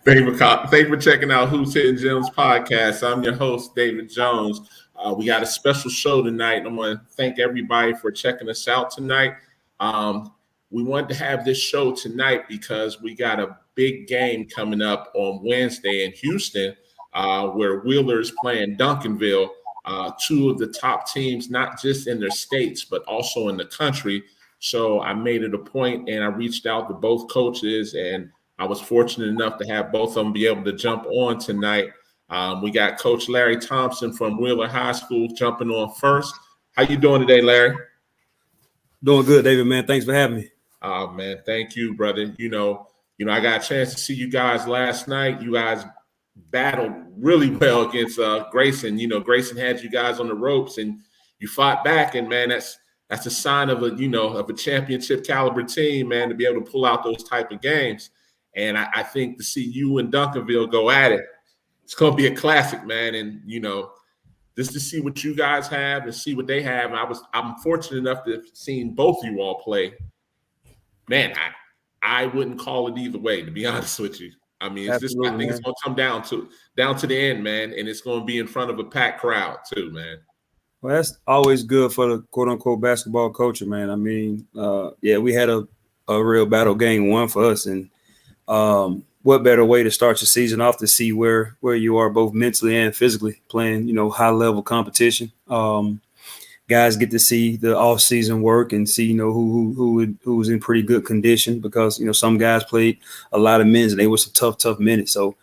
Thank you for checking out Who's Hitting Gems podcast. I'm your host, David Jones. We got a special show tonight. I want to thank everybody for checking us out tonight. We wanted to have this show tonight because we got a big game coming up on Wednesday in Houston, where Wheeler's playing Duncanville, two of the top teams, not just in their states, but also in the country. So I made it a point and I reached out to both coaches, and I was fortunate enough to have both of them be able to jump on tonight. We got Coach Larry Thompson from Wheeler High School jumping on first. How you doing today, Larry? Doing good, David, man. Thanks for having me. Oh, man, thank you, brother. You know, I got a chance to see you guys last night. You guys battled really well against Grayson. You know, Grayson had you guys on the ropes, and you fought back. And man, that's a sign of a championship caliber team, man, to be able to pull out those type of games. And I think to see you and Duncanville go at it, it's going to be a classic, man. And, just to see what you guys have and see what they have. I'm fortunate enough to have seen both of you all play. Man, I wouldn't call it either way, to be honest with you. I mean, I think it's going to come down to the end, man. And it's going to be in front of a packed crowd too, man. Well, that's always good for the quote unquote basketball culture, man. I mean, we had a real battle game one for us, and what better way to start your season off to see where you are both mentally and physically playing, high level competition. Guys get to see the off season work and see, who was in pretty good condition, because, some guys played a lot of minutes and they were some tough minutes. So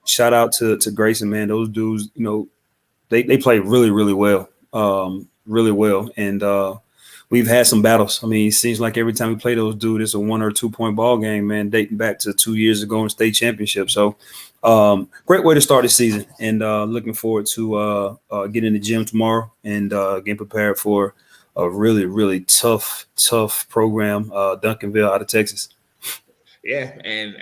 shout out to Grayson, man. Those dudes, they play really, really well, really well. And we've had some battles. I mean, it seems like every time we play those dudes, it's a 1 or 2 point ball game, man, dating back to 2 years ago in state championship. So great way to start the season, and looking forward to getting in the gym tomorrow and getting prepared for a really, really tough program, Duncanville out of Texas. Yeah, and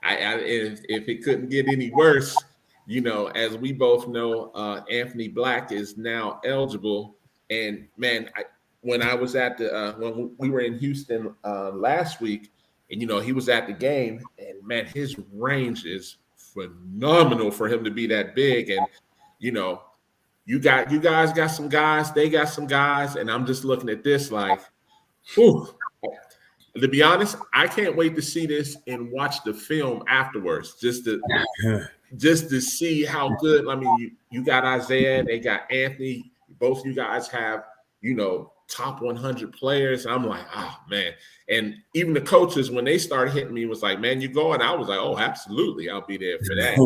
if it couldn't get any worse, as we both know, Anthony Black is now eligible. And man, when I was at when we were in Houston last week, and he was at the game, and man, his range is phenomenal for him to be that big. And you guys got some guys, they got some guys, and I'm just looking at this like, whew. To be honest, I can't wait to see this and watch the film afterwards, just to see how good. I mean, you got Isaiah, they got Anthony. Both you guys have, top 100 players. I'm like, oh man. And even the coaches, when they started hitting me, was like, man, you going? I was like, oh, absolutely, I'll be there for that.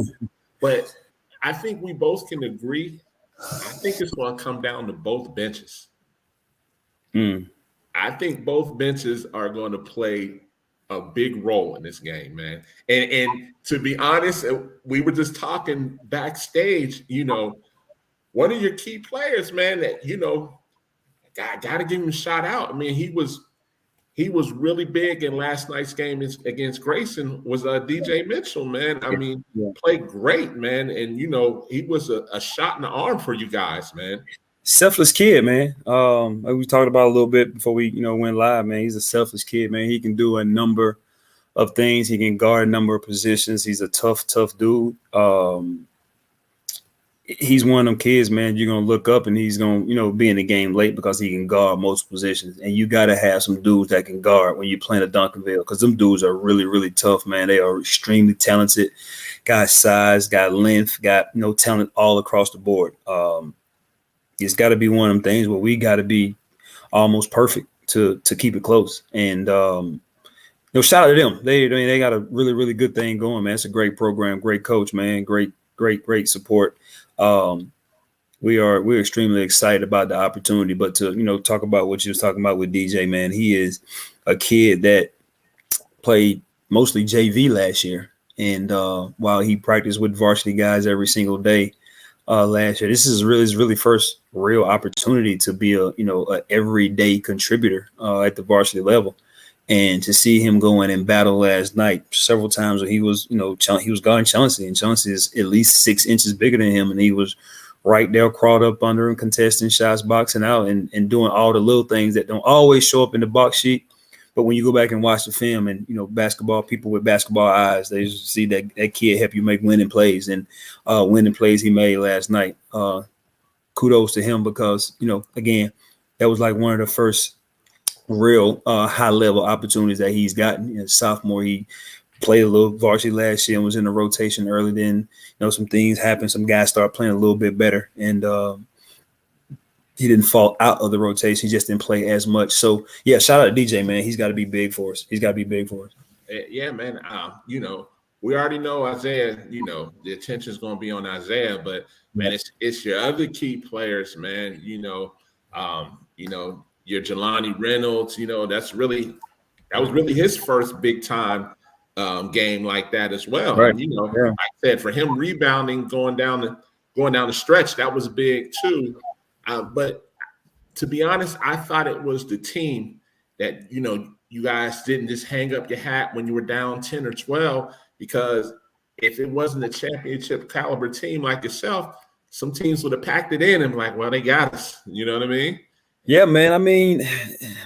But I think we both can agree. I think it's going to come down to both benches. I think both benches are going to play a big role in this game, man. And to be honest, we were just talking backstage, one of your key players, man, that, got to give him a shout out. I mean, he was really big in last night's game against Grayson, was DJ Mitchell, man. I mean, played great, man. And, he was a shot in the arm for you guys, man. Selfless kid, man. Like we talked about a little bit before we, went live, man. He's a selfless kid, man. He can do a number of things. He can guard a number of positions. He's a tough dude. He's one of them kids, man, you're going to look up and he's going to, be in the game late because he can guard multiple positions. And you got to have some dudes that can guard when you're playing a Duncanville, because them dudes are really, really tough, man. They are extremely talented, got size, got length, got, talent all across the board. It's got to be one of them things where we got to be almost perfect to keep it close. And, shout out to them. They got a really, really good thing going, man. It's a great program, great coach, man. Great support. We're extremely excited about the opportunity, but to, talk about what you was talking about with DJ, man, he is a kid that played mostly JV last year. And while he practiced with varsity guys every single day last year, this is his really first real opportunity to be a everyday contributor at the varsity level. And to see him go in and battle last night several times when he was, he was guarding Chauncey, and Chauncey is at least 6 inches bigger than him. And he was right there, crawled up under him, contesting shots, boxing out, and doing all the little things that don't always show up in the box sheet. But when you go back and watch the film, and basketball people with basketball eyes, they just see that kid help you make winning plays, and winning plays he made last night. Kudos to him because again, that was like one of the first real high level opportunities that he's gotten. Sophomore, he played a little varsity last year and was in the rotation early. Then some things happened. Some guys started playing a little bit better, and he didn't fall out of the rotation. He just didn't play as much. So yeah, shout out to DJ, man. He's got to be big for us. Yeah, man. We already know Isaiah. The attention is going to be on Isaiah, but man, it's your other key players, man. Your Jelani Reynolds. That was really his first big time game like that as well. Right. And, like I said, for him rebounding, going down the stretch, that was big too. But to be honest, I thought it was the team that, you guys didn't just hang up your hat when you were down 10 or 12, because if it wasn't a championship caliber team like yourself, some teams would have packed it in and like, well, they got us. You know what I mean? Yeah, man. I mean,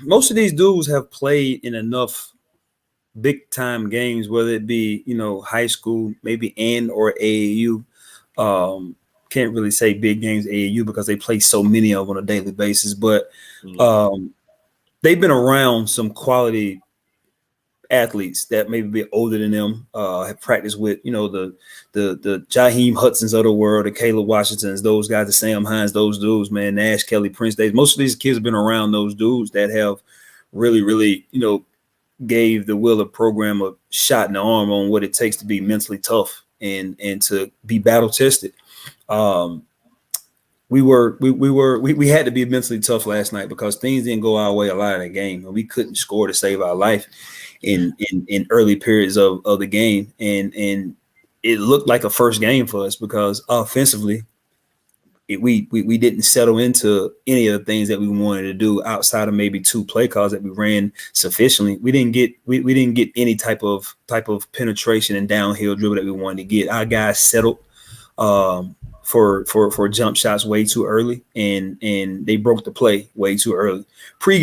most of these dudes have played in enough big time games, whether it be, high school, maybe or AAU. Can't really say big games AAU because they play so many of them on a daily basis, but they've been around some quality athletes that maybe be older than them, have practiced with, the Jaheim Hudsons of the world, the Caleb Washingtons, those guys, the Sam Hines, those dudes, man, Nash, Kelly, Prince days. Most of these kids have been around those dudes that have really, really, gave the Wheeler program a shot in the arm on what it takes to be mentally tough and to be battle tested. We had to be mentally tough last night because things didn't go our way a lot of the game, and we couldn't score to save our life in early periods of the game, and it looked like a first game for us because offensively we didn't settle into any of the things that we wanted to do outside of maybe 2 play calls that we ran sufficiently. We didn't get any type of penetration and downhill dribble that we wanted to get. Our guys settled for jump shots way too early, and they broke the play way too early. First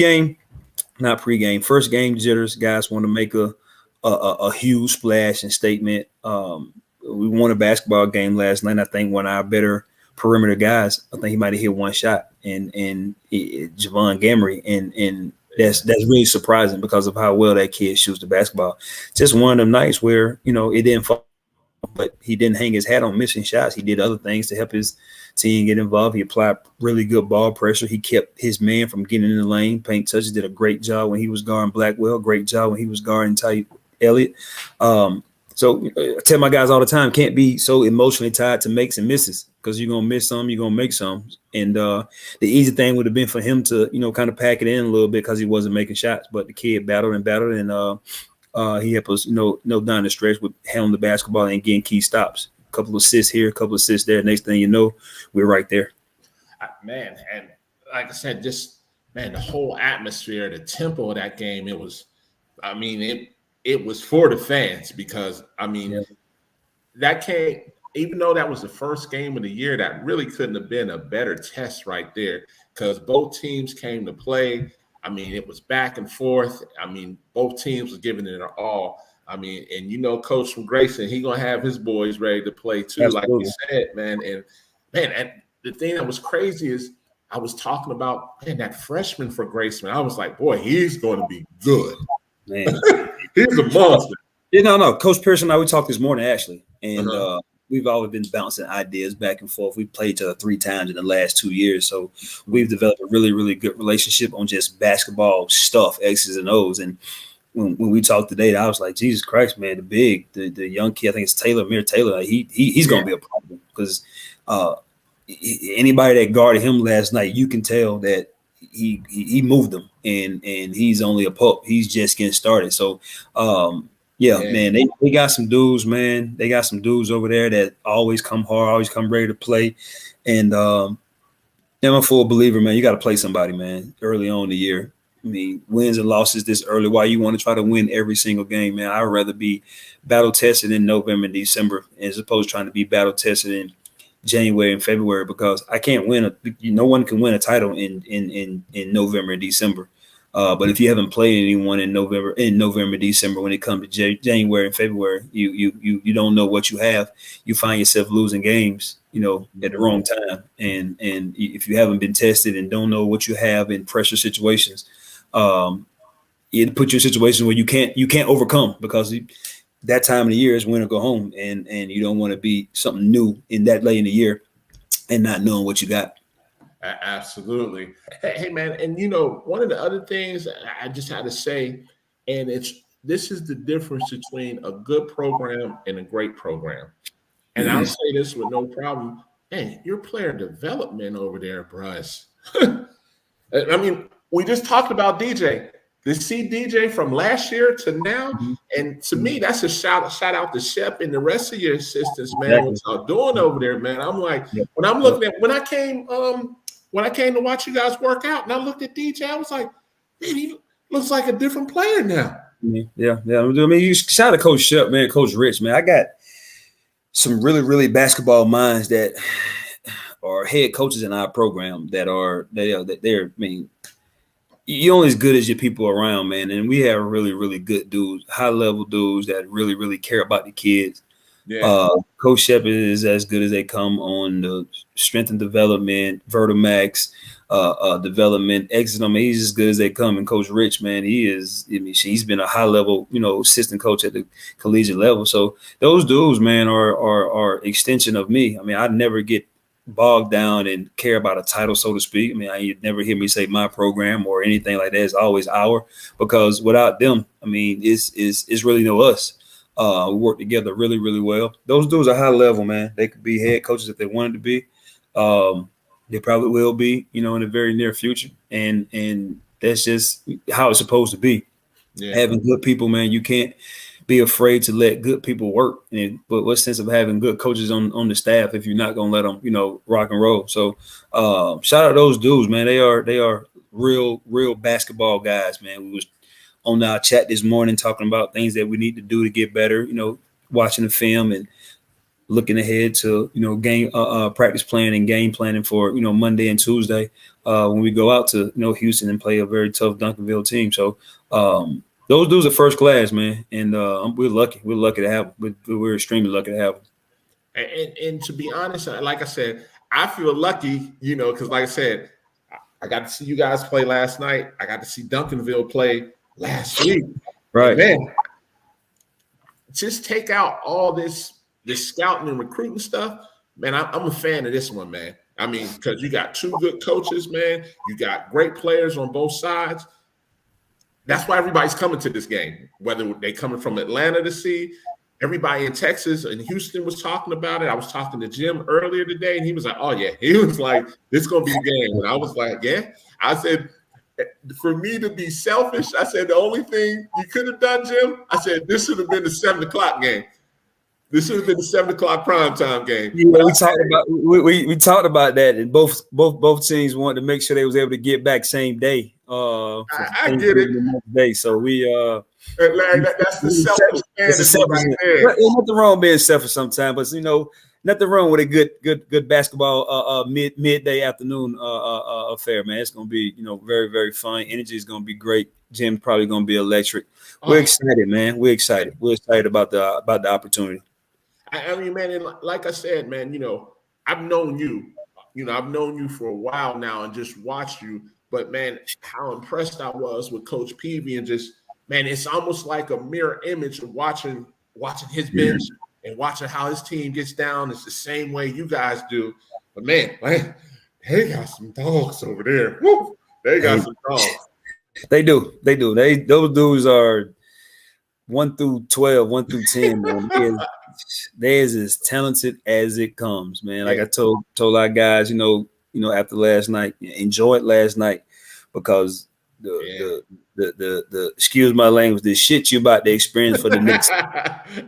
game jitters. Guys want to make a huge splash and statement. We won a basketball game last night. I think one of our better perimeter guys, I think he might have hit one shot, and Javon Gamery, and that's really surprising because of how well that kid shoots the basketball. Just one of them nights where it didn't fall, but he didn't hang his hat on missing shots. He did other things to help his team get involved. He applied really good ball pressure. He kept his man from getting in the lane. Paint touches, did a great job when he was guarding Blackwell. Great job when he was guarding Ty Elliott. So I tell my guys all the time, can't be so emotionally tied to makes and misses because you're going to miss some, you're going to make some. And the easy thing would have been for him to, kind of pack it in a little bit because he wasn't making shots. But the kid battled, and he helped us, down the stretch with handling the basketball and getting key stops. A couple of assists here, a couple of assists there. Next thing you know, we're right there. Man, and like I said, the whole atmosphere, the tempo of that game, it was for the fans because, that came, even though that was the first game of the year, that really couldn't have been a better test right there because both teams came to play. It was back and forth. Both teams were giving it their all. And Coach from Grayson, he gonna have his boys ready to play too, Absolutely. Like you said, man. And the thing that was crazy is I was talking about that freshman for Grayson. I was like, boy, he's going to be good. Man, he's a monster. No. Coach Pearson and I, we talked this morning actually, and we've always been bouncing ideas back and forth. We played each other 3 times in the last 2 years, so we've developed a really, really good relationship on just basketball stuff, X's and O's. And when we talked today, I was like, Jesus Christ, man, the young kid, I think it's Amir Taylor, he's going to be a problem because anybody that guarded him last night, you can tell that he moved them, and he's only a pup. He's just getting started. So, man, they got some dudes, man. They got some dudes over there that always come hard, always come ready to play. And I'm a full believer, man. You got to play somebody, man, early on in the year. Wins and losses this early. Why you want to try to win every single game, man? I'd rather be battle tested in November and December as opposed to trying to be battle tested in January and February because I can't win. No one can win a title in November and December. But if you haven't played anyone in November, December, when it comes to January and February, you don't know what you have. You find yourself losing games, at the wrong time. And if you haven't been tested and don't know what you have in pressure situations, it puts you in situations where you can't overcome, because that time of the year is win or go home, and you don't want to be something new in that late in the year and not knowing what you got. Absolutely. Hey, man, and one of the other things I just had to say, and this is the difference between a good program and a great program. And I'll say this with no problem. Man, your player development over there, Bruce. I mean, we just talked about DJ. To see DJ from last year to now, and to me, that's a shout out to Shep and the rest of your assistants, man. What y'all doing over there, man? I'm like, when I'm looking at when I came to watch you guys work out, and I looked at DJ, I was like, man, he looks like a different player now. Yeah. I mean, you shout out to Coach Shep, man, Coach Rich, man. I got some really, really basketball minds that are head coaches in our program they're I mean, you're only as good as your people around, man. And we have really, really good dudes, high level dudes that really, really care about the kids. Yeah. Coach Shep is as good as they come on the strength and development, Vertimax, development, exit. I mean, he's as good as they come. And Coach Rich, man, he's been a high level, assistant coach at the collegiate level. So those dudes, man, are extension of me. I mean, I never get bogged down and care about a title, so to speak. I mean, you'd never hear me say my program or anything like that. It's always our, because without them, I mean, it's really no us. We work together really, really well. Those dudes are high level, man. They could be head coaches if they wanted to be. They probably will be, in the very near future. And that's just how it's supposed to be. Yeah. Having good people, man, you can't be afraid to let good people work. But what sense of having good coaches on the staff if you're not going to let them, rock and roll? So shout out those dudes, man. They are real basketball guys, man. We was on our chat this morning talking about things that we need to do to get better, watching the film and looking ahead to, game practice plan and game planning for, Monday and Tuesday when we go out to, Houston and play a very tough Duncanville team. So those dudes are first class, man. And we're lucky. We're lucky to have them. We're extremely lucky to have them. And to be honest, like I said, I feel lucky, because like I said, I got to see you guys play last night. I got to see Duncanville play last week. Right. And man, just take out all this scouting and recruiting stuff. Man, I'm a fan of this one, man. I mean, because you got two good coaches, man. You got great players on both sides. That's why everybody's coming to this game, whether they coming from Atlanta to see. Everybody in Texas and Houston was talking about it. I was talking to Jim earlier today, and he was like, oh, yeah. He was like, this is going to be the game. And I was like, yeah. I said, for me to be selfish, I said, the only thing you could have done, Jim, I said, this should have been the 7 o'clock game. This should have been the 7 o'clock primetime game. Yeah, we talked about that, and both teams wanted to make sure they was able to get back same day. I get it. Day, so we that's the selfish right there. There's nothing wrong being selfish sometimes, but nothing wrong with a good basketball midday afternoon affair, man. It's gonna be very, very fun. Energy is gonna be great. Jim's probably gonna be electric. We're excited, man. We're excited. We're excited about the opportunity. I mean, man, and like I said, man, I've known you. I've known you for a while now and just watched you. But, man, how impressed I was with Coach Peavy, and just, man, it's almost like a mirror image of watching his bench and watching how his team gets down. It's the same way you guys do. But, man, they got some dogs over there. Woo! They got some dogs. They do. Those dudes are 1 through 12, 1 through 10, man. They're as talented as it comes, man. Like I told our guys, after last night, enjoyed last night, because the excuse my language, the shit you about to experience for the next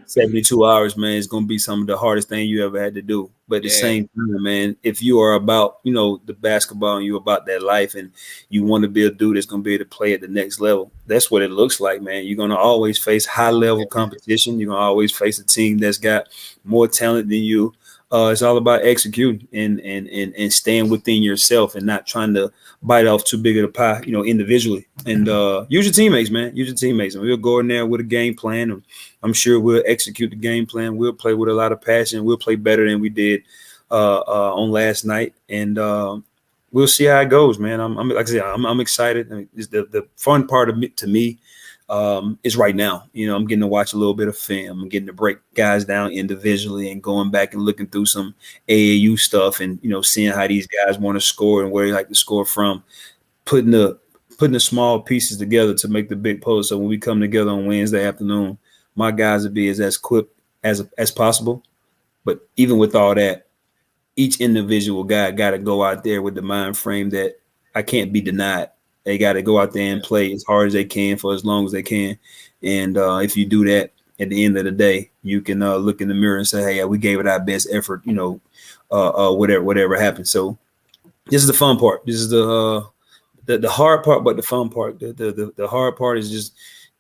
72 hours, man, is gonna be some of the hardest thing you ever had to do. But at the same time, man, if you are about the basketball and you're about that life and you want to be a dude that's gonna be able to play at the next level, that's what it looks like, man. You're gonna always face high level competition. You're gonna always face a team that's got more talent than you. It's all about executing and staying within yourself and not trying to bite off too big of a pie, individually. And use your teammates, man. Use your teammates. And we'll go in there with a game plan. And I'm sure we'll execute the game plan. We'll play with a lot of passion. We'll play better than we did on last night. And we'll see how it goes, man. I'm like I said, I'm excited. I mean, the fun part of it to me is right now. I'm getting to watch a little bit of film. I'm getting to break guys down individually and going back and looking through some AAU stuff and seeing how these guys want to score and where they like to score from. Putting the small pieces together to make the big post. So when we come together on Wednesday afternoon, my guys will be as equipped as possible. But even with all that, each individual guy got to go out there with the mind frame that I can't be denied. They got to go out there and play as hard as they can for as long as they can. And if you do that, at the end of the day, you can look in the mirror and say, hey, we gave it our best effort, whatever happens. So this is the fun part. This is the hard part, but the fun part. The hard part is just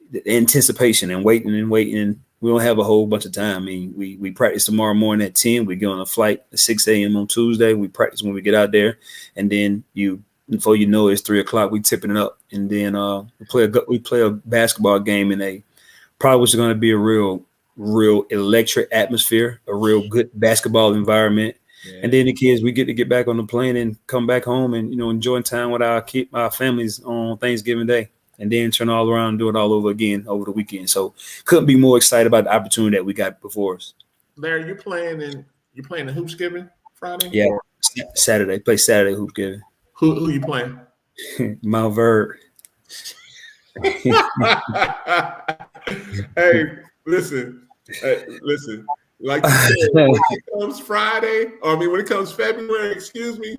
the anticipation and waiting. And we don't have a whole bunch of time. I mean, we practice tomorrow morning at 10. We get on a flight at 6 a.m. on Tuesday. We practice when we get out there. And then before you know it, it's 3 o'clock. We tipping it up. And then we play a basketball game in a probably what's going to be a real electric atmosphere, a real good basketball environment. Yeah. And then the kids, we get to get back on the plane and come back home and, enjoy time with our families on Thanksgiving Day. And then turn all around and do it all over again over the weekend. So couldn't be more excited about the opportunity that we got before us. Larry, you're playing in Hoopsgiving Friday? Yeah, Saturday. Play Saturday Hoopsgiving. Who you playing? Mount Verde. Hey, listen. Like you said, when it comes Friday, when it comes February, excuse me.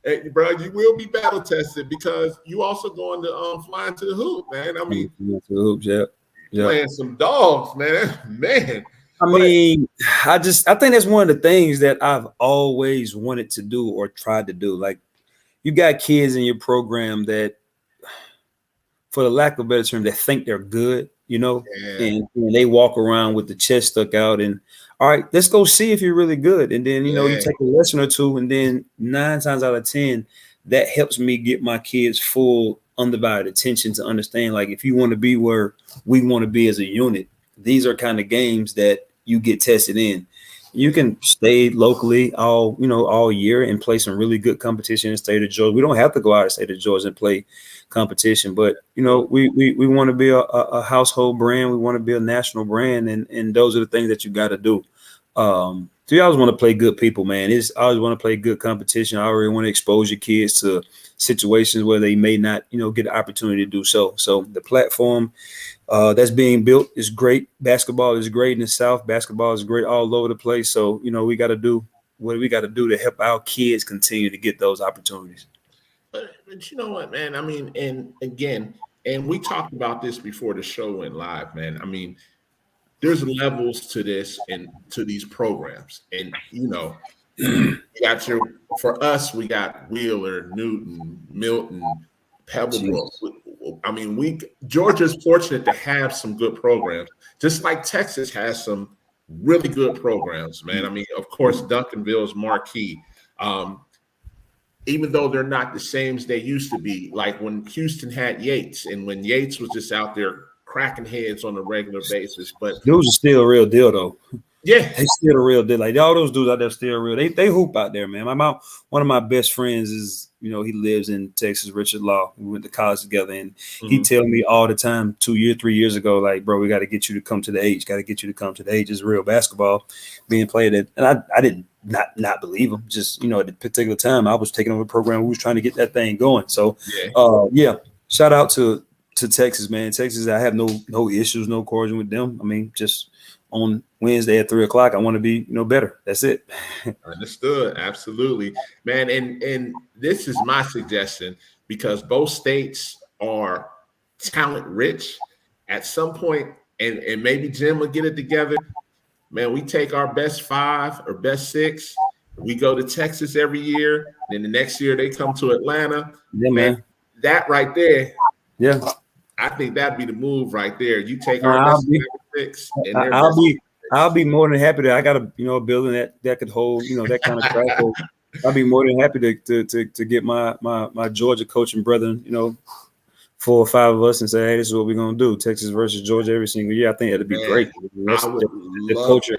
Hey, bro, you will be battle tested because you also going to fly into the hoop, man. I mean, to the hoops, yeah. Playing some dogs, man. I think that's one of the things that I've always wanted to do or tried to do. Like, you got kids in your program that, for the lack of a better term, that think they're good, and they walk around with the chest stuck out and, all right, let's go see if you're really good. And then, you take a lesson or two, and then 9 times out of 10, that helps me get my kids full undivided attention to understand, like, if you want to be where we want to be as a unit, these are kind of games that you get tested in. You can stay locally all year and play some really good competition in the state of Georgia. We don't have to go out of the state of Georgia and play competition, but we want to be a household brand. We want to be a national brand, and those are the things that you got to do. So you always want to play good people, man. I always want to play good competition. I already want to expose your kids to situations where they may not, get the opportunity to do so. So the platform that's being built is great. Basketball is great in the South. Basketball is great all over the place. So, we got to do what we got to do to help our kids continue to get those opportunities. But you know what, man? I mean, and again, and we talked about this before the show went live, man. I mean, there's levels to this and to these programs. And, for us, we got Wheeler, Newton, Milton, Pebblebrook. I mean, Georgia's fortunate to have some good programs, just like Texas has some really good programs, man. I mean, of course, Duncanville's marquee. Even though they're not the same as they used to be, like when Houston had Yates and when Yates was just out there cracking heads on a regular basis. But those are still a real deal, though. Yeah, they still a real deal. Like, all those dudes out there still real. They hoop out there, man. One of my best friends is, he lives in Texas, Richard Law. We went to college together, and he tell me all the time, 3 years ago, like, bro, we got to get you to come to the H. Got to get you to come to the H. It's real basketball being played at. And I didn't not believe him. Just, at the particular time, I was taking over a program. We was trying to get that thing going. So, shout out to Texas, man. Texas, I have no issues, no correlation with them. I mean, just on Wednesday at 3 o'clock, I want to be, better. That's it. Understood. Absolutely, man. And this is my suggestion, because both states are talent rich. At some point, and maybe Jim will get it together, man, we take our best 5 or best 6. We go to Texas every year. Then the next year they come to Atlanta. Yeah, man. That right there. Yeah. I think that'd be the move right there. You take our best 6. I'll be more than happy that I got a building that could hold that kind of crowd. So I'll be more than happy to get my Georgia coaching brethren, 4 or 5 of us, and say, hey, this is what we're gonna do: Texas versus Georgia every single year. I think that'd be great. I would the love culture.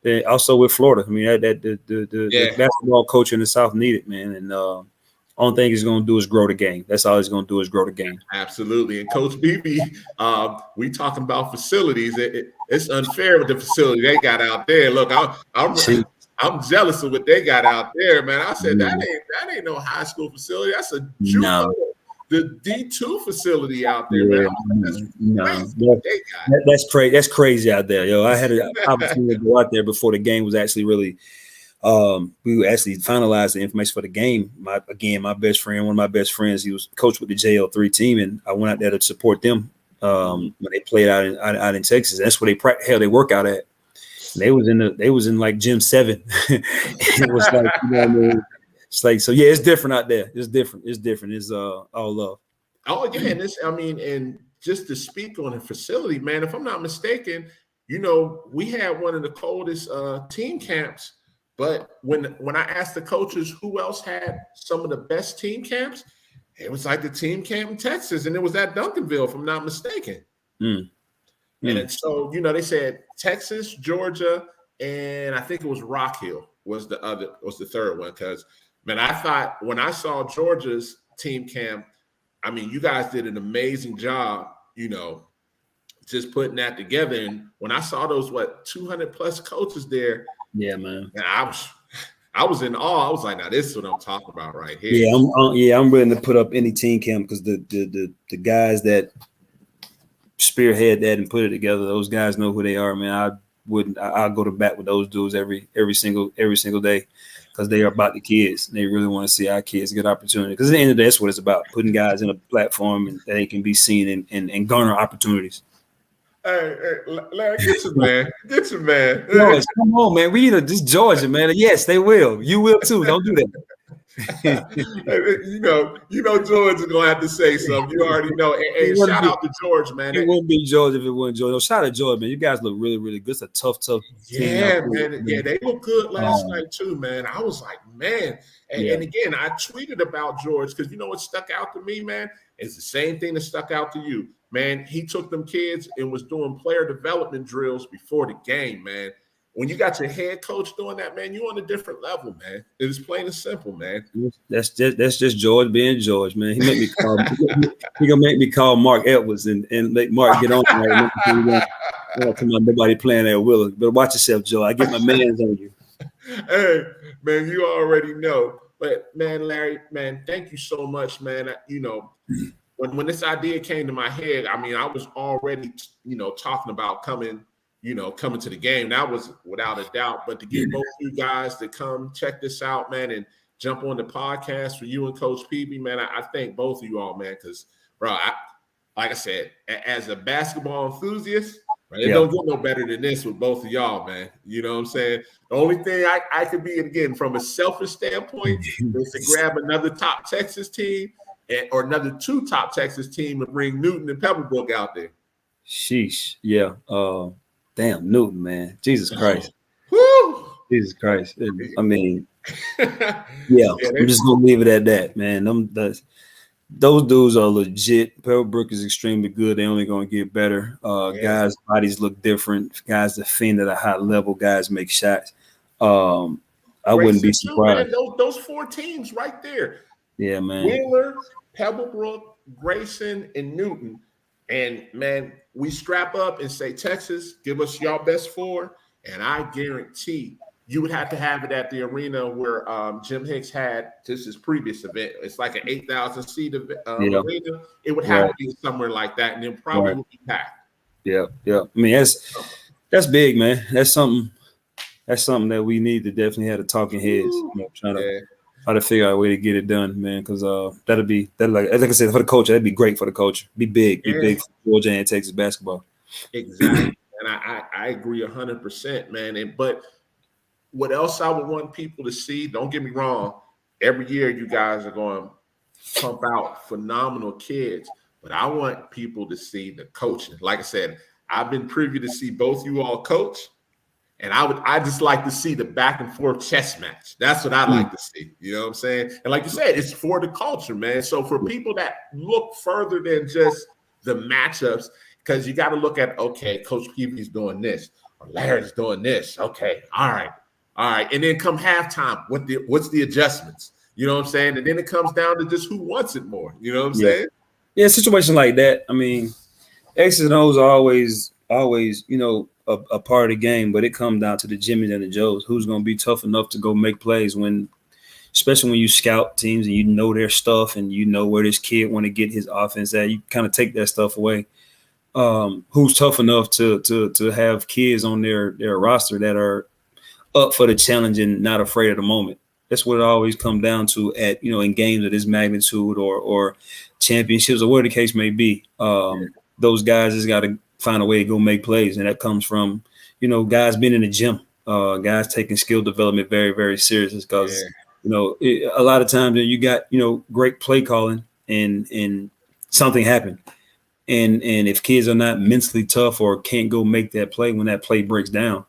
that. Also with Florida, I mean the basketball culture in the South needed, man, and only thing he's going to do is grow the game. That's all he's going to do is grow the game. Absolutely. And Coach BB, we talking about facilities. It's unfair with the facility they got out there. Look, I'm jealous of what they got out there, man. I said that ain't no high school facility. That's a JUCO, the D2 facility out there, man. That's crazy. That's crazy out there, yo. I had an opportunity to go out there before the game was actually really. We actually finalized the information for the game. My best friend, one of my best friends, he was coached with the JL3 team, and I went out there to support them when they played out in Texas. That's where they work out at. And they was in like gym 7. It was like, it's like, so yeah, it's different out there. It's different. It's all love. Oh yeah, and just to speak on the facility, man, if I'm not mistaken, we had one of the coldest team camps. But when I asked the coaches who else had some of the best team camps, it was like the team camp in Texas, and it was at Duncanville, if I'm not mistaken. And so, they said Texas, Georgia, and I think it was Rock Hill was the third one. Because, man, I thought when I saw Georgia's team camp, I mean, you guys did an amazing job, just putting that together. And when I saw those 200 plus coaches there. Yeah, man. And I was in awe. I was like, now this is what I'm talking about right here. Yeah, I'm willing to put up any team camp because the guys that spearhead that and put it together, those guys know who they are, man. I'll go to bat with those dudes every single day because they are about the kids. They really want to see our kids get opportunity. Because at the end of the day, that's what it's about: putting guys in a platform and that they can be seen and garner opportunities. Hey, Larry, get your man. Get your man. George, come on, man. We need just Georgia, man. Yes, they will. You will too. Don't do that. George is gonna have to say something. You already know. Hey, shout out to George, man. It wouldn't be George if it wasn't George. No, shout out to George, man. You guys look really, really good. It's a tough team. Yeah, man. Yeah, they look good last night too, man. I was like, man. And again, I tweeted about George because what stuck out to me, man, is the same thing that stuck out to you. Man, he took them kids and was doing player development drills before the game, man. When you got your head coach doing that, man, you're on a different level, man. It is plain and simple, man. That's just George being George, man. He gonna make me call Mark Edwards and make Mark get on right now. Nobody playing at Willis. But watch yourself, Joe. I get my man's on you. Hey, man, you already know. But man, Larry, man, thank you so much, man. When this idea came to my head, I mean, I was already, talking about coming to the game. That was without a doubt. But to get both you guys to come check this out, man, and jump on the podcast for you and Coach PB, man, I thank both of you all, man, because, bro, like I said, as a basketball enthusiast, right, it don't get no better than this with both of y'all, man. You know what I'm saying? The only thing I could be, again, from a selfish standpoint, is to grab another top Texas team or another 2 top Texas team and bring Newton and Pebblebrook out there. Sheesh. Yeah. Damn, Newton, man. Jesus Christ. Woo! Jesus Christ. I mean, I'm just going to leave it at that, man. Those dudes are legit. Pebblebrook is extremely good. They're only going to get better. Guys' bodies look different. Guys defend at a high level. Guys make shots. I wouldn't be surprised. Man, those 4 teams right there. Yeah, man. Wheeler, Pebblebrook, Grayson, and Newton. And, man, we strap up and say, Texas, give us y'all best 4. And I guarantee you would have to have it at the arena where Jim Hicks had his previous event. It's like an 8,000-seat arena. It would have to be somewhere like that, and then probably would be packed. Yeah. I mean, that's big, man. That's something that we need to definitely have a talking heads. Try to figure out a way to get it done, man. Because that'll be like I said, for the culture, that'd be great for the culture. Be big for Georgia and Texas basketball. Exactly, and I agree 100%, man. But what else I would want people to see? Don't get me wrong. Every year, you guys are going to pump out phenomenal kids, but I want people to see the coaching. Like I said, I've been privy to see both you all coach. And I just like to see the back and forth chess match. That's what I like to see. You know what I'm saying? And like you said, it's for the culture, man. So for people that look further than just the matchups, because you got to look at, okay, Coach Peavy's doing this, or Larry's doing this. Okay, all right. And then come halftime, what's the adjustments? You know what I'm saying? And then it comes down to just who wants it more. You know what I'm saying? Yeah, situations like that. I mean, X's and O's are always, a part of the game, but it comes down to the Jimmys and the Joes. Who's going to be tough enough to go make plays especially when you scout teams and you know their stuff and you know where this kid want to get his offense at. You kind of take that stuff away. Who's tough enough to have kids on their roster that are up for the challenge and not afraid of the moment. That's what it always comes down to in games of this magnitude or championships or whatever the case may be. Those guys just got to find a way to go make plays. And that comes from, guys being in the gym, guys taking skill development very, very serious because, a lot of times you got, great play calling and something happened. And if kids are not mentally tough or can't go make that play when that play breaks down,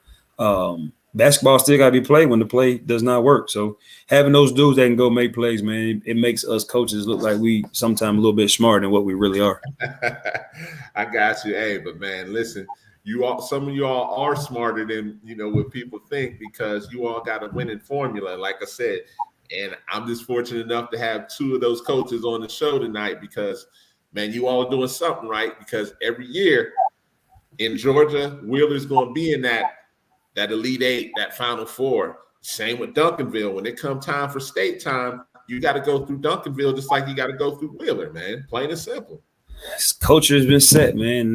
basketball still got to be played when the play does not work. So having those dudes that can go make plays, man, it makes us coaches look like we sometimes a little bit smarter than what we really are. I got you. Hey, but man, listen, some of you all are smarter than, what people think because you all got a winning formula, like I said. And I'm just fortunate enough to have two of those coaches on the show tonight because, man, you all are doing something right because every year in Georgia, Wheeler's going to be in that Elite Eight, that Final Four. Same with Duncanville. When it come time for state time, you got to go through Duncanville just like you got to go through Wheeler, man. Plain and simple. This culture has been set, man.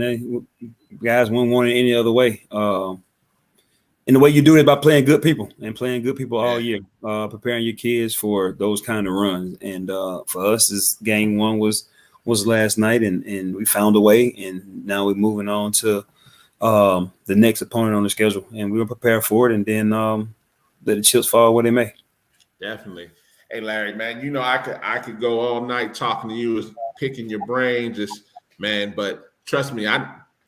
Guys wouldn't want it any other way. And the way you do it by playing good people and playing good people all year, preparing your kids for those kind of runs. And for us, this game one was last night, and we found a way. And now we're moving on to the next opponent on the schedule, and we were prepared for it. And then let the chips fall where they may. Definitely. Hey, Larry, man, I could go all night talking to you, picking your brain, man. But trust me,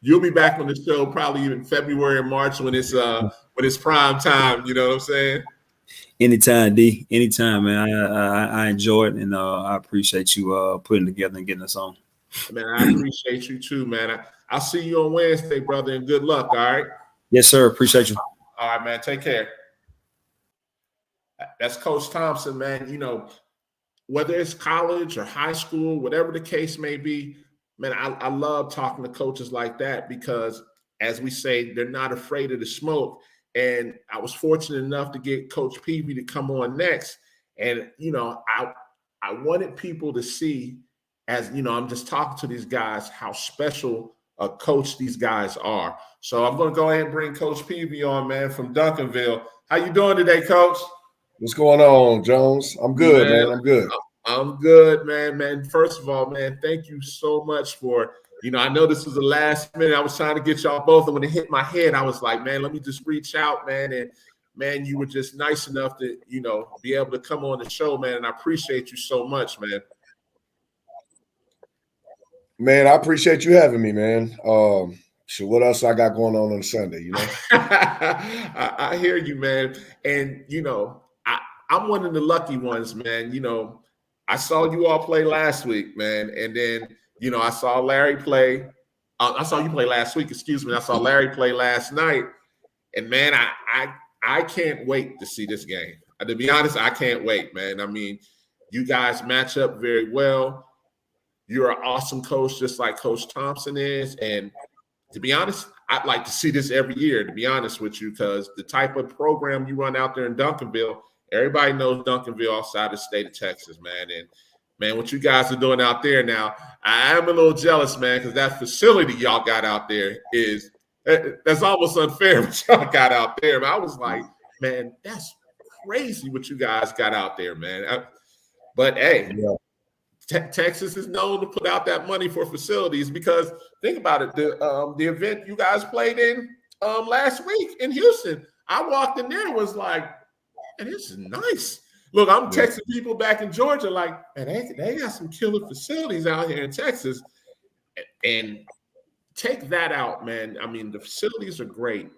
you'll be back on the show probably even February or March when it's prime time. You know what I'm saying? Anytime, D. Anytime, man. I enjoy it, and I appreciate you putting together and getting us on. Man, I appreciate you too, man. I'll see you on Wednesday, brother, and good luck. All right. Yes, sir. Appreciate you. All right, man. Take care. That's Coach Thompson, man. Whether it's college or high school, whatever the case may be, man, I love talking to coaches like that because, as we say, they're not afraid of the smoke. And I was fortunate enough to get Coach Peavy to come on next. And, I wanted people to see, as, I'm just talking to these guys, how special a coach these guys are. So I'm going to go ahead and bring Coach Peavy on, man, from Duncanville. How you doing today, Coach? What's going on, Jones? I'm good, man. I'm good. I'm good, man. First of all, man, thank you so much for, I know this was the last minute. I was trying to get y'all both. And when it hit my head, I was like, man, let me just reach out, man. And, man, you were just nice enough to, be able to come on the show, man. And I appreciate you so much, man. Man, I appreciate you having me, man. So what else I got going on Sunday, I hear you, man. And, I'm one of the lucky ones, man. I saw you all play last week, man. And then, I saw Larry play. I saw you play last week, excuse me. I saw Larry play last night. And, man, I can't wait to see this game. To be honest, I can't wait, man. I mean, you guys match up very well. You're an awesome coach, just like Coach Thompson is. And to be honest, I'd like to see this every year, to be honest with you, because the type of program you run out there in Duncanville, everybody knows Duncanville outside the state of Texas, man. And, man, what you guys are doing out there now, I am a little jealous, man, because that facility y'all got out there that's almost unfair what y'all got out there. But I was like, man, that's crazy what you guys got out there, man. But, hey, Texas is known to put out that money for facilities because think about it. The event you guys played in last week in Houston, I walked in there and was like, man, this is nice. Look, I'm texting people back in Georgia like, man, they got some killer facilities out here in Texas. And take that out, man. I mean, the facilities are great.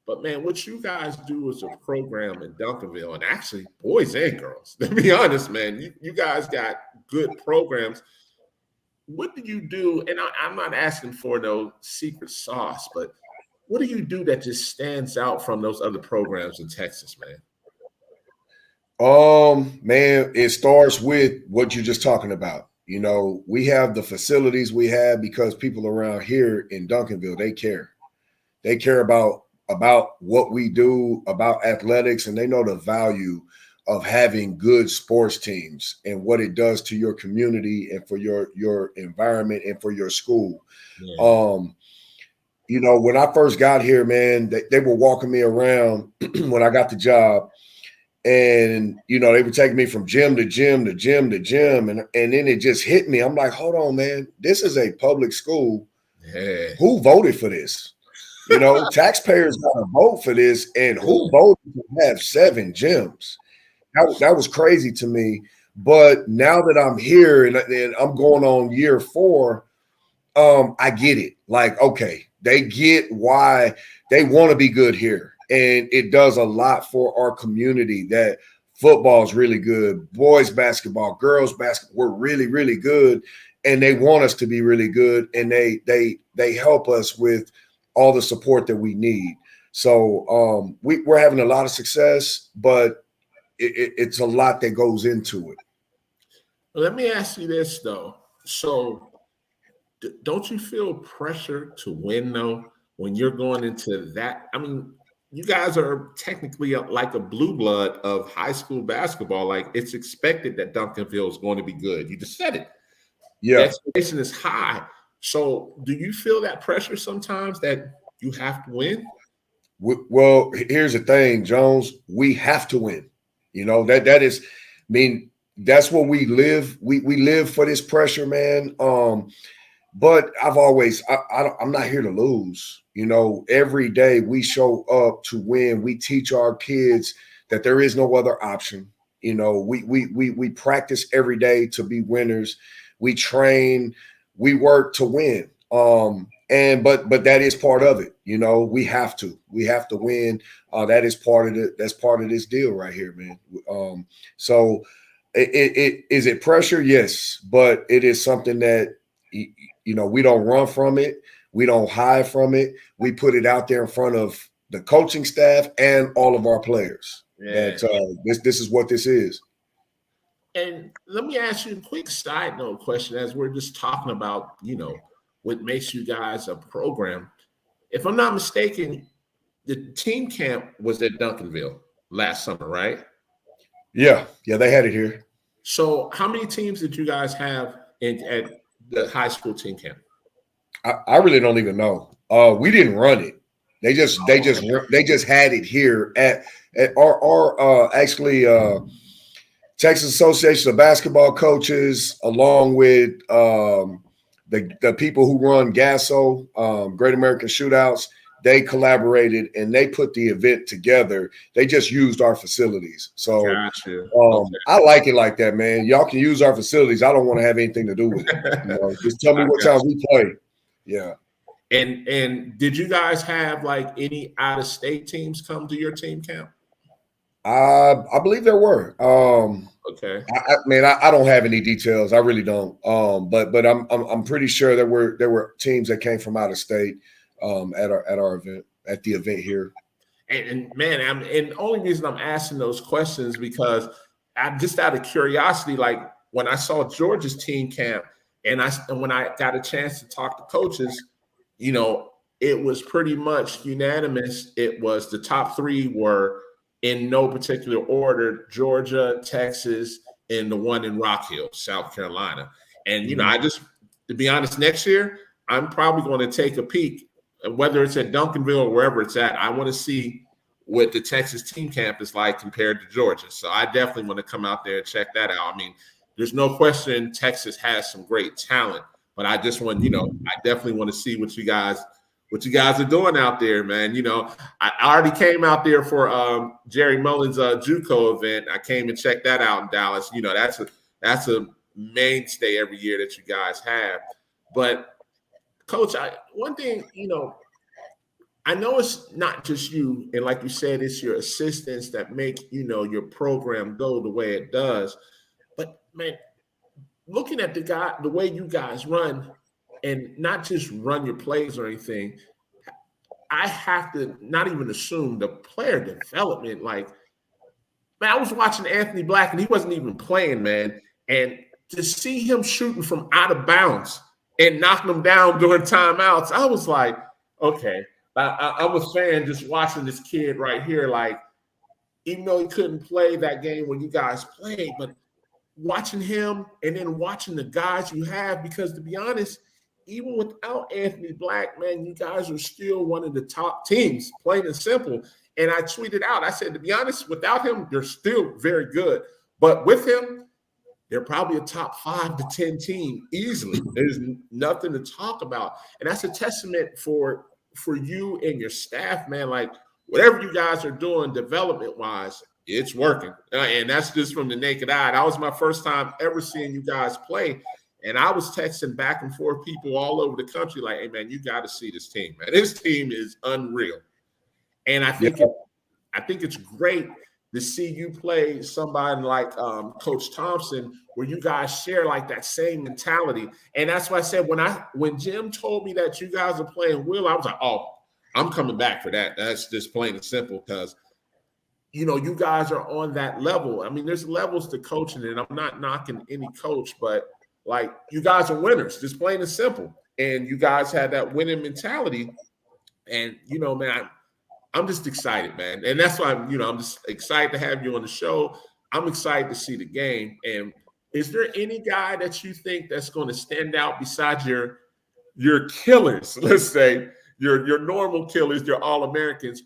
But man, what you guys do as a program in Duncanville, and actually boys and girls, to be honest, man, you guys got good programs. What do you do? And I'm not asking for no secret sauce, but what do you do that just stands out from those other programs in Texas, man? Man, it starts with what you're just talking about. You know, we have the facilities we have because people around here in Duncanville, they care. They care about what we do, about athletics, and they know the value of having good sports teams and what it does to your community and for your environment and for your school. Yeah. You know, when I first got here, man, they were walking me around when I got the job. And, you know, they were taking me from gym to gym to gym to gym. And then it just hit me. I'm like, hold on, man. This is a public school. Yeah. Who voted for this? You know, taxpayers got to vote for this. And who voted to have 7 gyms? That was crazy to me. But now that I'm here and I'm going on year 4, I get it. Like, okay, they get why they want to be good here. And it does a lot for our community that football is really good. Boys basketball, girls basketball, we're really, really good. And they want us to be really good. And they help us with all the support that we need. So we're having a lot of success, but it's a lot that goes into it. Let me ask you this, though. So don't you feel pressure to win, though, when you're going into that? I mean, you guys are technically like a blue blood of high school basketball. Like, it's expected that Duncanville is going to be good. You just said it. Yeah. The expectation is high. So do you feel that pressure sometimes that you have to win? Well, here's the thing, Jones. We have to win. You know, that is, I mean, that's what we live. We live for this pressure, man. But I've always, I'm not here to lose. You know, every day we show up to win. We teach our kids that there is no other option. You know, we practice every day to be winners. We train, we work to win. But that is part of it. You know, we have to win. That is part of it. That's part of this deal right here, man. So it is it pressure? Yes, but it is something that, you know, we don't run from it. We don't hide from it. We put it out there in front of the coaching staff and all of our players. Yeah. That this is what this is. And let me ask you a quick side note question as we're just talking about, you know, what makes you guys a program. If I'm not mistaken, the team camp was at Duncanville last summer, right? Yeah, they had it here. So how many teams did you guys have at the high school team camp? I really don't even know. We didn't run it. They just had it here at our Texas Association of Basketball Coaches, along with the people who run GASO, Great American Shootouts. They collaborated and they put the event together. They just used our facilities. So Gotcha. I like it like that, man. Y'all can use our facilities. I don't want to have anything to do with it. You know, just tell me what time we play. Yeah. And did you guys have like any out-of-state teams come to your team camp? I believe there were. Okay. I don't have any details. I really don't. But I'm pretty sure there were teams that came from out of state at our event, at the event here. And man, and the only reason I'm asking those questions because I'm just out of curiosity. Like when I saw Georgia's team camp, and when I got a chance to talk to coaches, you know, it was pretty much unanimous. It was the top 3 were in no particular order: Georgia, Texas, and the one in Rock Hill, South Carolina. And you know, to be honest, next year I'm probably going to take a peek, whether it's at Duncanville or wherever it's at. I want to see what the Texas team camp is like compared to Georgia. So I definitely want to come out there and check that out. I mean, there's no question Texas has some great talent, but I just want, you know, I definitely want to see what you guys are doing out there, man. You know, I already came out there for Jerry Mullins' JUCO event. I came and checked that out in Dallas. You know, that's a mainstay every year that you guys have. But Coach, one thing, you know, I know it's not just you, and like you said, it's your assistants that make your program go the way it does. But man, looking at the way you guys run, and not just run your plays or anything, I have to not even assume the player development. Like, man, I was watching Anthony Black, and he wasn't even playing, man. And to see him shooting from out of bounds and knocking them down during timeouts, I was like, okay. I'm a fan just watching this kid right here. Like, even though he couldn't play that game when you guys played, but watching him and then watching the guys you have, because to be honest, even without Anthony Black, man, you guys are still one of the top teams, plain and simple. And I tweeted out, I said, to be honest, without him, they're still very good. But with him, they're probably a top 5 to 10 team easily. There's nothing to talk about. And that's a testament for you and your staff, man. Like, whatever you guys are doing development-wise, it's working. And that's just from the naked eye. That was my first time ever seeing you guys play. And I was texting back and forth people all over the country like, hey, man, you got to see this team, man. This team is unreal. And I think it's great to see you play somebody like Coach Thompson, where you guys share like that same mentality. And that's why I said when Jim told me that you guys are playing Will, I was like, oh, I'm coming back for that. That's just plain and simple, because you guys are on that level. I mean, there's levels to coaching, and I'm not knocking any coach, but like, you guys are winners, just plain and simple. And you guys had that winning mentality. And man, I'm just excited, man. And that's why I'm just excited to have you on the show. I'm excited to see the game. And is there any guy that you think that's going to stand out besides your killers? Let's say your normal killers, your All-Americans.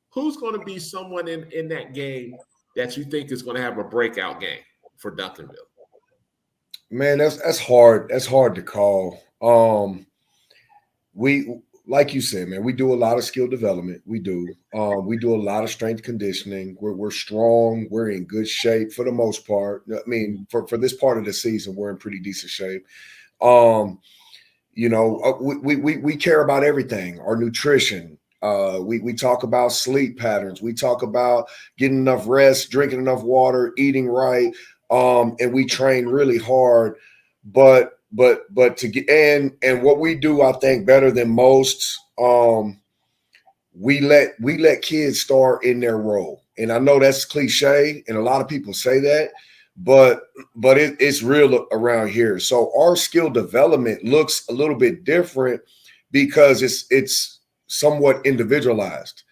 Who's going to be someone in that game that you think is going to have a breakout game for Duncanville? Man, that's hard. That's hard to call. We, like you said, man, we do a lot of skill development. We do. We do a lot of strength conditioning. We're strong. We're in good shape for the most part. I mean, for this part of the season, we're in pretty decent shape. We care about everything. Our nutrition. We talk about sleep patterns. We talk about getting enough rest, drinking enough water, eating right. And we train really hard, but to get and what we do, I think, better than most, we let kids start in their role. And I know that's cliche, and a lot of people say that, but it's real around here. So our skill development looks a little bit different because it's somewhat individualized.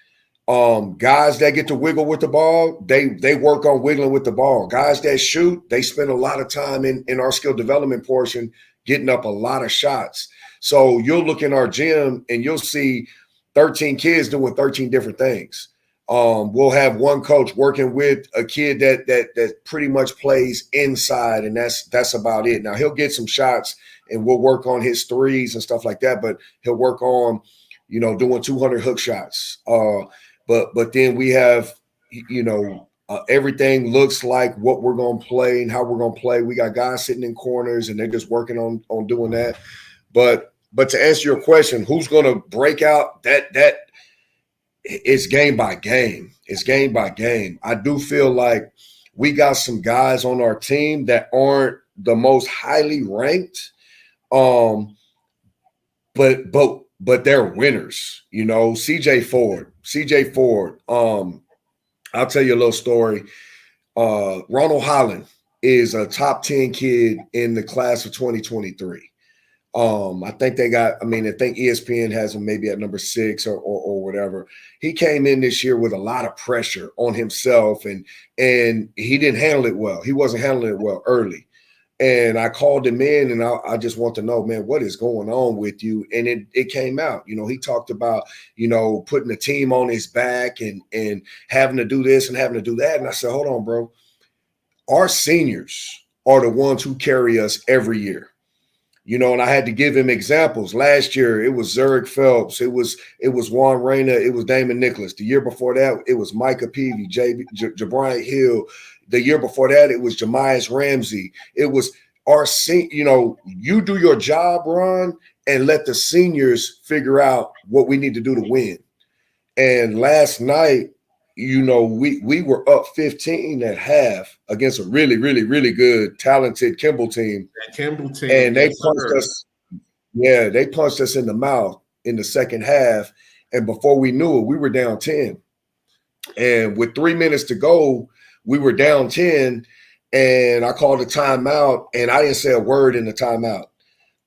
Guys that get to wiggle with the ball, they work on wiggling with the ball. Guys that shoot, they spend a lot of time in our skill development portion getting up a lot of shots. So you'll look in our gym and you'll see 13 kids doing 13 different things. We'll have one coach working with a kid that pretty much plays inside, and that's about it. Now he'll get some shots and we'll work on his threes and stuff like that, but he'll work on, doing 200 hook shots. But then we have, everything looks like what we're going to play and how we're going to play. We got guys sitting in corners and they're just working on doing that. But to answer your question, who's going to break out, that it's game by game. It's game by game. I do feel like we got some guys on our team that aren't the most highly ranked, but they're winners. CJ Ford. I'll tell you a little story. Ronald Holland is a top 10 kid in the class of 2023. I think ESPN has him maybe at number 6 or whatever. He came in this year with a lot of pressure on himself, and he didn't handle it well. He wasn't handling it well early. And I called him in, and I just want to know, man, what is going on with you? And it came out. He talked about, putting the team on his back and having to do this and having to do that. And I said, hold on, bro. Our seniors are the ones who carry us every year. And I had to give him examples. Last year, it was Zurich Phelps. It was Juan Reyna. It was Damon Nicholas. The year before that, it was Micah Peavy, Jabrian Hill. The year before that, it was Jamias Ramsey. It was you do your job, Ron, and let the seniors figure out what we need to do to win. And last night, we were up 15 at half against a really, really, really good, talented Kimball team. That Kimball team. And they punched us. Yeah, they punched us in the mouth in the second half. And before we knew it, we were down 10. And with 3 minutes to go, we were down 10. And I called a timeout, and I didn't say a word in the timeout.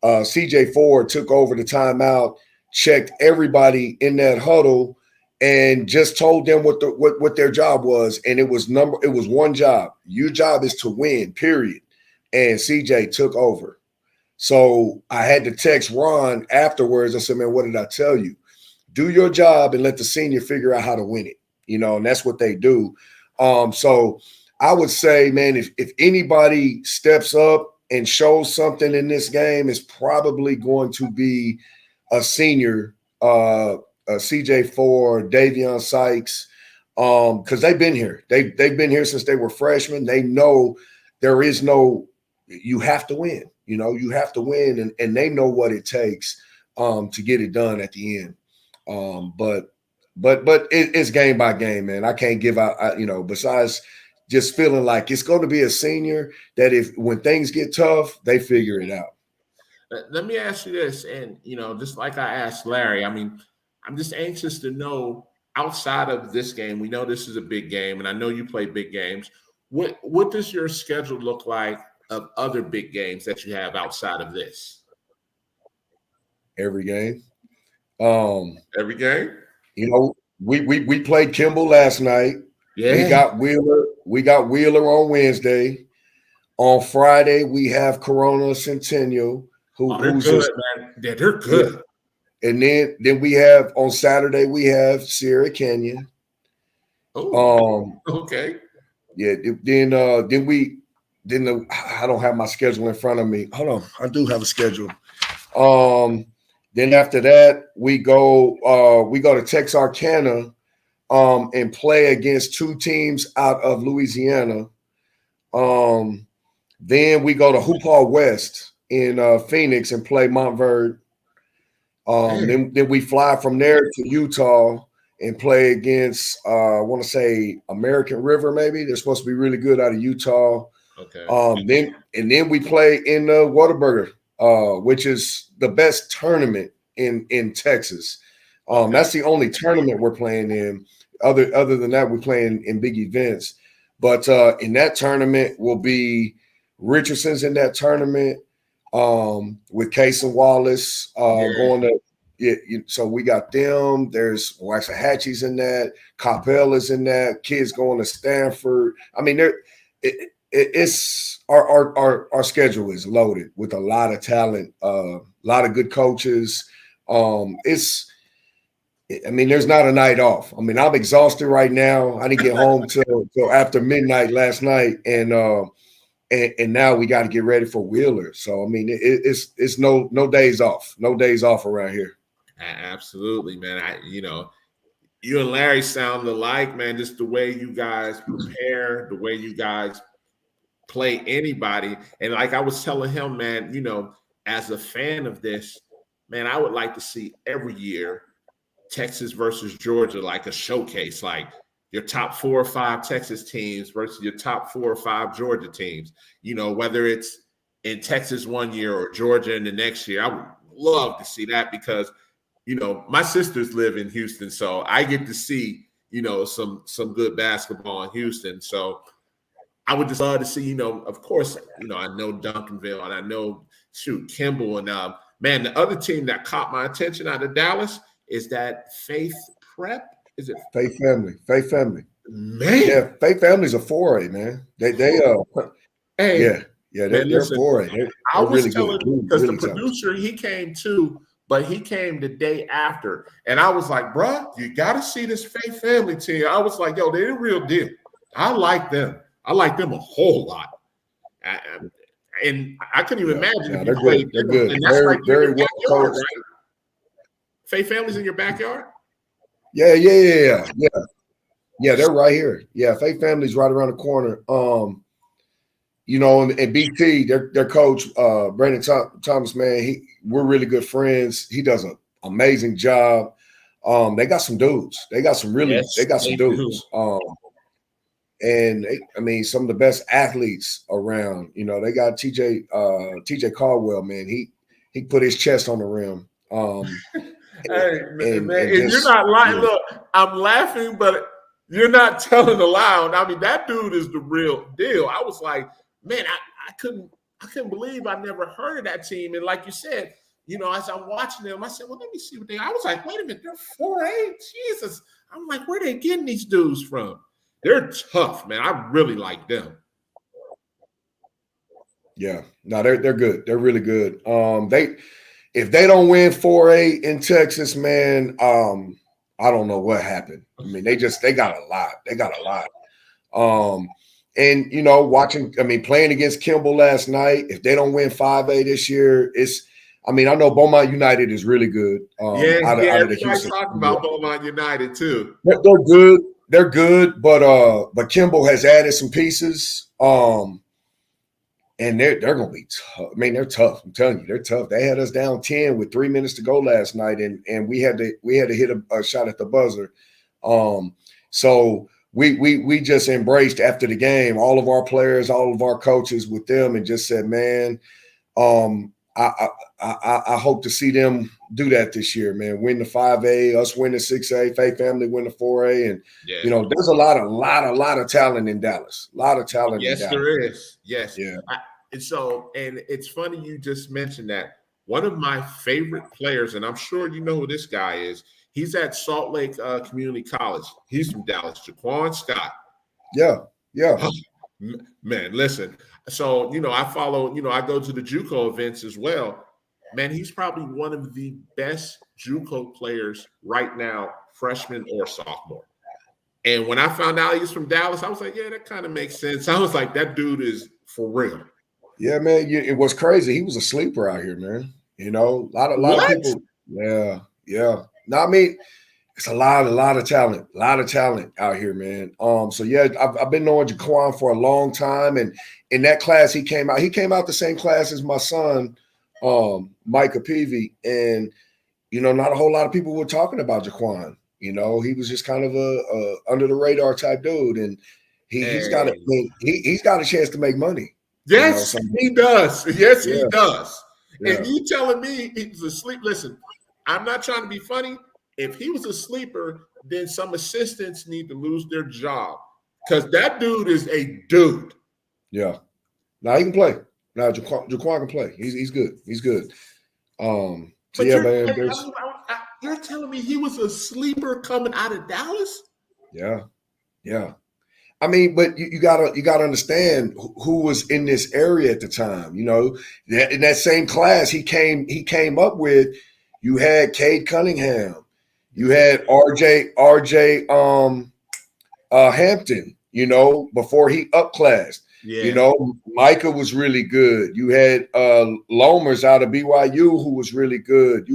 CJ Ford took over the timeout, checked everybody in that huddle, and just told them what their job was. And it was one job. Your job is to win, period. And CJ took over. So I had to text Ron afterwards. I said, man, what did I tell you? Do your job and let the senior figure out how to win it. And that's what they do. So I would say, man, if anybody steps up and shows something in this game, it's probably going to be a senior, CJ Ford, Davion Sykes, because they've been here. They've been here since they were freshmen. They know there is you have to win. You have to win, and they know what it takes to get it done at the end. But it's game by game, man. I can't give out, besides just feeling like it's going to be a senior that when things get tough, they figure it out. Let me ask you this, and just like I asked Larry, I mean, I'm just anxious to know, outside of this game, we know this is a big game, and I know you play big games. What does your schedule look like of other big games that you have outside of this? Every game. Every game? We played Kimball last night. Yeah. We got Wheeler on Wednesday. On Friday, we have Corona Centennial. They're good, man. Yeah, they're good. And then we have on Saturday, we have Sierra Canyon. Oh, okay. Yeah. I don't have my schedule in front of me. Hold on, I do have a schedule. Then after that, we go to Texarkana and play against two teams out of Louisiana. Then we go to Hoopah West in Phoenix and play Montverde. Then we fly from there to Utah and play against I want to say American River, maybe. They're supposed to be really good out of Utah. Okay. Then we play in Whataburger, which is the best tournament in Texas. That's the only tournament we're playing in. Other than that, we're playing in big events. But in that tournament will be Richardson's in that tournament with Case and Wallace going to. Yeah, so we got them. There's Waxahachie's in that. Coppell is in that. Kids going to Stanford. I mean, it's our schedule is loaded with a lot of talent, a lot of good coaches. There's not a night off. I mean, I'm exhausted right now. I didn't get home till after midnight last night, and now we got to get ready for Wheeler. So I mean, it's no days off. No days off around here. Absolutely, man. You and Larry sound alike, man. Just the way you guys prepare, the way you guys play anybody. And like I was telling him, man, as a fan of this, man, I would like to see every year Texas versus Georgia, like a showcase, like your top 4 or 5 Texas teams versus your top 4 or 5 Georgia teams, whether it's in Texas one year or Georgia in the next year. I would love to see that because my sisters live in Houston, so I get to see, some good basketball in Houston. So I would just love to see, of course, I know Duncanville and I know, Kimball. And, man, the other team that caught my attention out of Dallas is that Faith Prep. Is it Faith Family? Faith Family. Man. Yeah, Faith Family's a 4A, man. They're 4A. I was really telling you because the producer, he came too, but he came the day after. And I was like, bro, you got to see this Faith Family team. I was like, yo, they're the real deal. I like them. I like them a whole lot. And I couldn't even imagine if you played. They're good. And that's very well coached. Right? Faith Family's in your backyard? Yeah. Yeah, they're right here. Yeah, Faith Family's right around the corner. you know, and BT, their coach, Brandon Thomas, man, we're really good friends. He does an amazing job. They got some dudes. They got some dudes. And I mean, some of the best athletes around. You know, they got TJ Caldwell, man. He put his chest on the rim. Hey, man, and you're not lying. Yeah. Look, I'm laughing, but you're not telling a lie. I mean, that dude is the real deal. I was like, man, I couldn't believe I never heard of that team. And like you said, you know, as I'm watching them, I said, well, let me see what they. I was like, wait a minute, they're 4A. Jesus, I'm like, where are they getting these dudes from? They're tough, man. I really like them. Yeah, no, they're good. They're really good. If they don't win 4A in Texas, man, I don't know what happened. I mean, they got a lot. They got a lot. And you know, playing against Kimball last night, if they don't win 5A this year, I know Beaumont United is really good. Everybody's talking about Beaumont United too. They're good. They're good, but Kimball has added some pieces. And they're going to be tough. I mean, they're tough. I'm telling you, they're tough. They had us down 10 with 3 minutes to go last night, and we had to hit a shot at the buzzer. So we just embraced after the game all of our players, all of our coaches with them, and just said, man, I hope to see them do that this year, man. Win the 5A, us win the 6A, Faith Family win the 4A, and you know, there's a lot of talent in Dallas. A lot of talent. Yes, in Dallas. There is. Yes. Yeah. And it's funny you just mentioned that. One of my favorite players, and I'm sure you know who this guy is. He's at Salt Lake Community College. He's from Dallas, Jacquard Scott. Yeah. Man, listen. So, you know, I follow, you know, I go to the JUCO events as well. Man, he's probably one of the best JUCO players right now, freshman or sophomore. And when I found out he was from Dallas, I was like, yeah, that kind of makes sense. I was like, that dude is for real. Yeah, man. It was crazy. He was a sleeper out here, man. You know, a lot of people. Yeah. No, I mean, it's a lot of talent out here, man. So yeah, I've been knowing Jaquan for a long time, and in that class he came out the same class as my son, Micah Peavy, and you know, not a whole lot of people were talking about Jaquan. You know, he was just kind of a under the radar type dude, and he's got a chance to make money. Yes, you know, he does. Yes, he does. Yeah. And you telling me he's asleep? Listen, I'm not trying to be funny. If he was a sleeper, then some assistants need to lose their job because that dude is a dude. Yeah. Now he can play. Now Jacquard can play. He's good. He's good. So yeah, man. You're telling me he was a sleeper coming out of Dallas? Yeah. I mean, but you gotta understand who was in this area at the time. You know, in that same class he came up with. You had Cade Cunningham, you had RJ Hampton. You know, before he upclassed. Yeah. You know, Micah was really good. You had Lomers out of BYU who was really good.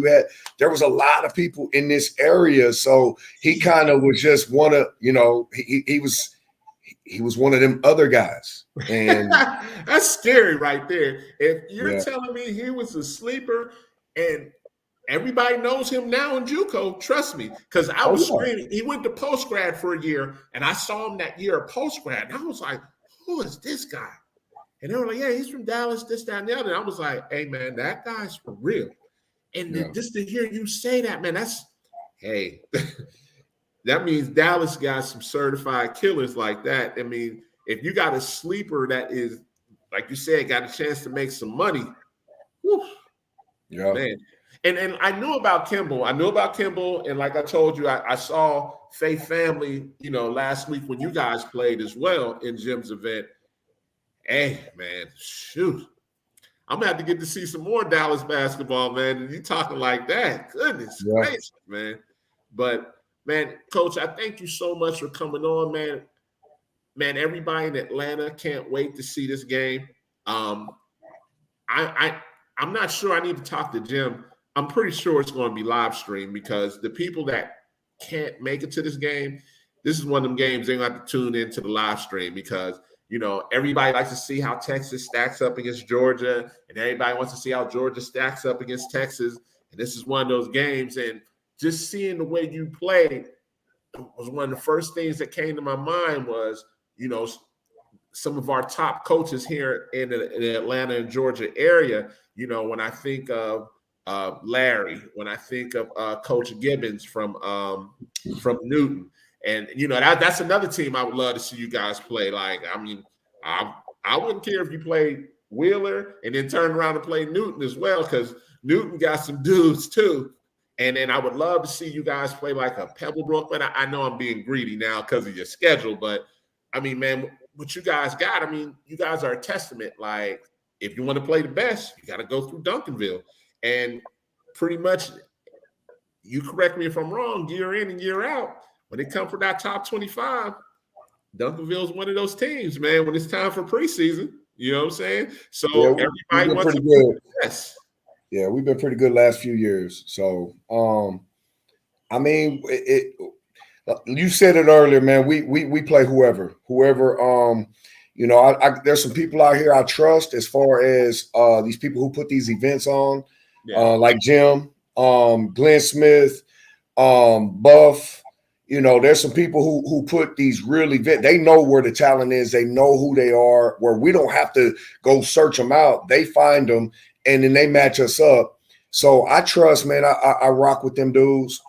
There was a lot of people in this area, so he kind of was just one of, you know, he was one of them other guys. And that's scary right there. If you're telling me he was a sleeper and everybody knows him now in JUCO, trust me, because I was screaming. He went to post-grad for a year, and I saw him that year of post-grad, and I was like, who is this guy? And they were like, yeah, he's from Dallas, this, that, and the other. And I was like, hey, man, that guy's for real. And just to hear you say that, man, that means Dallas got some certified killers like that. I mean, if you got a sleeper that is, like you said, got a chance to make some money, whew, man. And I knew about Kimball. And like I told you, I saw Faith Family, you know, last week when you guys played as well in Jim's event. Hey, man, shoot. I'm going to have to get to see some more Dallas basketball, man. And you talking like that. Goodness gracious, man. But, man, Coach, I thank you so much for coming on, man. Man, everybody in Atlanta can't wait to see this game. I'm not sure I need to talk to Jim. I'm pretty sure it's going to be live streamed because the people that can't make it to this game, this is one of them games they're going to have to tune into the live stream because everybody likes to see how Texas stacks up against Georgia, and everybody wants to see how Georgia stacks up against Texas. And this is one of those games. And just seeing the way you played was one of the first things that came to my mind was, some of our top coaches here in the Atlanta and Georgia area. When I think of Larry, when I think of Coach Gibbons from Newton, and that's another team I would love to see you guys play. Like, I wouldn't care if you played Wheeler and then turn around and play Newton as well, because Newton got some dudes too. And then I would love to see you guys play like a Pebblebrook. But I know I'm being greedy now because of your schedule. But I mean, man, what you guys got, you guys are a testament. Like, if you want to play the best, you got to go through Duncanville. And pretty much, you correct me if I'm wrong, year in and year out, when it comes for that top 25, Duncanville is one of those teams, man, when it's time for preseason. You know what I'm saying? So everybody wants to be the best. Yeah, we've been pretty good last few years. So, you said it earlier, man. We play whoever. There's some people out here I trust as far as these people who put these events on, like Jim, Glenn Smith, Buff. There's some people who put these real events. They know where the talent is. They know who they are. Where we don't have to go search them out. They find them and then they match us up. So I trust, man. I rock with them dudes.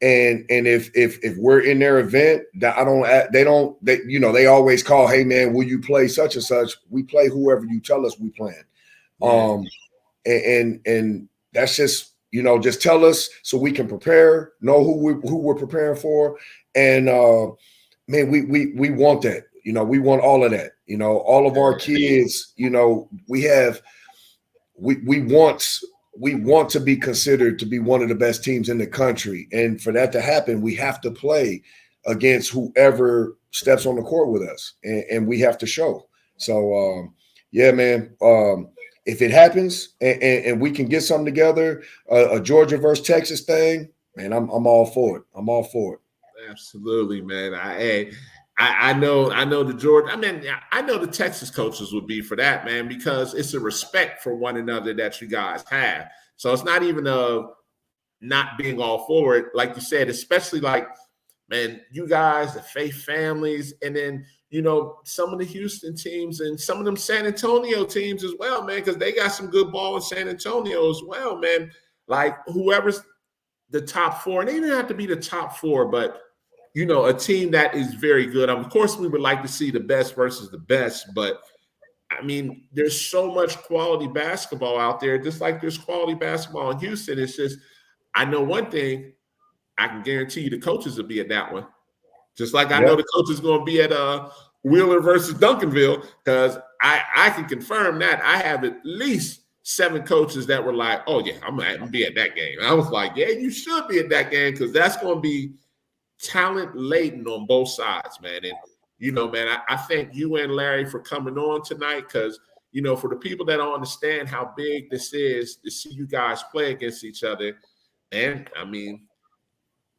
And if we're in their event, they always call, hey man, will you play such and such? We play whoever you tell us we playing. And that's just, just tell us so we can prepare, know who we're preparing for. And man, we want that. We want all of that. All of our kids, we want to be considered to be one of the best teams in the country. And for that to happen, we have to play against whoever steps on the court with us. And we have to show. So, yeah, man, if it happens and we can get something together, a Georgia versus Texas thing, man, I'm all for it. I'm all for it. Absolutely, man. I know the Georgia. I know the Texas coaches would be for that, man, because it's a respect for one another that you guys have. So it's not even not being all for it, like you said, especially like, man, you guys, the Faith families, and then some of the Houston teams and some of them San Antonio teams as well, man, because they got some good ball in San Antonio as well, man. Like whoever's the top four, and they didn't have to be the top four, but a team that is very good. Of course, we would like to see the best versus the best, but there's so much quality basketball out there, just like there's quality basketball in Houston. It's just, I know one thing, I can guarantee you the coaches will be at that one. Just like I know the coach is going to be at Wheeler versus Duncanville, because I can confirm that. I have at least 7 coaches that were like, oh, yeah, I'm going to be at that game. And I was like, yeah, you should be at that game, because that's going to be talent laden on both sides, man. And, man, I thank you and Larry for coming on tonight, because, for the people that don't understand how big this is to see you guys play against each other, man,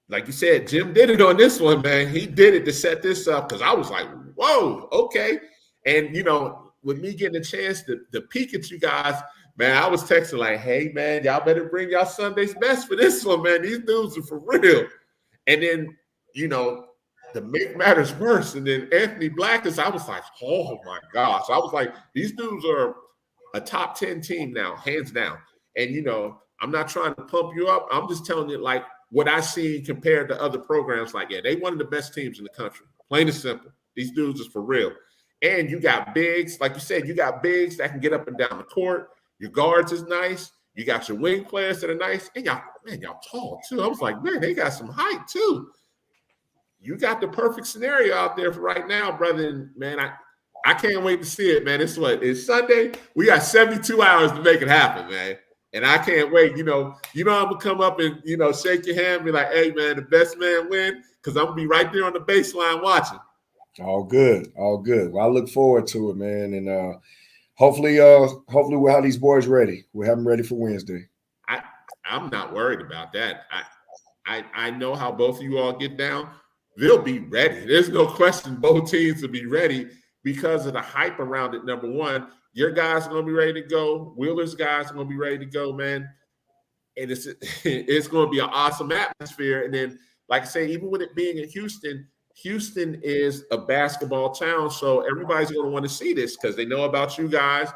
like you said, Jim did it on this one, man. He did it to set this up, because I was like, whoa, okay. And, with me getting a chance to peek at you guys, man, I was texting like, hey, man, y'all better bring y'all Sunday's best for this one, man. These dudes are for real. And then, to make matters worse, and then Anthony Blackus, I was like, oh, my gosh. I was like, these dudes are a top 10 team now, hands down. And, I'm not trying to pump you up. I'm just telling you, like, what I see compared to other programs. Like, yeah, they one of the best teams in the country. Plain and simple. These dudes is for real. And you got bigs. Like you said, you got bigs that can get up and down the court. Your guards is nice. You got your wing players that are nice. And y'all tall, too. I was like, man, they got some height, too. You got the perfect scenario out there for right now, brother. And, man, I can't wait to see it, man. It's Sunday. We got 72 hours to make it happen, man. And I can't wait. I'm going to come up and, shake your hand and be like, hey, man, the best man win, because I'm going to be right there on the baseline watching. All good. All good. Well, I look forward to it, man. And hopefully we'll have these boys ready. We'll have them ready for Wednesday. I'm not worried about that. I know how both of you all get down. They'll be ready. There's no question both teams will be ready. because of the hype around it. Number one, your guys are going to be ready to go. Wheeler's guys are going to be ready to go, man. And it's going to be an awesome atmosphere. And then, like I say, even with it being in Houston, Houston is a basketball town, so everybody's going to want to see this because they know about you guys.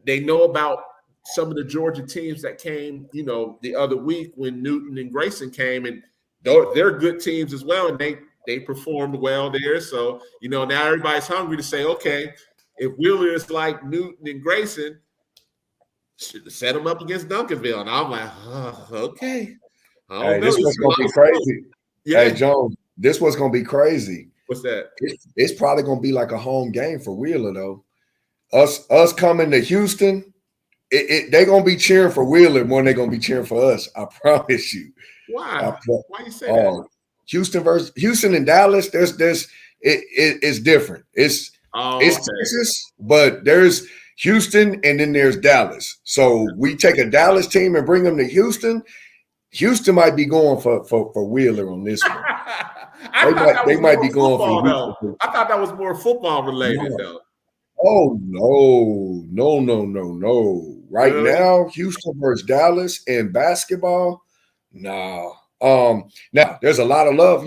They know about some of the Georgia teams that came, the other week when Newton and Grayson came, and they're good teams as well, and they performed well there. So, now everybody's hungry to say, okay, if Wheeler is like Newton and Grayson, should set them up against Duncanville. And I'm like, oh, okay. Hey, this was going to be crazy. Yeah. Hey, Jones, this was going to be crazy. What's that? It's probably going to be like a home game for Wheeler, though. Us coming to Houston, they're going to be cheering for Wheeler more than they're going to be cheering for us. I promise you. Why? Why you say that? Houston and Dallas, it's different. It's Texas, but there's Houston and then there's Dallas. So we take a Dallas team and bring them to Houston. Houston might be going for Wheeler on this one. They might be going for Wheeler. I thought that was more football related though. Oh no. Right now, Houston versus Dallas in basketball. No. Now there's a lot of love.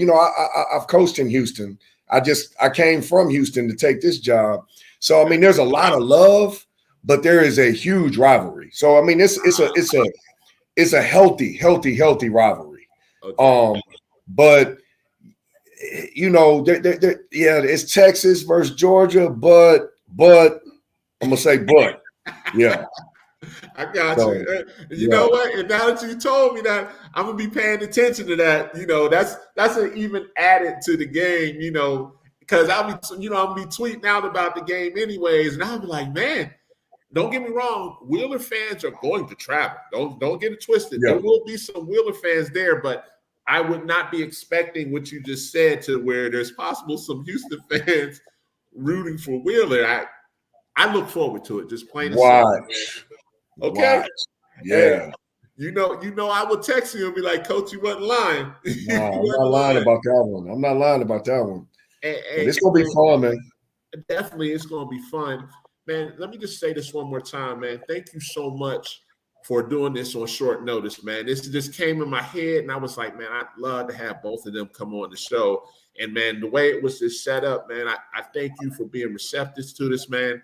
I've coached in Houston. I came from Houston to take this job. So I mean, there's a lot of love, but there is a huge rivalry. So I mean, it's a healthy rivalry. Okay. But it's Texas versus Georgia, but I'm gonna say but. Yeah. I got you. You know what? And now that you told me that, I'm gonna be paying attention to that. That's an even added to the game. Because I'm gonna be tweeting out about the game anyways, and I'll be like, man, don't get me wrong, Wheeler fans are going to travel. Don't get it twisted. Yeah. There will be some Wheeler fans there, but I would not be expecting what you just said to where there's possible some Houston fans rooting for Wheeler. I look forward to it. Just plain and simple. Okay. Watch. Yeah. Hey, I would text you and be like, Coach, you wasn't lying. No, I'm not lying about that one. It's gonna be fun, man. Definitely, it's gonna be fun. Man, let me just say this one more time, man. Thank you so much for doing this on short notice, man. This just came in my head, and I was like, man, I'd love to have both of them come on the show. And, man, the way it was just set up, man, I thank you for being receptive to this, man.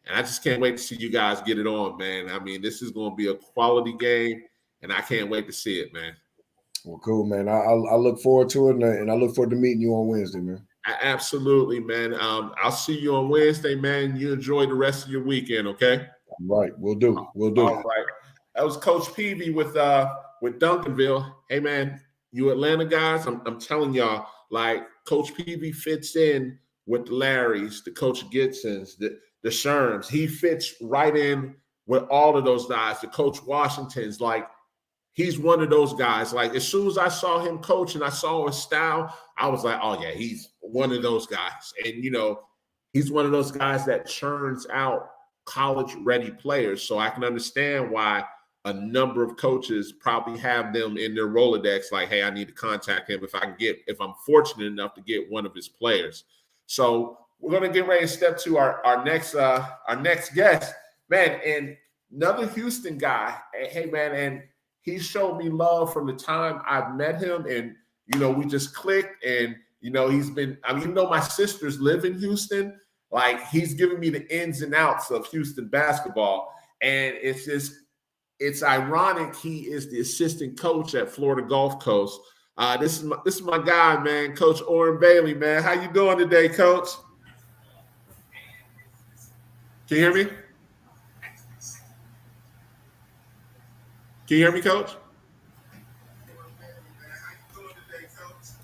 And I just can't wait to see you guys get it on, man. I mean, this is going to be a quality game, and I can't wait to see it, man. Well, cool, man. I look forward to it, and I look forward to meeting you on Wednesday, man. Absolutely, man. I'll see you on Wednesday, man. You enjoy the rest of your weekend, okay? Right. We'll do. All right. That was Coach Peavy with Duncanville. Hey, man, you Atlanta guys, I'm telling y'all, like, Coach Peavy fits in with the Larrys, the Coach Gibsons, the Sherms. He fits right in with all of those guys, the Coach Washingtons. Like, he's one of those guys. Like, as soon as I saw him coach and I saw his style, I was like, oh, yeah, he's one of those guys. And, he's one of those guys that churns out college-ready players. So I can understand why a number of coaches probably have them in their Rolodex like, hey, I need to contact him if I'm fortunate enough to get one of his players. So we're going to get ready to step to our next guest, man, and another Houston guy. Hey, man, and he showed me love from the time I've met him, and, we just clicked, and, he's been – even though my sisters live in Houston, like, he's giving me the ins and outs of Houston basketball, and it's ironic he is the assistant coach at Florida Gulf Coast. This is my guy, man, Coach Orrin Bailey, man. How you doing today, Coach? Can you hear me? Can you hear me, Coach?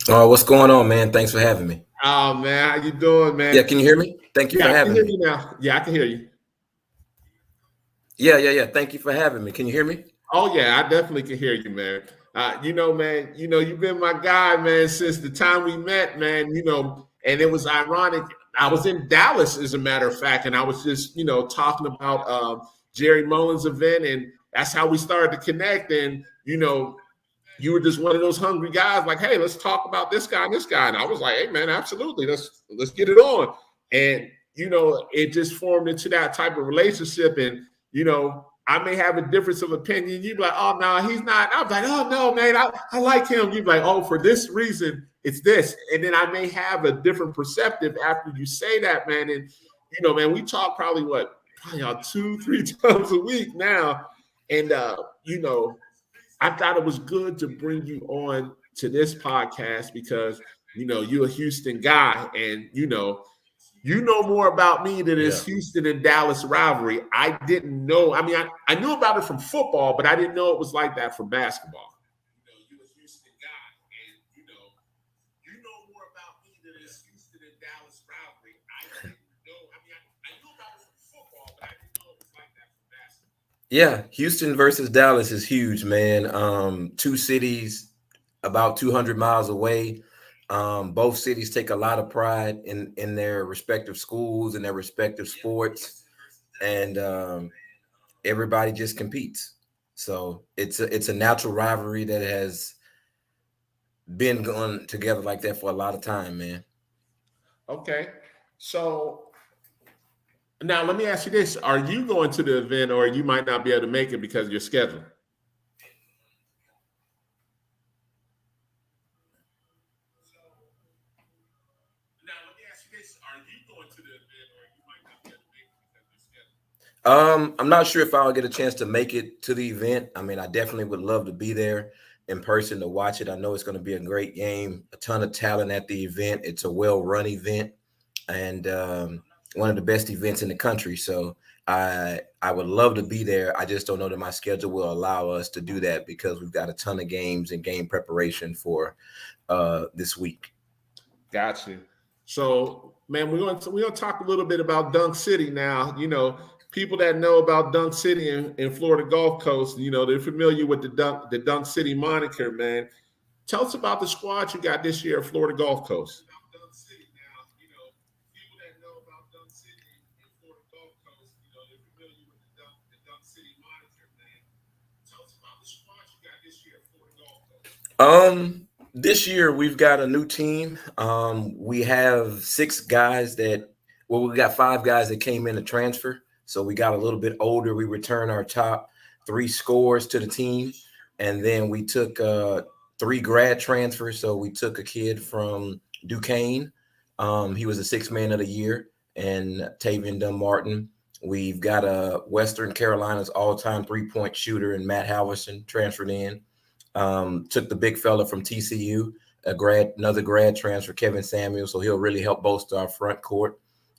What's going on, man? Thanks for having me. Oh, man, how you doing, man? Yeah, can you hear me? Thank you for having me. I can hear you now. Yeah, I can hear you. Yeah. Thank you for having me. Can you hear me? Oh, yeah, I definitely can hear you, man. Man, you've been my guy, man, since the time we met, man, and it was ironic. I was in Dallas, as a matter of fact, and I was just, talking about Jerry Mullins' event, and that's how we started to connect. And, you were just one of those hungry guys, like, hey, let's talk about this guy and this guy. And I was like, hey, man, absolutely. Let's get it on. And, it just formed into that type of relationship. And, I may have a difference of opinion. You'd be like, oh, no, he's not. I'm like, oh, no, man, I like him. You'd be like, oh, for this reason, it's this. And then I may have a different perspective after you say that, man. And, man, we talk probably 2-3 times a week now. And, I thought it was good to bring you on to this podcast because, you're a Houston guy and, you know more about me than this Houston and Dallas rivalry. I didn't know. I mean, I knew about it from football, but I didn't know it was like that for basketball. You're a Houston guy and, you know more about me than this Houston and Dallas rivalry. I didn't know. I mean, I knew about it from football, but I didn't know it was like that for basketball. Yeah, Houston versus Dallas is huge, man. Two cities about 200 miles away. Both cities take a lot of pride in their respective schools and their respective sports, and everybody just competes. So it's a natural rivalry that has been going together like that for a lot of time, man. Okay, so now let me ask you this: are you going to the event, or you might not be able to make it because of your schedule? I'm not sure if I'll get a chance to make it to the event. I mean, I definitely would love to be there in person to watch it. I know it's going to be a great game, a ton of talent at the event. It's a well-run event and one of the best events in the country. So I would love to be there. I just don't know that my schedule will allow us to do that because we've got a ton of games and game preparation for this week. Got you. So, man, we're gonna talk a little bit about Dunk City now. People that know about Dunk City in Florida Gulf Coast, they're familiar with the Dunk City moniker, man. Tell us about the squad you got this year at Florida Gulf Coast. This year we've got a new team. We have 6 guys we got 5 guys that came in to transfer. So we got a little bit older. We returned our top 3 scorers to the team. And then we took 3 grad transfers. So we took a kid from Duquesne. He was the 6th man of the year, and Tavian Dunn-Martin. We've got a Western Carolina's all-time 3-point shooter, and Matt Halverson transferred in. Took the big fella from TCU, another grad transfer, Kevin Samuel. So he'll really help bolster our front court.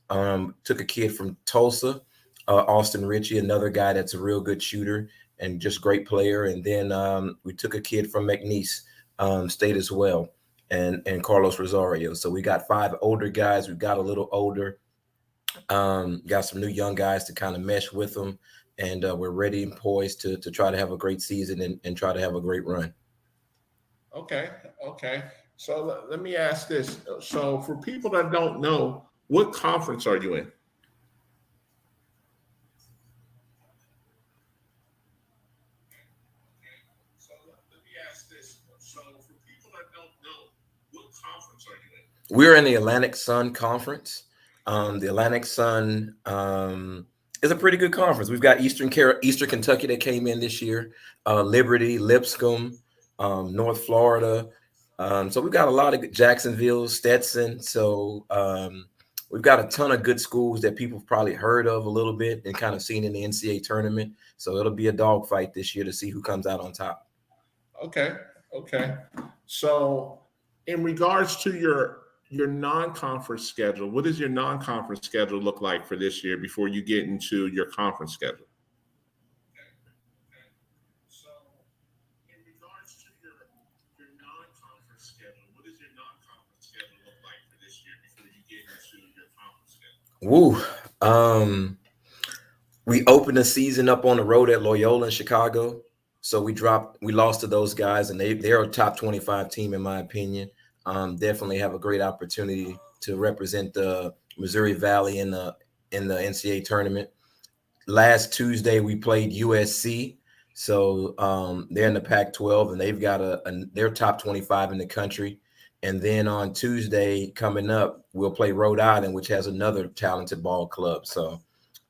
Took a kid from Tulsa, Austin Ritchie, another guy that's a real good shooter and just great player. And then we took a kid from McNeese State as well, and Carlos Rosario. So we got 5 older guys. We've got a little older. Got some new young guys to kind of mesh with them. And we're ready and poised to try to have a great season and try to have a great run. Okay. So let me ask this. So for people that don't know, what conference are you in? We're in the Atlantic Sun Conference. The Atlantic Sun is a pretty good conference. We've got Eastern Kentucky that came in this year, Liberty, Lipscomb, North Florida. So we've got a lot of Jacksonville, Stetson. So we've got a ton of good schools that people have probably heard of a little bit and kind of seen in the NCAA tournament. So it'll be a dogfight this year to see who comes out on top. Okay. So in regards to your non-conference schedule, what does your non-conference schedule look like for this year before you get into your conference schedule? So in regards to your non-conference schedule, what does your non-conference schedule look like for this year before you get into your conference schedule? We opened the season up on the road at Loyola in Chicago. So we lost to those guys, and they're a top 25 team in my opinion. Definitely have a great opportunity to represent the Missouri Valley in the NCAA tournament. Last Tuesday we played USC, so they're in the Pac-12 and they've got they're top 25 in the country. And then on Tuesday coming up, we'll play Rhode Island, which has another talented ball club. So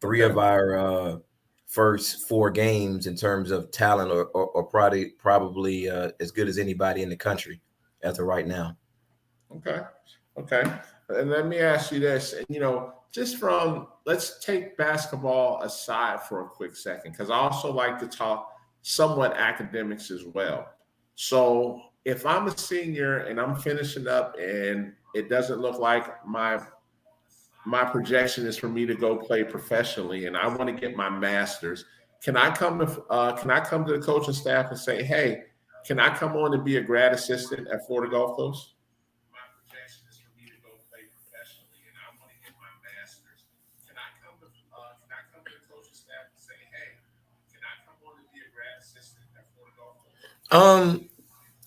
three of our first 4 games in terms of talent or probably as good as anybody in the country as of right now. Okay. And let me ask you this, just let's take basketball aside for a quick second, because I also like to talk somewhat academics as well. So if I'm a senior and I'm finishing up and it doesn't look like my projection is for me to go play professionally and I want to get my master's, can I come to the coaching staff and say, hey, can I come on and be a grad assistant at Florida Gulf Coast? My projection is for me to go play professionally and I want to get my master's. Can I come to the coaching staff and say, hey, can I come on and be a grad assistant at Florida Gulf Coast?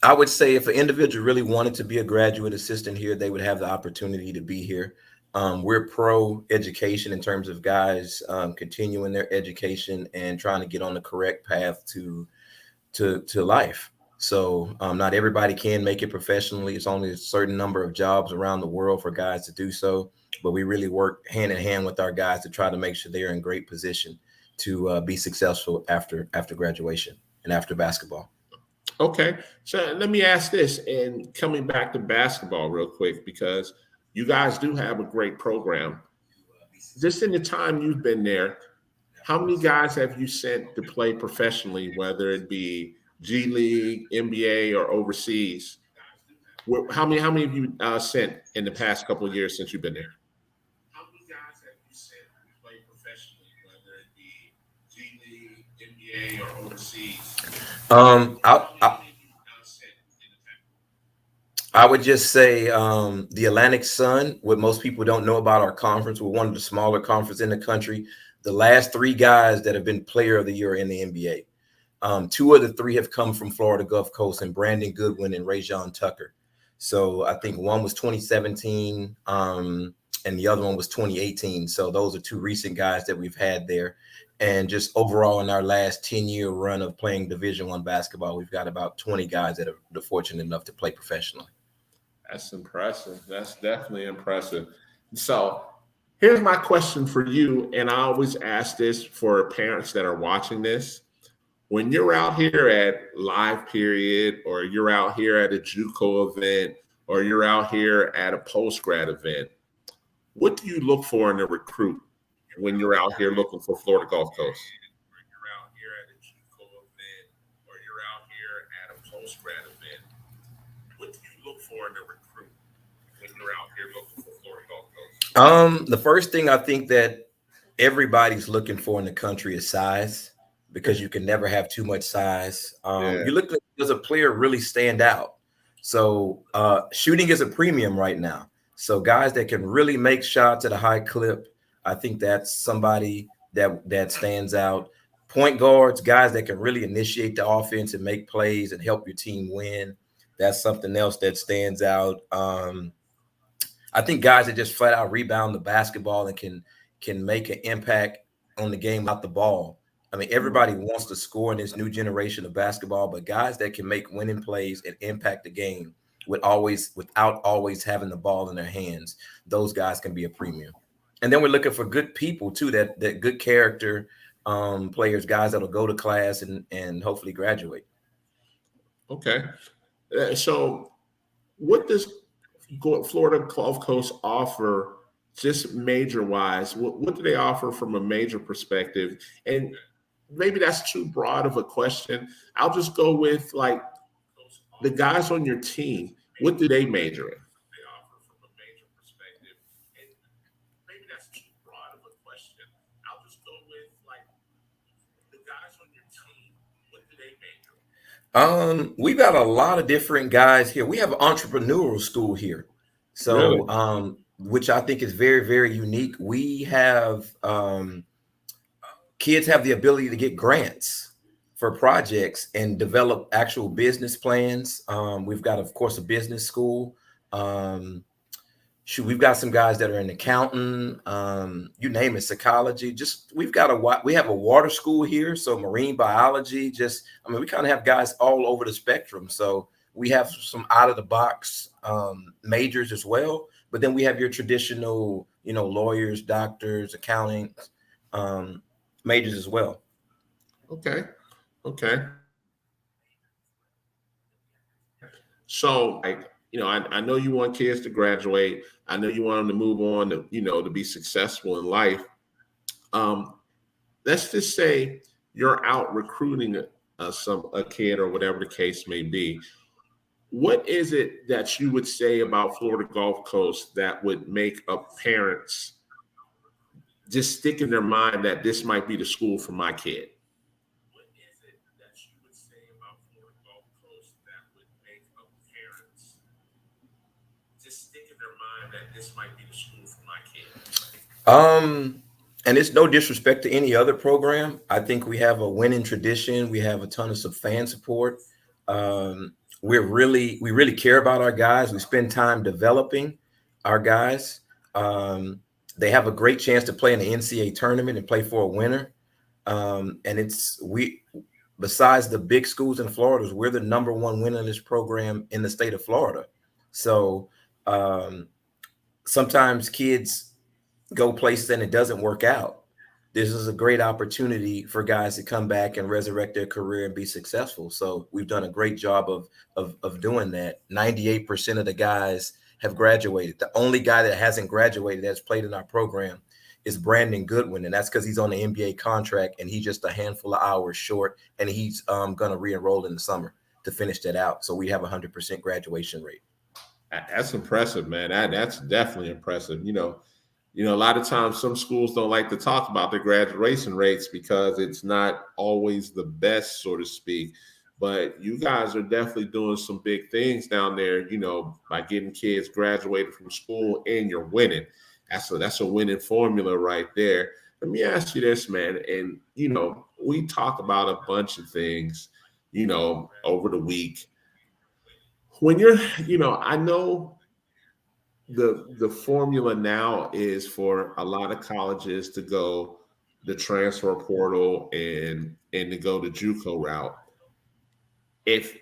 I would say if an individual really wanted to be a graduate assistant here, they would have the opportunity to be here. We're pro education in terms of guys continuing their education and trying to get on the correct path to life. So not everybody can make it professionally. It's only a certain number of jobs around the world for guys to do so. But we really work hand in hand with our guys to try to make sure they're in great position to be successful after graduation and after basketball. Okay, so let me ask this, and coming back to basketball real quick, because you guys do have a great program. Just in the time you've been there, how many guys have you sent to play professionally, whether it be G League, NBA, or overseas? How many have you sent in the past couple of years since you've been there? How many guys have you sent to play professionally, whether it be G League, NBA, or overseas? I would just say the Atlantic Sun. What most people don't know about our conference, we're one of the smaller conferences in the country. The last 3 guys that have been Player of the Year in the NBA, 2 of the 3 have come from Florida Gulf Coast, and Brandon Goodwin and Rajon Tucker. So I think one was 2017, and the other one was 2018. So those are 2 recent guys that we've had there. And just overall in our last 10-year run of playing Division I basketball, we've got about 20 guys that are fortunate enough to play professionally. That's impressive. That's definitely impressive. So here's my question for you, and I always ask this for parents that are watching this. When you're out here at Live Period, or you're out here at a JUCO event, or you're out here at a post-grad event, what do you look for in a recruit when you're out here looking for Florida Gulf Coast? You're out here at a JUCO event, or you're out here at a post-grad event, what do you look for in a recruit when you're out here looking for Florida Gulf Coast? The first thing I think that everybody's looking for in the country is size, because you can never have too much size. You look like, does a player really stand out? So shooting is a premium right now. So guys that can really make shots at a high clip, I think that's somebody that stands out. Point guards, guys that can really initiate the offense and make plays and help your team win. That's something else that stands out. I think guys that just flat out rebound the basketball and can make an impact on the game without the ball. I mean, everybody wants to score in this new generation of basketball, but guys that can make winning plays and impact the game without always having the ball in their hands, those guys can be a premium. And then we're looking for good people too, that good character players, guys that'll go to class and hopefully graduate. Okay. So what does Florida Gulf Coast offer just major-wise? What do they offer from a major perspective? And maybe that's too broad of a question. I'll just go with, like, the guys on your team. What do they major in? They offer from a major perspective. And maybe that's too broad of a question. I'll just go with, like, the guys on your team. What do they major in? We've got a lot of different guys here. We have an entrepreneurial school here. So, Really? which I think is very, very unique. We have kids have the ability to get grants for projects and develop actual business plans. We've got, of course, a business school. We've got some guys that are in accounting, you name it, psychology. We have a water school here, so marine biology. We kind of have guys all over the spectrum. So we have some out of the box majors as well. But then we have your traditional, lawyers, doctors, accounting majors as well. Okay. So, I know you want kids to graduate. I know you want them to move on to, to be successful in life. Let's just say you're out recruiting a kid or whatever the case may be. What is it that you would say about Florida Gulf Coast that would make a parents just stick in their mind that this might be the school for my kid? What is it that you would say about Florida Gulf Coast that would make a parents just stick in their mind that this might be the school for my kid? And it's no disrespect to any other program. I think we have a winning tradition. We have a ton of fan support. We really care about our guys. We spend time developing our guys. They have a great chance to play in the NCAA tournament and play for a winner. And besides the big schools in Florida, we're the number one winner of this program in the state of Florida. So sometimes kids go places and it doesn't work out. This is a great opportunity for guys to come back and resurrect their career and be successful. So we've done a great job of doing that. 98% of the guys have graduated. The only guy that hasn't graduated that's played in our program is Brandon Goodwin, and that's because he's on the NBA contract and he's just a handful of hours short, and he's going to re-enroll in the summer to finish that out. So we have 100% graduation rate. That's impressive, man. That's definitely impressive. A lot of times some schools don't like to talk about their graduation rates because it's not always the best, so to speak. But you guys are definitely doing some big things down there, by getting kids graduated from school, and you're winning. That's a winning formula right there. Let me ask you this, man. And, we talk about a bunch of things, over the week. When you're, I know the formula now is for a lot of colleges to go the transfer portal and to go the JUCO route. If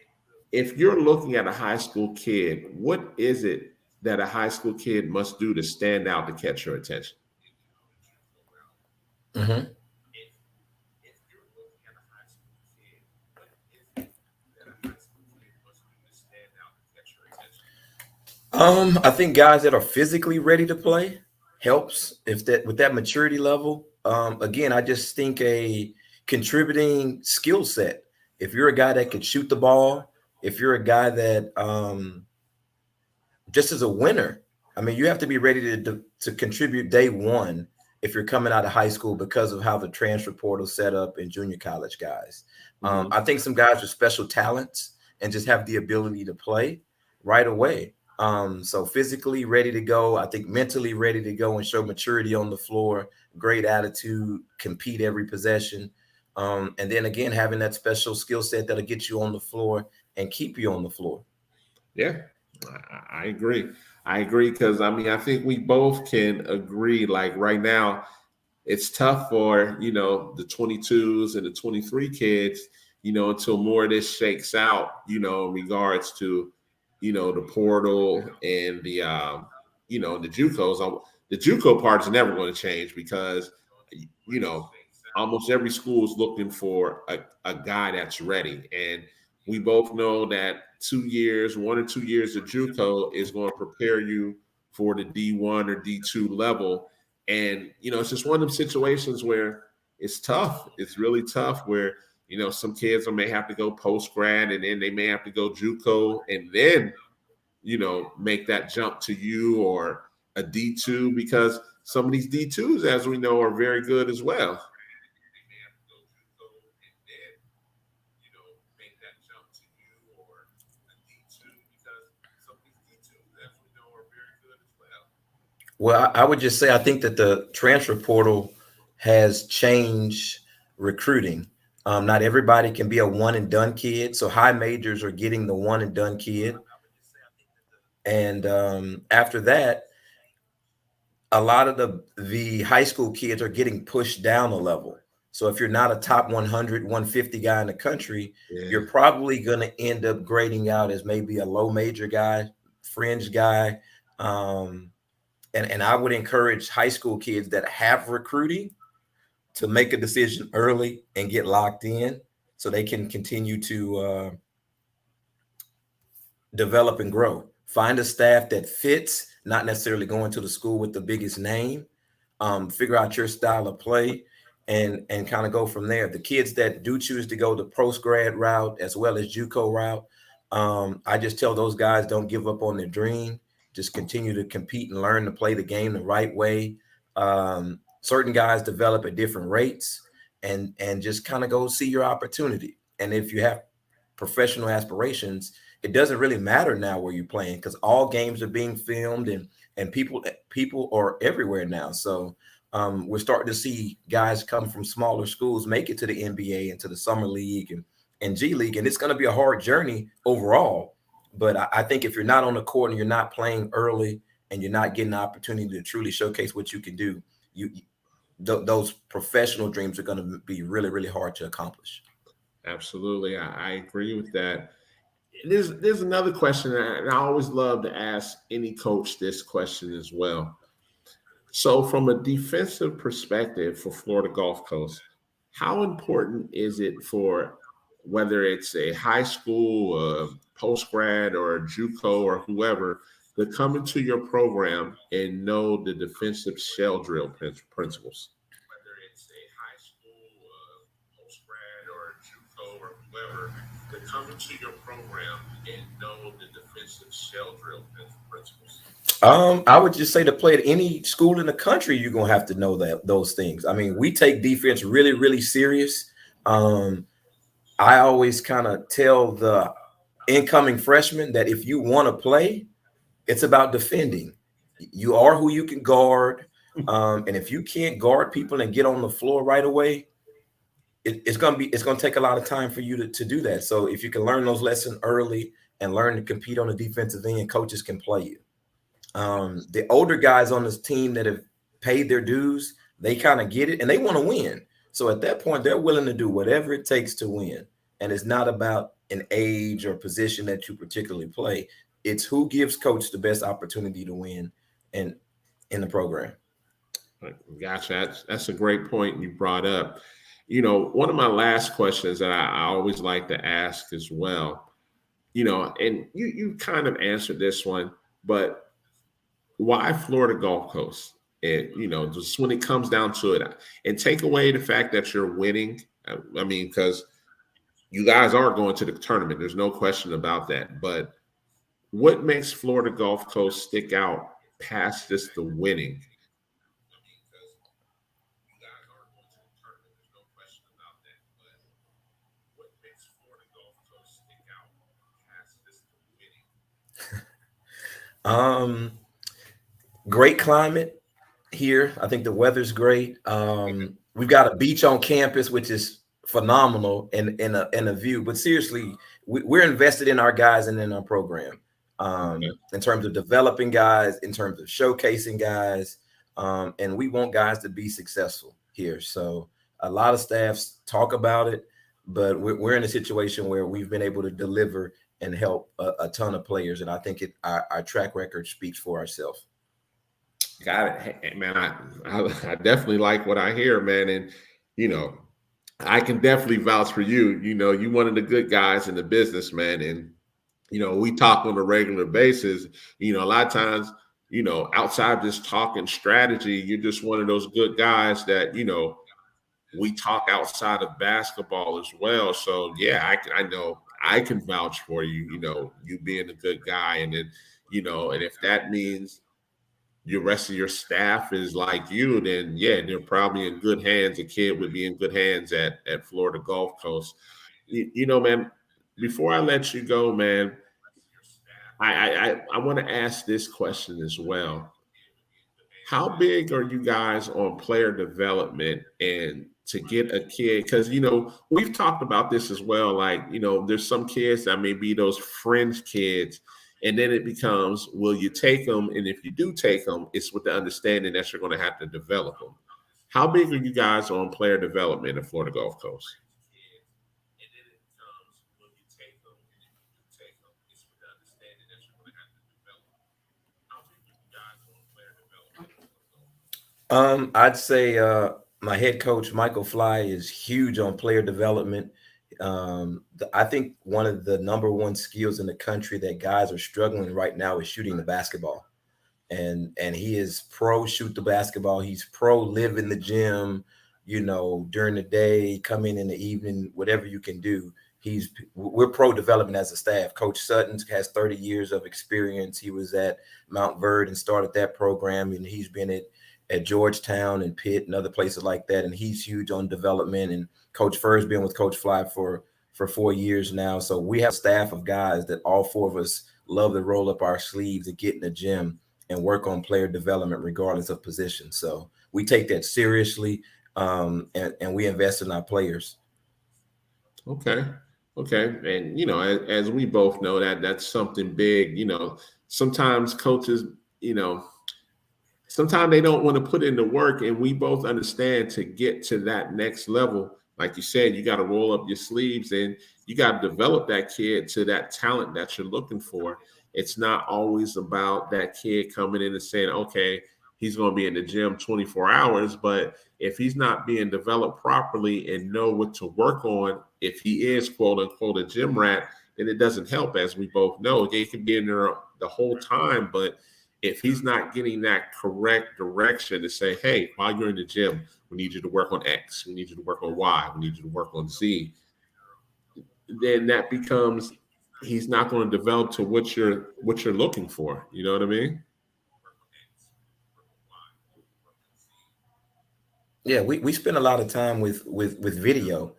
you're looking at a high school kid, what is it that a high school kid must do to stand out to catch your attention? Mm-hmm. I think guys that are physically ready to play helps with that maturity level. Again, I just think a contributing skill set. If you're a guy that can shoot the ball, if you're a guy that just is a winner, I mean, you have to be ready to contribute day one if you're coming out of high school because of how the transfer portal set up in junior college guys. I think some guys are special talents and just have the ability to play right away. So physically ready to go, I think mentally ready to go and show maturity on the floor, great attitude, compete every possession. And then again, having that special skill set that'll get you on the floor and keep you on the floor. Yeah, I agree. Because, I think we both can agree, like right now, it's tough for, the 22s and the 23 kids, until more of this shakes out, in regards to, the portal and the the JUCOs. The JUCO part is never going to change because almost every school is looking for a guy that's ready, and we both know that 1 or 2 years of JUCO is going to prepare you for the D1 or D2 level. And it's just one of them situations where it's tough. It's really tough where some kids may have to go post grad, and then they may have to go JUCO, and then make that jump to you or a D2, because some of these D2s, as we know, are very good as well. Well, I would just say I think that the transfer portal has changed recruiting. Not everybody can be a one and done kid. So high majors are getting the one and done kid. And after that, a lot of the high school kids are getting pushed down a level. So if you're not a top 100, 150 guy in the country, Yeah. you're probably going to end up grading out as maybe a low major guy, fringe guy. And I would encourage high school kids that have recruiting to make a decision early and get locked in so they can continue to develop and grow. Find a staff that fits, not necessarily going to the school with the biggest name. Figure out your style of play and kind of go from there. The kids that do choose to go the post-grad route as well as JUCO route, I just tell those guys, don't give up on their dream. Just continue to compete and learn to play the game the right way. Certain guys develop at different rates and just kind of go see your opportunity. And if you have professional aspirations, it doesn't really matter now where you're playing because all games are being filmed and people are everywhere now. So we're starting to see guys come from smaller schools make it to the NBA and to the summer league and G League. And it's going to be a hard journey overall. But I think if you're not on the court and you're not playing early and you're not getting the opportunity to truly showcase what you can do, those professional dreams are going to be really, really hard to accomplish. Absolutely. I agree with that. There's another question, and I always love to ask any coach this question as well. So from a defensive perspective for Florida Gulf Coast, how important is it for whether it's a high school, a post-grad, or a JUCO or whoever to come into your program and know the defensive shell drill principles? Whether it's a high school, post-grad, or a JUCO or whoever to come into your program and know the defensive shell drill principles? I would just say to play at any school in the country, you're going to have to know those things. I mean, we take defense really, really serious. I always kind of tell the incoming freshmen that if you want to play, it's about defending. You are who you can guard. And if you can't guard people and get on the floor right away, it's going to take a lot of time for you to do that. So if you can learn those lessons early and learn to compete on the defensive end, coaches can play you. The older guys on this team that have paid their dues, they kind of get it and they want to win. So at that point, they're willing to do whatever it takes to win. And it's not about an age or position that you particularly play. It's who gives coach the best opportunity to win in the program. Gotcha. That's a great point you brought up. You know, one of my last questions that I always like to ask as well, you know, and you kind of answered this one, but why Florida Gulf Coast? And, you know, just when it comes down to it, and take away the fact that you're winning. I mean, because you guys are going to the tournament. There's no question about that. But what makes Florida Gulf Coast stick out past just the winning? Great climate here. I think the weather's great. We've got a beach on campus, which is phenomenal in a view. But seriously, we're invested in our guys and in our program in terms of developing guys, in terms of showcasing guys, and we want guys to be successful here. So a lot of staffs talk about it, but we're in a situation where we've been able to deliver and help a ton of players, and I think our track record speaks for ourselves. Got it. Hey, man, I definitely like what I hear, man. And, you know, I can definitely vouch for you. You know, you one of the good guys in the business, man. And, you know, we talk on a regular basis. You know, a lot of times, you know, outside just talking strategy, you're just one of those good guys that, you know, we talk outside of basketball as well. So, yeah, I know I can vouch for you, you know, you being a good guy. And then, you know, and if that means your rest of your staff is like you, then yeah, they're probably in good hands. A kid would be in good hands at Florida Gulf Coast. You know, man, before I let you go, man, I want to ask this question as well. How big are you guys on player development and to get a kid? Because, you know, we've talked about this as well. Like, you know, there's some kids that may be those fringe kids. And then it becomes, will you take them? And if you do take them, it's with the understanding that you're going to have to develop them. How big are you guys on player development in Florida Gulf Coast? I'd say my head coach Michael Fly is huge on player development. I think one of the number one skills in the country that guys are struggling right now is shooting the basketball. And he is pro shoot the basketball. He's pro live in the gym, during the day, come in the evening, whatever you can do. We're pro development as a staff. Coach Sutton has 30 years of experience. He was at Mount Verde and started that program, and he's been at Georgetown and Pitt and other places like that. And he's huge on development. And Coach Furr's been with Coach Fly for 4 years now. So we have a staff of guys that all four of us love to roll up our sleeves and get in the gym and work on player development regardless of position. So we take that seriously, and we invest in our players. Okay. And, as we both know, that's something big. Sometimes coaches, sometimes they don't want to put in the work, and we both understand to get to that next level. Like you said, you got to roll up your sleeves and you got to develop that kid to that talent that you're looking for. It's not always about that kid coming in and saying, okay, he's going to be in the gym 24 hours. But if he's not being developed properly and know what to work on, if he is, quote unquote, a gym rat, then it doesn't help. As we both know, they can be in there the whole time. But if he's not getting that correct direction to say, hey, while you're in the gym, we need you to work on X, we need you to work on Y, we need you to work on Z, then that becomes he's not going to develop to what you're looking for. You know what I mean? Yeah, we spend a lot of time with video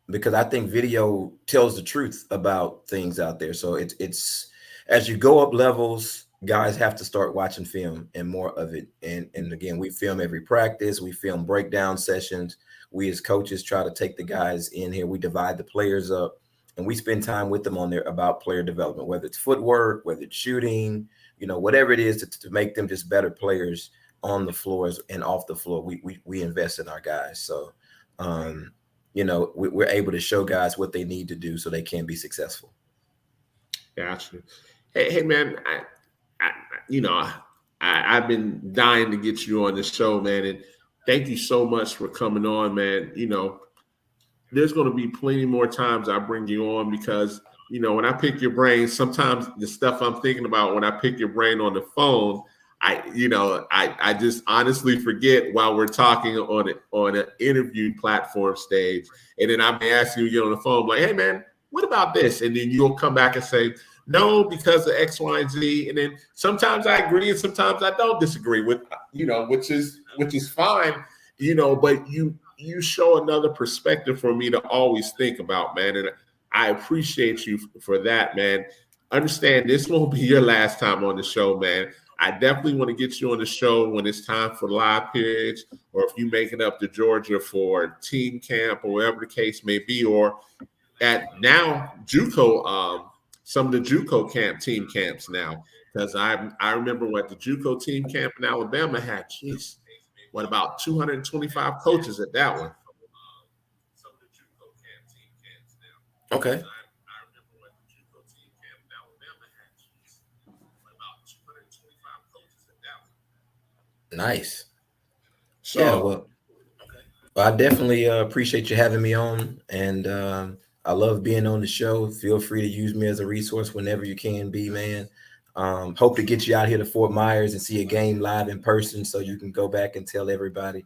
because I think video tells the truth about things out there. So it's as you go up levels, guys have to start watching film and more of it. And again, we film every practice, we film breakdown sessions. We as coaches try to take the guys in here. We divide the players up and we spend time with them on there about player development, whether it's footwork, whether it's shooting, whatever it is to make them just better players on the floors and off the floor. We invest in our guys. So, we're able to show guys what they need to do so they can be successful. Gotcha. Hey man, I've been dying to get you on this show, man, and thank you so much for coming on, man. There's going to be plenty more times I bring you on because, when I pick your brain, sometimes the stuff I'm thinking about when I pick your brain on the phone, I just honestly forget while we're talking on an interview platform stage. And then I may ask you to get on the phone, like, hey man, what about this? And then you'll come back and say, no, because of X, Y, and Z. And then sometimes I agree and sometimes I don't disagree with, which is fine, but you show another perspective for me to always think about, man. And I appreciate you for that, man. Understand this won't be your last time on the show, man. I definitely want to get you on the show when it's time for live periods, or if you make it up to Georgia for team camp or whatever the case may be, or at now JUCO, some of the JUCO team camps now, because I remember what the JUCO team camp in Alabama had. Jeez, what about 225 coaches at that one? Okay. Nice. So, yeah, well, I definitely appreciate you having me on, and I love being on the show. Feel free to use me as a resource whenever you can be, man. Hope to get you out here to Fort Myers and see a game live in person so you can go back and tell everybody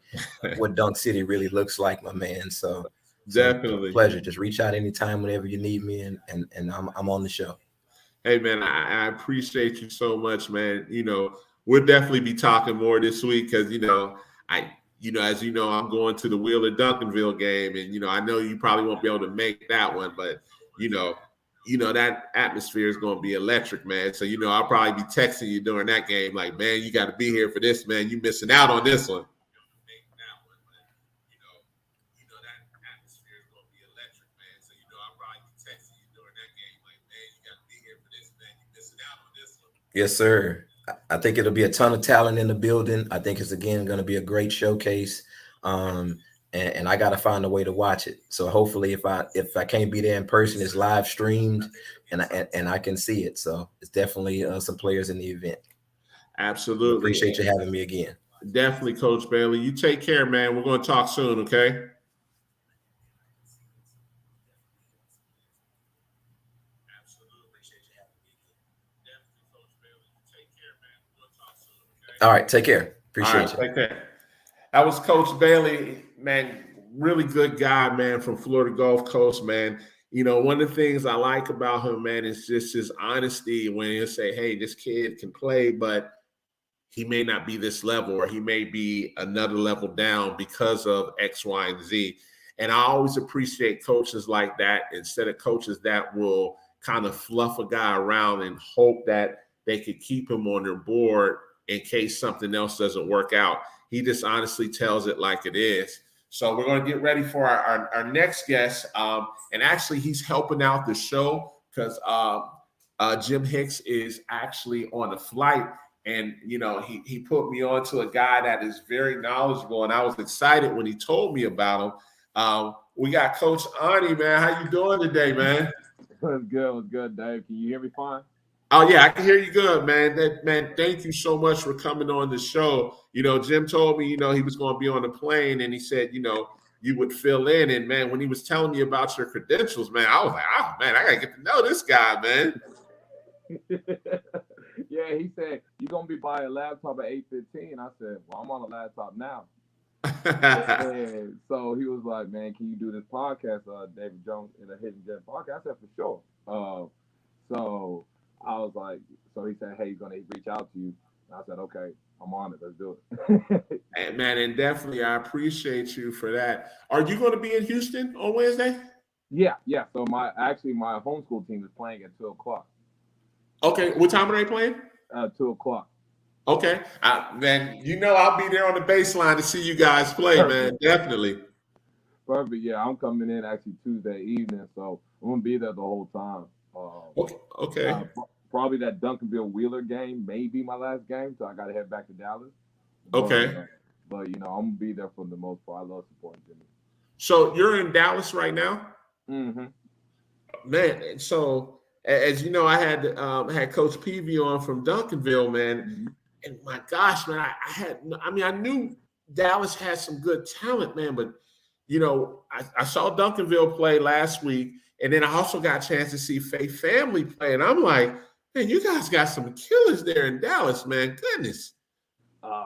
what Dunk City really looks like, my man. So definitely. Pleasure. Just reach out anytime whenever you need me, and I'm on the show. Hey, man, I appreciate you so much, man. We'll definitely be talking more this week because, as you know, I'm going to the Wheeler Duncanville game, and I know you probably won't be able to make that one, but that atmosphere is going to be electric, man. So I'll probably be texting you during that game, like, man, you got to be here for this, man. You missing out on this one. Yes, sir. I think it'll be a ton of talent in the building. I think it's again going to be a great showcase. And I got to find a way to watch it. So hopefully if I can't be there in person, it's live streamed and I can see it. So it's definitely some players in the event. Absolutely. Appreciate you having me again. Definitely, Coach Bailey. You take care, man. We're going to talk soon, okay? All right, take care. Appreciate you. Take care. That was Coach Bailey, man. Really good guy, man, from Florida Gulf Coast, man. You know, one of the things I like about him, man, is just his honesty when he'll say, hey, this kid can play, but he may not be this level, or he may be another level down because of X, Y, and Z. And I always appreciate coaches like that instead of coaches that will kind of fluff a guy around and hope that they could keep him on their board in case something else doesn't work out. He just honestly tells it like it is. So we're going to get ready for our next guest. And actually, he's helping out the show because Jim Hicks is actually on a flight. And, you know, he put me on to a guy that is very knowledgeable. And I was excited when he told me about him. We got Coach Ani, man. How you doing today, man? What's good, Dave. Can you hear me fine? Oh, yeah, I can hear you good, man. Man, thank you so much for coming on the show. You know, Jim told me, you know, he was going to be on the plane, and he said, you know, you would fill in. And, man, when he was telling me about your credentials, man, I was like, oh, man, I got to get to know this guy, man. Yeah, he said, you're going to be buying a laptop at 8:15. I said, well, I'm on a laptop now. And so he was like, man, can you do this podcast, David Jones, in a Hidden Gem podcast? I said, for sure. So I was like, so he said, hey, he's going to reach out to you. And I said, okay, I'm on it. Let's do it. And man, and definitely I appreciate you for that. Are you going to be in Houston on Wednesday? Yeah. So my homeschool team is playing at 2:00. Okay. What time are they playing? 2:00. Okay. Man, you know I'll be there on the baseline to see you guys play, man. Definitely. Perfect. Yeah, I'm coming in actually Tuesday evening, so I'm going to be there the whole time. Okay. Probably that Duncanville Wheeler game may be my last game, so I got to head back to Dallas. Okay. But you know, I'm going to be there for the most part. I love supporting Jimmy. So you're in Dallas right now? Mm-hmm. Man, so as you know, I had Coach Peavy on from Duncanville, man. Mm-hmm. And my gosh, man, I knew Dallas had some good talent, man, but you know, I saw Duncanville play last week, and then I also got a chance to see Faith Family play, and I'm like, man, you guys got some killers there in Dallas, man. Goodness.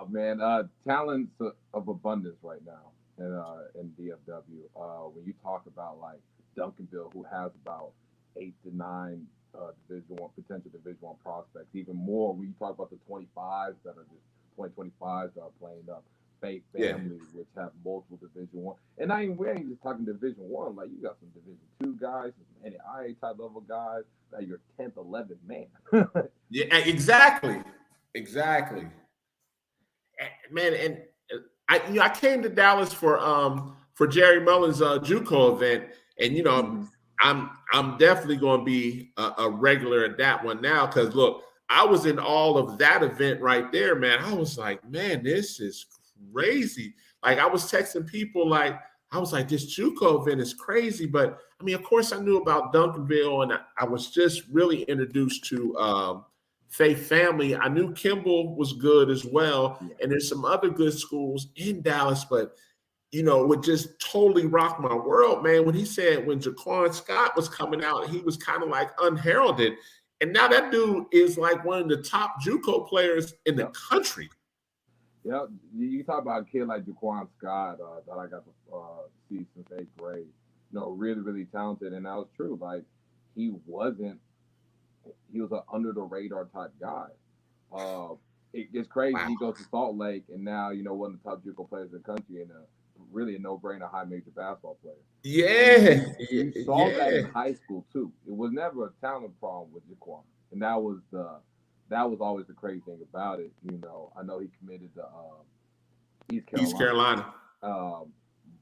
Man, talents of abundance right now in DFW. When you talk about like Duncanville, who has about 8 to 9 potential Division I prospects, even more when you talk about the 25s that are just 2025s that are playing up. Faith Family, which have multiple Division I, and we ain't just talking Division I. Like you got some Division II guys, some NAIA type level guys. That you're 10th, 11th man. Yeah, exactly. Man, and I came to Dallas for Jerry Mullen's JUCO event, and you know, I'm definitely going to be a regular at that one now because look, I was in all of that event right there, man. I was like, man, this is crazy. Like I was texting people like, I was like, this JUCO event is crazy. But I mean, of course I knew about Duncanville, and I was just really introduced to Faith Family. I knew Kimball was good as well. And there's some other good schools in Dallas, but you know, would just totally rock my world, man. When he said when Jacquard Scott was coming out, he was kind of like unheralded. And now that dude is like one of the top JUCO players in the country. Yeah, you talk about a kid like Jacquard Scott that I got to see since 8th grade. You know, really, really talented, and that was true. Like he was an under the radar type guy. It's crazy. Wow. He goes to Salt Lake, and now you know one of the top JUCO players in the country, and really a no-brainer high major basketball player. Yeah, you saw that in high school too. It was never a talent problem with Jacquard, and that was always the crazy thing about it. You know, I know he committed to East Carolina.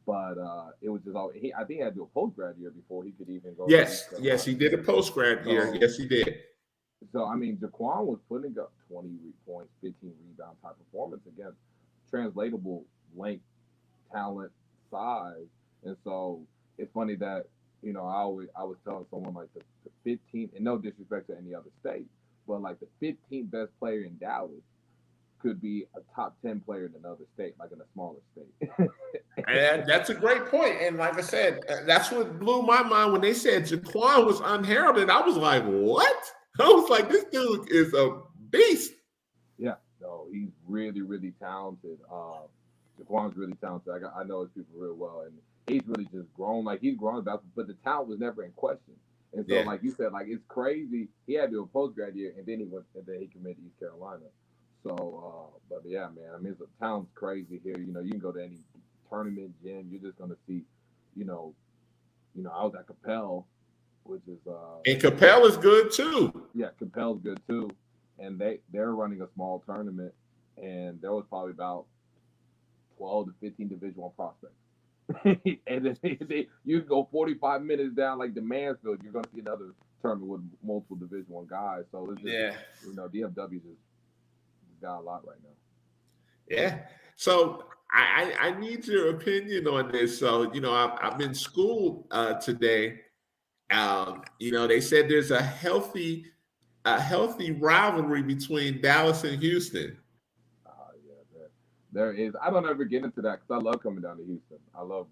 But it was just always, I think he had to do a post-grad year before he could even go. Yes, he did a post-grad year. Yes, he did. So I mean, Jaquan was putting up 20 points, 15 rebound type performance against translatable length, talent, size, and so it's funny that I was telling someone like the 15th, and no disrespect to any other state, but like the 15th best player in Dallas could be a top 10 player in another state, like in a smaller state. And that's a great point. And like I said, that's what blew my mind when they said Jaquan was unheralded. I was like, what? I was like, this dude is a beast. Yeah, no, he's really, really talented. Jaquan's really talented. I know his people real well, and he's really just grown. Like he's grown about, but the talent was never in question. And so, Yeah. like you said, like it's crazy. He had to do a post grad year, and then he committed to East Carolina. So, but yeah, man. I mean, the talent's crazy here. You can go to any tournament gym, you're just gonna see, you know, I was at Capel, which is And Capel is good too. yeah, Capel's good too, and they're running a small tournament, and there was probably about 12 to 15 Division One prospects, and then you can go 45 minutes down like the Mansfield, you're gonna see another tournament with multiple Division One guys. So it's just, Yeah. DFW just got a lot right now. Yeah. So I need your opinion on this. So, I've been schooled today. They said there's a healthy rivalry between Dallas and Houston. Yeah, there is. I don't ever get into that because I love coming down to Houston. I love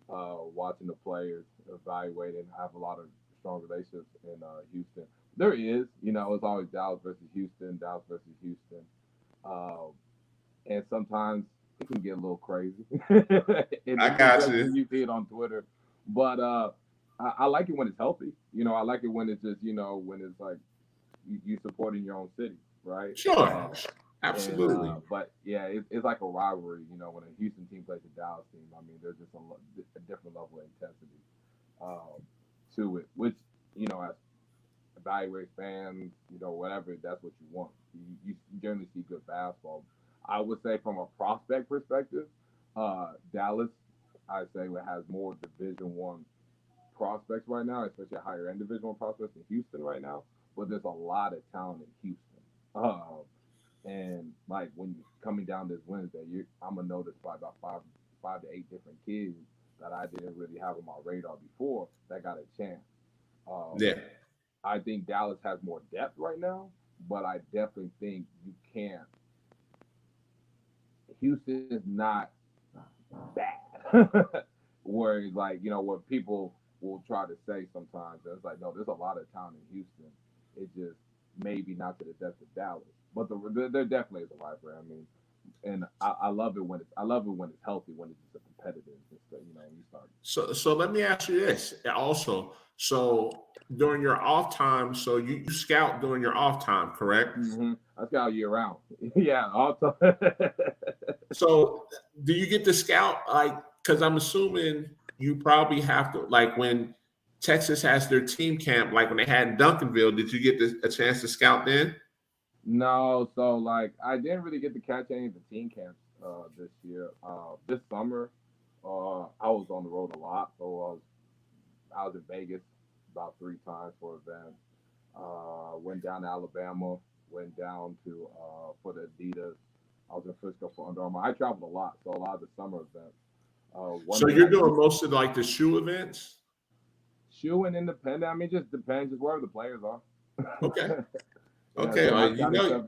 watching the players, evaluating. I have a lot of strong relationships in Houston. There is, it's always Dallas versus Houston, and sometimes it can get a little crazy. I got you. You see it on Twitter, but I like it when it's healthy. I like it when it's just when it's like you supporting your own city, right? Sure. Absolutely. But yeah, it's like a rivalry. When a Houston team plays a Dallas team, I mean, there's just a different level of intensity to it, which as evaluate fans, whatever, that's what you want. You generally see good basketball. I would say from a prospect perspective, Dallas, I say, has more Division One prospects right now, especially higher end Division One prospects in Houston right now. But there's a lot of talent in Houston, and like when you're coming down this Wednesday, I'm gonna notice probably about five to eight different kids that I didn't really have on my radar before that got a chance. Yeah. I think Dallas has more depth right now, but I definitely think you can't. Houston is not bad. Whereas, like, what people will try to say sometimes, it's like, no, there's a lot of talent in Houston. It just maybe not to the depth of Dallas, but there definitely is a rivalry. I mean, and I love it when it's healthy, when it's just a competitive. You start. So let me ask you this also. So during your off time, so you scout during your off time, correct? Mm-hmm. I scout year round. Yeah, all time. So do you get to scout, like, because I'm assuming you probably have to, like, when Texas has their team camp, like when they had in Duncanville, did you get a chance to scout then? No, so like I didn't really get to catch any of the team camps this year. This summer, I was on the road a lot, so I was in Vegas about 3 times for events. Went down to Alabama, went down to for the Adidas. I was in Frisco for Under Armour. I traveled a lot, so a lot of the summer events. So you're doing most of like the shoe events? Shoe and independent. I mean, just depends, just wherever the players are. Okay. Yeah, Okay. so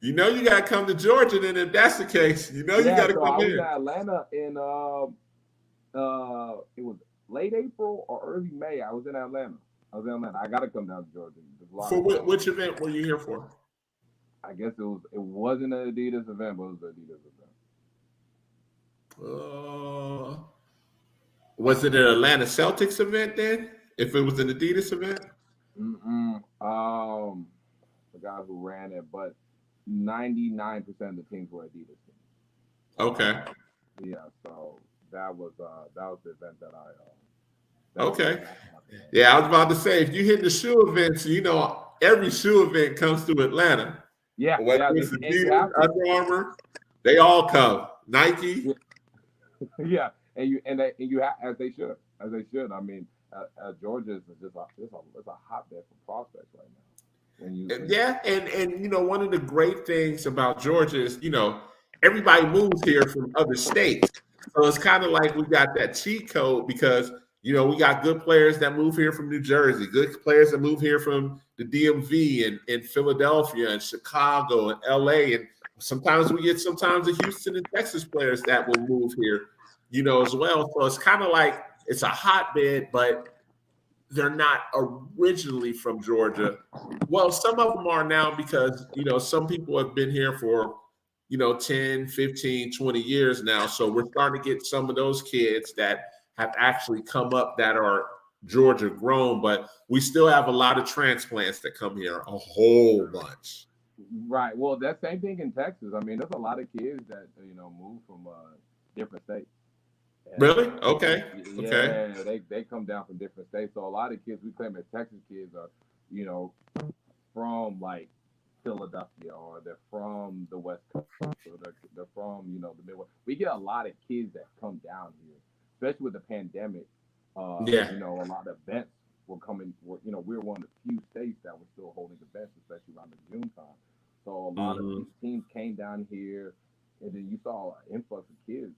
You got to come to Georgia. Then, if that's the case, you got to so come I was in. in Atlanta in it was late April or early May. I was in Atlanta. I got to come down to Georgia. For which event were you here for? I guess it wasn't an Adidas event, but it was an Adidas event. Was it an Atlanta Celtics event then? If it was an Adidas event? The guy who ran it, but 99% of the teams were Adidas teams. Okay. Yeah, so that was the event that I. Okay. Yeah, I was about to say, if you hit the shoe events, every shoe event comes to Atlanta. Yeah, Whether it's Adidas, Under Armour, they all come. Nike. Yeah, and you have, as they should. I mean, Georgia is just it's a hotbed for prospects right now. Yeah, and one of the great things about Georgia is everybody moves here from other states, so it's kind of like we got that cheat code because we got good players that move here from New Jersey, good players that move here from the DMV and Philadelphia and Chicago and LA, and sometimes we get the Houston and Texas players that will move here, as well. So it's kind of like it's a hotbed, but they're not originally from Georgia. Well, some of them are now because, some people have been here for, 10, 15, 20 years now. So we're starting to get some of those kids that have actually come up that are Georgia grown, but we still have a lot of transplants that come here, a whole bunch. Right. Well, that same thing in Texas. I mean, there's a lot of kids that, move from different states. Really? Okay. Yeah, they come down from different states. So a lot of kids we claim as Texas kids are, from like Philadelphia, or they're from the West Coast, or they're from the Midwest. We get a lot of kids that come down here, especially with the pandemic. A lot of events were coming. We're one of the few states that were still holding events, especially around the June time. So a lot of these teams came down here, and then you saw an influx of kids,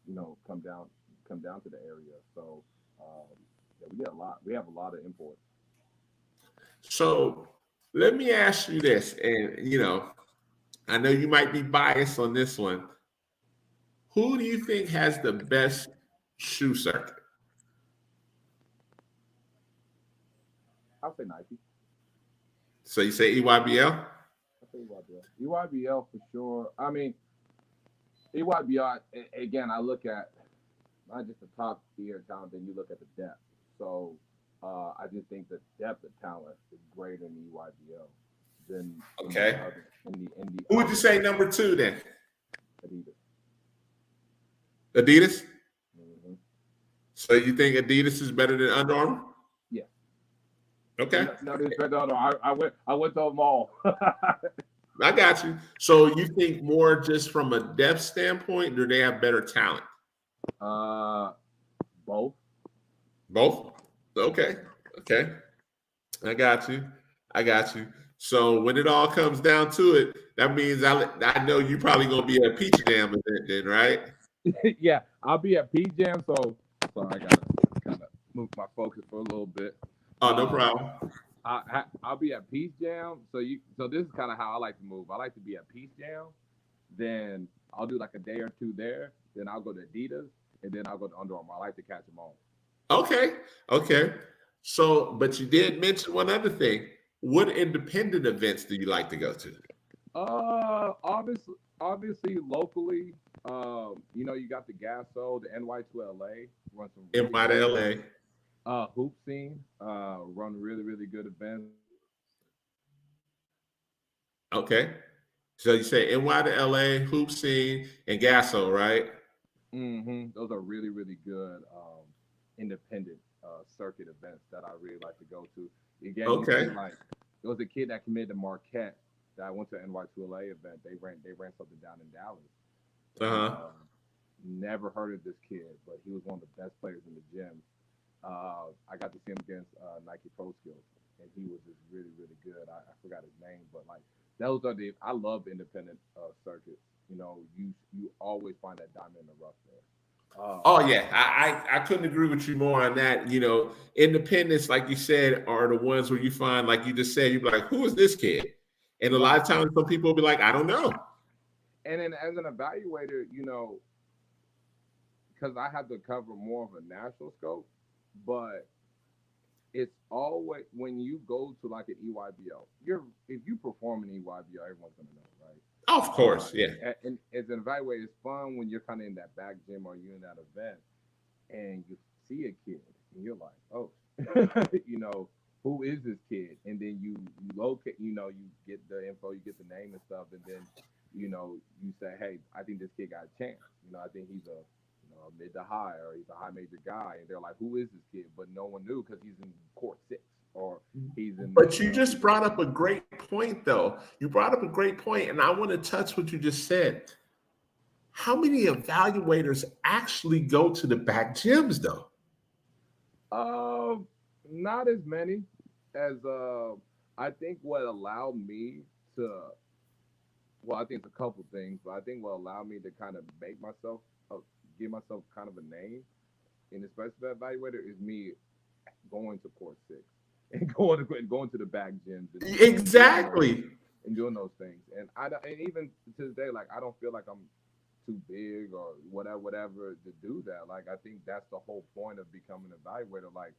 come down to the area. So we have a lot of imports. So let me ask you this, and I know you might be biased on this one. Who do you think has the best shoe circuit? I'll say Nike. So you say EYBL? I'll say EYBL. EYBL for sure. I mean, EYBL, again, I look at not just the top tier talent, then you look at the depth. So I just think the depth of talent is greater in the EYBL than okay. In the Who would you say number 2 then? Adidas. Adidas? Mm-hmm. So you think Adidas is better than Under Armour? Yeah. Okay. No, I went to them all. I got you. So you think more just from a depth standpoint, or they have better talent? Both. Both? Okay. I got you. So when it all comes down to it, that means I know you probably gonna be at Peach Jam event then, right? Yeah, I'll be at Peach Jam. So sorry, I gotta kind of move my focus for a little bit. Oh, no problem. I'll be at Peach Jam. So this is kind of how I like to move. I like to be at Peach Jam, then I'll do like a day or two there. Then I'll go to Adidas, and then I'll go to Under Armour. I like to catch them all. Okay. So, but you did mention one other thing. What independent events do you like to go to? Obviously locally, you got the Gasso, the NY to LA, run some NY to LA. Hoop Scene, run really, really good events. Okay. So you say NY to LA, Hoop Scene, and Gasso, right? Mm-hmm. Those are really, really good independent circuit events that I really like to go to. Again, okay. There was a kid that committed to Marquette that I went to NY2LA event. They ran something down in Dallas. Never heard of this kid, but he was one of the best players in the gym. I got to see him against Nike Pro Skills, and he was just really, really good. I forgot his name, but those are I love independent circuits. You always find that diamond in the rough there. Oh yeah, I couldn't agree with you more on that. Independents, like you said, are the ones where you find, like you just said, you're like, who is this kid? And a lot of times, some people will be like, I don't know. And then as an evaluator, because I have to cover more of a national scope, but it's always when you go to like an EYBL, if you perform an EYBL, everyone's gonna know, right? Of course, yeah. And as an evaluator, it's fun when you're kind of in that back gym or you're in that event and you see a kid and you're like, oh, who is this kid? And then you locate, you get the info, you get the name and stuff, and then, you say, hey, I think this kid got a chance. I think he's a mid to high, or he's a high major guy. And they're like, who is this kid? But no one knew because he's in court 6. Or he's in. But you just brought up a great point, though. You brought up a great point, and I want to touch what you just said. How many evaluators actually go to the back gyms, though? Not as many as I think what allowed me to, well, I think it's a couple things, but I think what allowed me to kind of make myself, give myself kind of a name, and especially that evaluator, is me going to course six and going to the back gyms and Exactly. and doing those things. And and even to this day, like I don't feel like I'm too big or whatever to do that. Like I think that's the whole point of becoming an evaluator. Like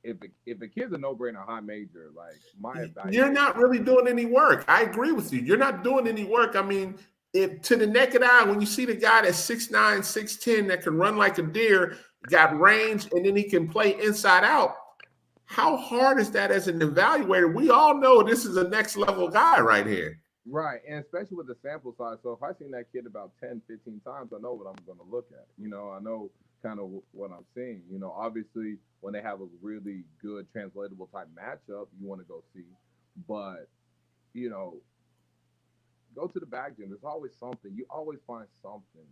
if a kid's a no-brainer high major, like my evaluator, You're not really doing any work. I agree with you. You're not doing any work. I mean, to the naked eye, when you see the guy that's 6'9", 6'10", that can run like a deer, got range, and then he can play inside out, how hard is that as an evaluator? We all know this is a next level guy right here. right, and especially with the sample size. So if I seen that kid about 10, 15 times, I know what I'm going to look at. I know kind of what I'm seeing. Obviously when they have a really good translatable type matchup, you want to go see. But, go to the back gym. There's always something. You always find something.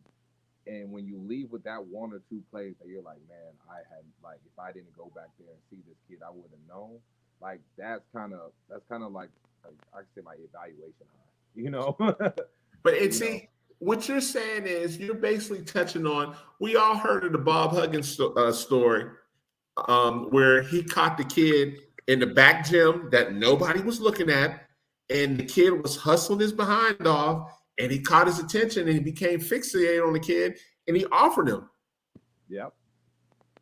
And when you leave with that one or two plays that you're like, man, if I didn't go back there and see this kid, I wouldn't have known. Like that's kind of like I could say my evaluation high, But see, what you're saying is you're basically touching on. We all heard of the Bob Huggins story, where he caught the kid in the back gym that nobody was looking at, and the kid was hustling his behind off, and he caught his attention, and he became fixated on the kid, and he offered him. Yep.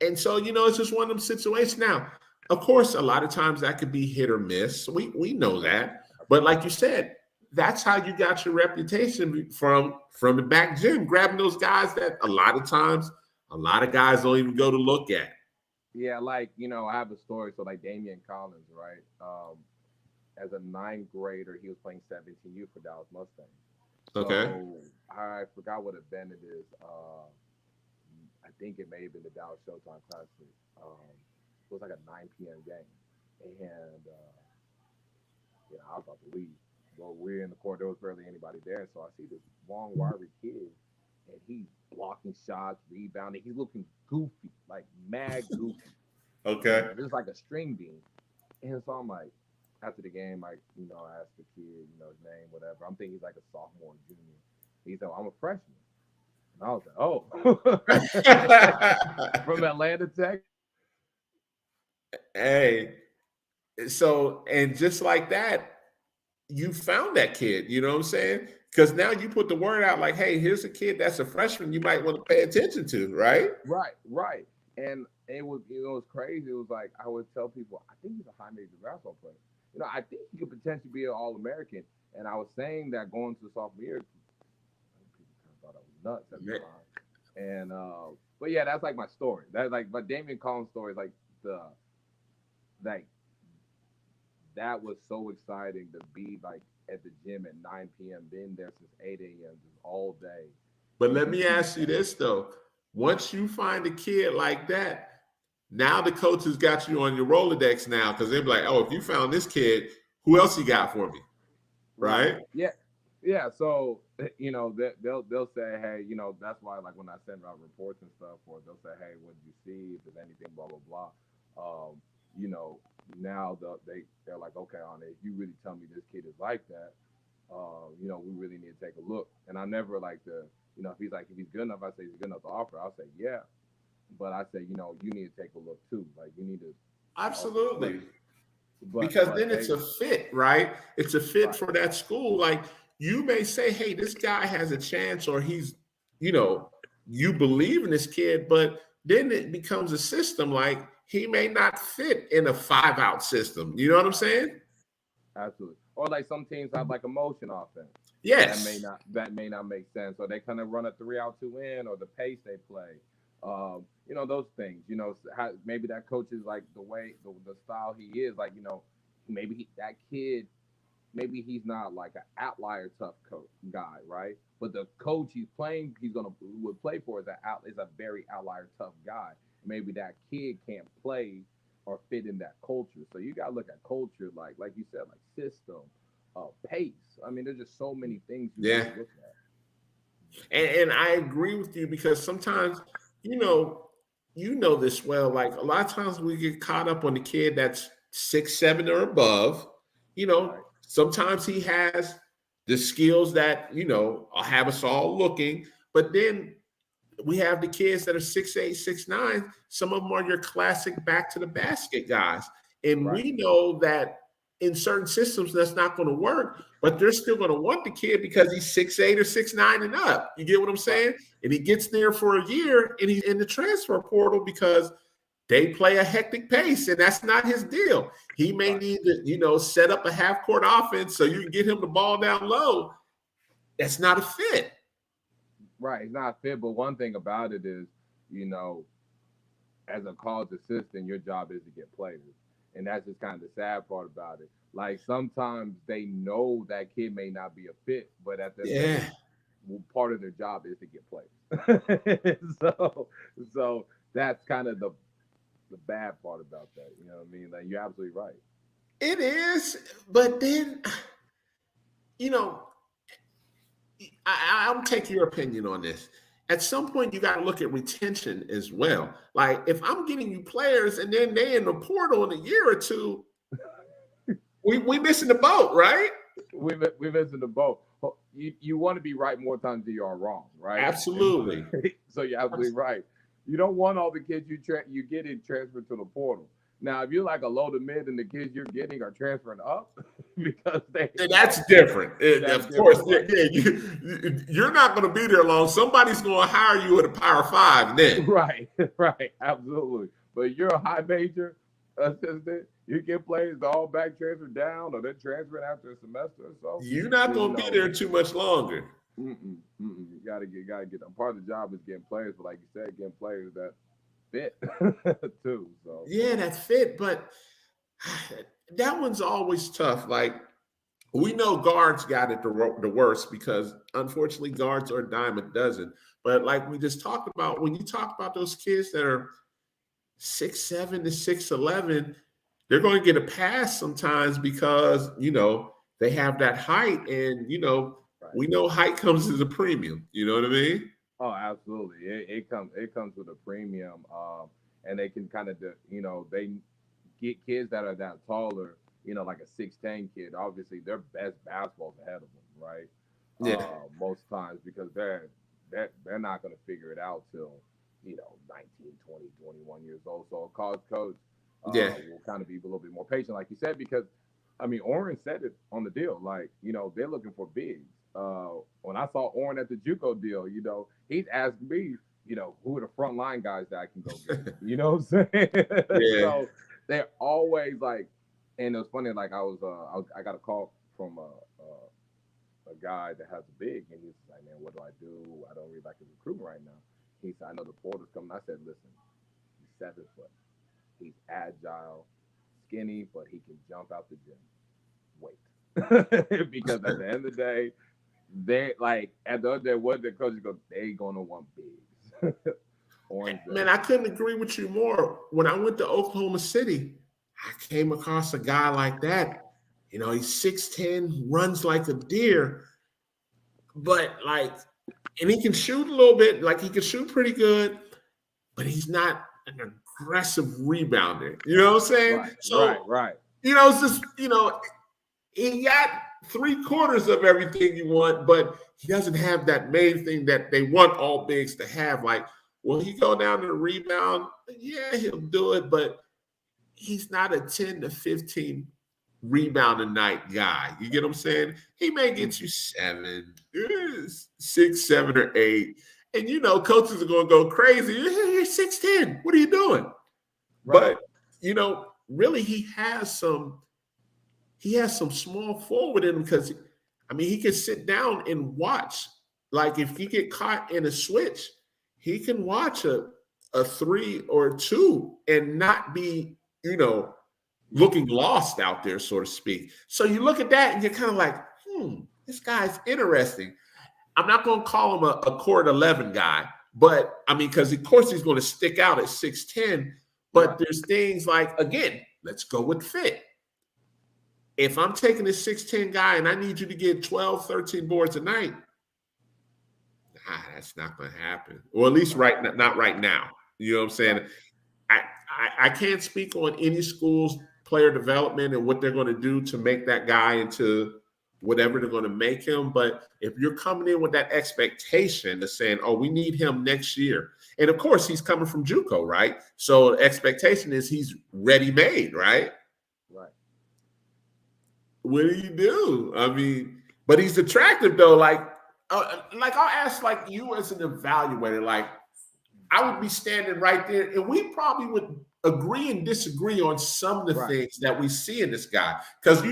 And so, it's just one of them situations. Now, of course, a lot of times that could be hit or miss. We know that. But like you said, that's how you got your reputation from the back gym, grabbing those guys that a lot of times, a lot of guys don't even go to look at. Yeah, like, I have a story. So like Damian Collins, right? As a ninth grader, he was playing 17U for Dallas Mustangs. Okay. So I forgot what event it is. I think it may have been the Dallas Showtime Classic. It was like a 9 p.m. game. And, I was about to leave. Well, we're in the court. There was barely anybody there. So I see this long, wiry kid, and he's blocking shots, rebounding. He's looking goofy, like mad goofy. Okay. There's like a string bean. And so I'm like, after the game, I asked the kid, his name, whatever. I'm thinking he's like a sophomore, junior. He said, I'm a freshman. And I was like, oh. From Atlanta, Texas. Hey, so, and just like that, you found that kid, you know what I'm saying? Because now you put the word out like, hey, here's a kid that's a freshman you might want to pay attention to, right? Right. And it was crazy. It was like, I would tell people, I think he's a high major basketball player. I think he could potentially be an All-American. And I was saying that going to the sophomore year, people kind of thought I was nuts at the time. And but yeah, that's like my story. That's like my Damian Collins story is like that was so exciting to be like at the gym at 9 p.m. Been there since 8 a.m. just all day. But let me ask you this though: once you find a kid like that, now the coach has got you on your Rolodex now because they're like, oh, if you found this kid, who else you got for me? Right? Yeah. So they'll say, hey, that's why like when I send out reports and stuff, or they'll say, hey, what did you see? If there's anything, blah blah blah. Now they're like, okay, on it. If you really tell me this kid is like that, we really need to take a look. And I never like to, if he's good enough, I say he's good enough to offer. I'll say yeah. But I say, you need to take a look too. Like you need to absolutely. Because then it's a fit, right? It's a fit for that school. Like you may say, hey, this guy has a chance, or he's, you believe in this kid, but then it becomes a system. Like he may not fit in a 5-out system. You know what I'm saying? Absolutely. Or like some teams have like a motion offense. Yes. That may not make sense. Or they kind of run a 3-out 2-in, or the pace they play. Those things, maybe that coach is like the way, the style he is, like, maybe that kid, maybe he's not like an outlier tough guy, right? But the coach would play for is a very outlier tough guy. Maybe that kid can't play or fit in that culture. So you gotta look at culture, like you said, like system, pace. I mean, there's just so many things you gotta look at. And I agree with you because sometimes, you know this well. Like a lot of times we get caught up on the kid that's 6'7" or above, You know, Right. sometimes he has the skills that, have us all looking, but then we have the kids that are 6'8", 6'9". Some of them are your classic back to the basket guys. And Right. we know that in certain systems that's not going to work, but they're still going to want the kid because he's 6'8" or 6'9" and up. You get what I'm saying? And he gets there for a year and he's in the transfer portal because they play a hectic pace, and that's not his deal. He may Right. need to, set up a half-court offense so you can get him the ball down low. That's not a fit. Right. It's not fit, but one thing about it is, as a college assistant, your job is to get players. And that's just kind of the sad part about it. Like sometimes they know that kid may not be a fit, but at the Yeah. part of their job is to get players. so that's kind of the bad part about that. You know what I mean? Like you're absolutely right. It is, but then, I'll take your opinion on this. At some point, you got to look at retention as well. Like if I'm getting you players and then they in the portal in a year or two, we missing the boat, right? We missing the boat. You want to be right more times than you are wrong, right? Absolutely. So you're absolutely right. You don't want all the kids you get in transferred to the portal. Now, if you're like a low to mid and the kids you're getting are transferring up because that's different. That's of course, different. you're not going to be there long. Somebody's going to hire you at a Power 5 then. Right, absolutely. But you're a high major assistant. You get players all back transfer down, or they're transferring after a semester or so. You're not going to be there too much longer. You gotta get. Part of the job is getting players, but like you said, getting players that fit too. So yeah, that fit, but that one's always tough. Like we know guards got it the worst because unfortunately guards are a dime a dozen. But like we just talked about, when you talk about those kids that are 6'7" to 6'11", they're going to get a pass sometimes because they have that height, and we know height comes as a premium. You know what I mean? Oh, absolutely. It comes with a premium, and they can kind of they get kids that are that taller. Like a 6'10" kid. Obviously, their best basketball's ahead of them, right? Yeah. Most times because they're not going to figure it out till 19, 20, 21 years old. So a college coach will kind of be a little bit more patient, like you said, because Oren said it on the deal. Like, they're looking for bigs. When I saw Oren at the JUCO deal, he's asked me, who are the front line guys that I can go get? You know what I'm saying? Yeah. So they're always like, and it was funny. Like I got a call from a guy that has a big, and he's like, man, what do I do? I don't really like his recruitment right now. He said, I know the portal's coming. I said, listen, he's 7 foot. He's agile, skinny, but he can jump out the gym. Wait. Because at the end of the day, they like at the other day, what the coaches go, they gonna want bigs. Man, I couldn't agree with you more. When I went to Oklahoma City, I came across a guy like that. He's 6'10", runs like a deer, but and he can shoot a little bit. Like he can shoot pretty good, but he's not an aggressive rebounder. You know what I'm saying? Right. It's just he got 3/4 of everything you want, but he doesn't have that main thing that they want all bigs to have. Like, will he go down to the rebound? Yeah, he'll do it, but he's not a 10 to 15 rebound a night guy. You get what I'm saying? He may get you 7, 6, 7, or 8. And coaches are gonna go crazy. You're 6'10". What are you doing? Right. But really he has some small forward in him because he can sit down and watch. Like if he get caught in a switch, he can watch a 3 or 2 and not be, looking lost out there, so to speak. So you look at that and you're kind of like, this guy's interesting. I'm not going to call him a court 11 guy, but because of course he's going to stick out at 6'10", but there's things like, again, let's go with fit. If I'm taking a 6'10" guy and I need you to get 12, 13 boards a night, that's not going to happen. Or at least not right now. You know what I'm saying? I can't speak on any schools player development and what they're going to do to make that guy into whatever they're going to make him. But if you're coming in with that expectation of saying, oh, we need him next year. And of course, he's coming from JUCO, right? So the expectation is he's ready-made, right? Right. What do you do? I mean, but he's attractive though. Like I'll ask like you as an evaluator, like I would be standing right there and we probably would agree and disagree on some of the things that we see in this guy. Because,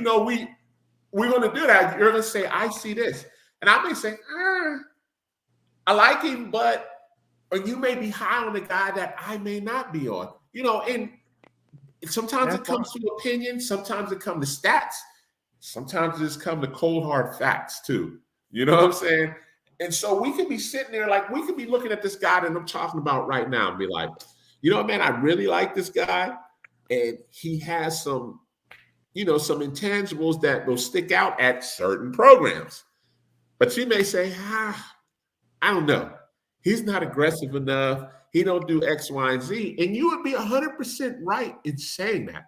we're going to do that. You're going to say, I see this. And I may say, I like him, or you may be high on a guy that I may not be on. And sometimes it comes to opinion. Sometimes it comes to stats. Sometimes it just comes to cold, hard facts, too. You know what I'm saying? And so we could be sitting there, like we could be looking at this guy that I'm talking about right now and be like, man, I really like this guy. And he has some intangibles that will stick out at certain programs. But you may say, I don't know. He's not aggressive enough. He don't do X, Y, and Z. And you would be 100% right in saying that.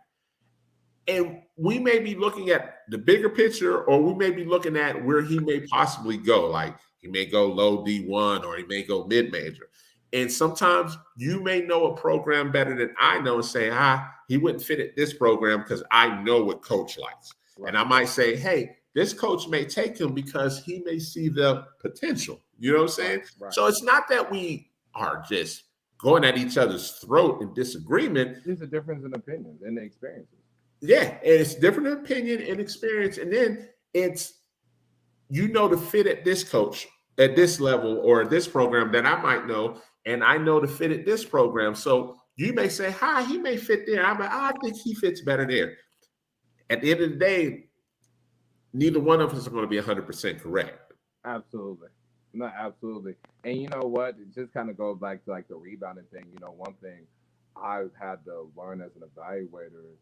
And we may be looking at the bigger picture, or we may be looking at where he may possibly go. Like he may go low D1 or he may go mid-major. And sometimes you may know a program better than I know and say, he wouldn't fit at this program because I know what coach likes. Right. And I might say, hey, this coach may take him because he may see the potential. You know what I'm saying? Right. So it's not that we are just going at each other's throat in disagreement. There's a difference in opinions and experiences. Yeah, and it's different opinion and experience. And then it's, the fit at this coach, at this level, or this program that I might know, and I know the fit at this program. So you may say, he may fit there. I'm like, I think he fits better there. At the end of the day, neither one of us are going to be 100% correct. Absolutely. No, absolutely. And you know what? It just kind of goes back to like the rebounding thing. One thing I've had to learn as an evaluator is,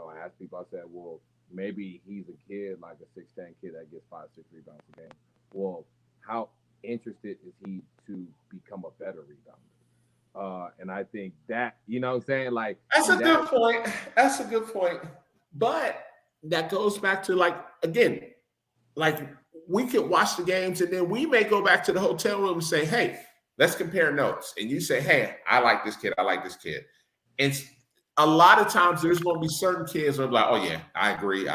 I ask people, I said, well, maybe he's a kid, like a 6'10" kid that gets 5-6 rebounds a game. Well, how interested is he to become a better rebounder? And I think that, what I'm saying? Like, that's a good point. That's a good point. But that goes back to, like, again, like we could watch the games and then we may go back to the hotel room and say, hey, let's compare notes. And you say, hey, I like this kid. I like this kid. And a lot of times there's going to be certain kids who are like, oh, yeah, I agree.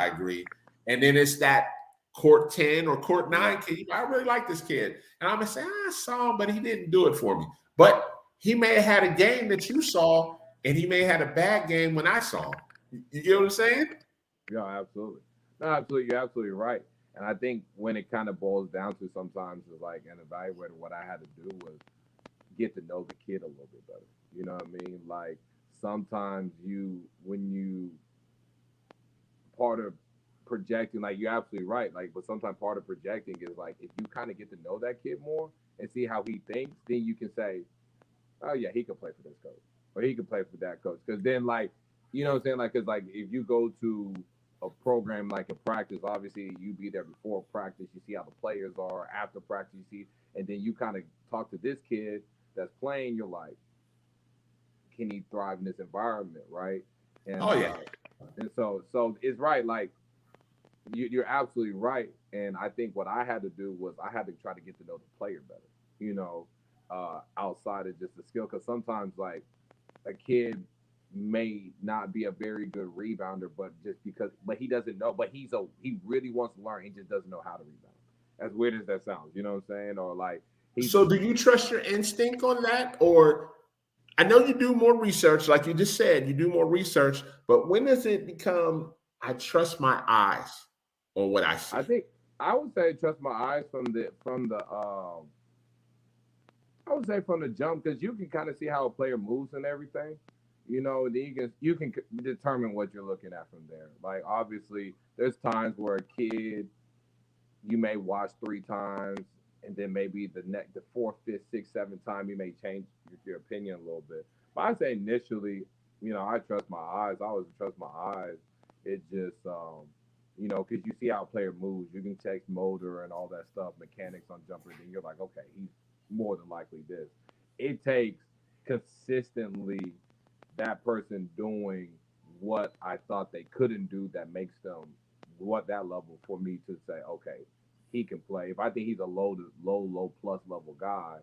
And then it's that court 10 or court 9 kid. I really like this kid. And I'm going to say, I saw him, but he didn't do it for me. But he may have had a game that you saw, and he may have had a bad game when I saw him. You get what I'm saying? Yeah, absolutely. No, absolutely. You're absolutely right. And I think when it kind of boils down to sometimes is like an evaluator, what I had to do was get to know the kid a little bit better. You know what I mean? Like, sometimes part of projecting, like you're absolutely right, like, but sometimes part of projecting is like if you kind of get to know that kid more and see how he thinks, then you can say, oh yeah, he could play for this coach or he could play for that coach. Because then, like, you know what I'm saying? Like, because like if you go to a program like a practice, obviously you be there before practice, you see how the players are. After practice, you see, and then you kind of talk to this kid that's playing, you're like, can he thrive in this environment, right? And, and so it's right. Like you're absolutely right. And I think what I had to do was I had to try to get to know the player better, outside of just the skill. Because sometimes like a kid may not be a very good rebounder, but he doesn't know, but he really wants to learn. He just doesn't know how to rebound. As weird as that sounds, you know what I'm saying? Or like, so do you trust your instinct on that? Or I know you do more research, like you just said, you do more research, but when does it become, I trust my eyes on what I see? I think I would say trust my eyes from the jump, because you can kind of see how a player moves and everything, then you can determine what you're looking at from there. Like, obviously there's times where a kid you may watch 3 times, and then maybe the 4th, 5th, 6th, 7th time you may change your opinion a little bit. But I say initially, I trust my eyes. I always trust my eyes. It just, because you see how a player moves. You can check motor and all that stuff, mechanics on jumpers, and you're like, okay, he's more than likely this. It takes consistently that person doing what I thought they couldn't do that makes them what that level for me to say, okay, he can play. If I think he's a low plus level guy,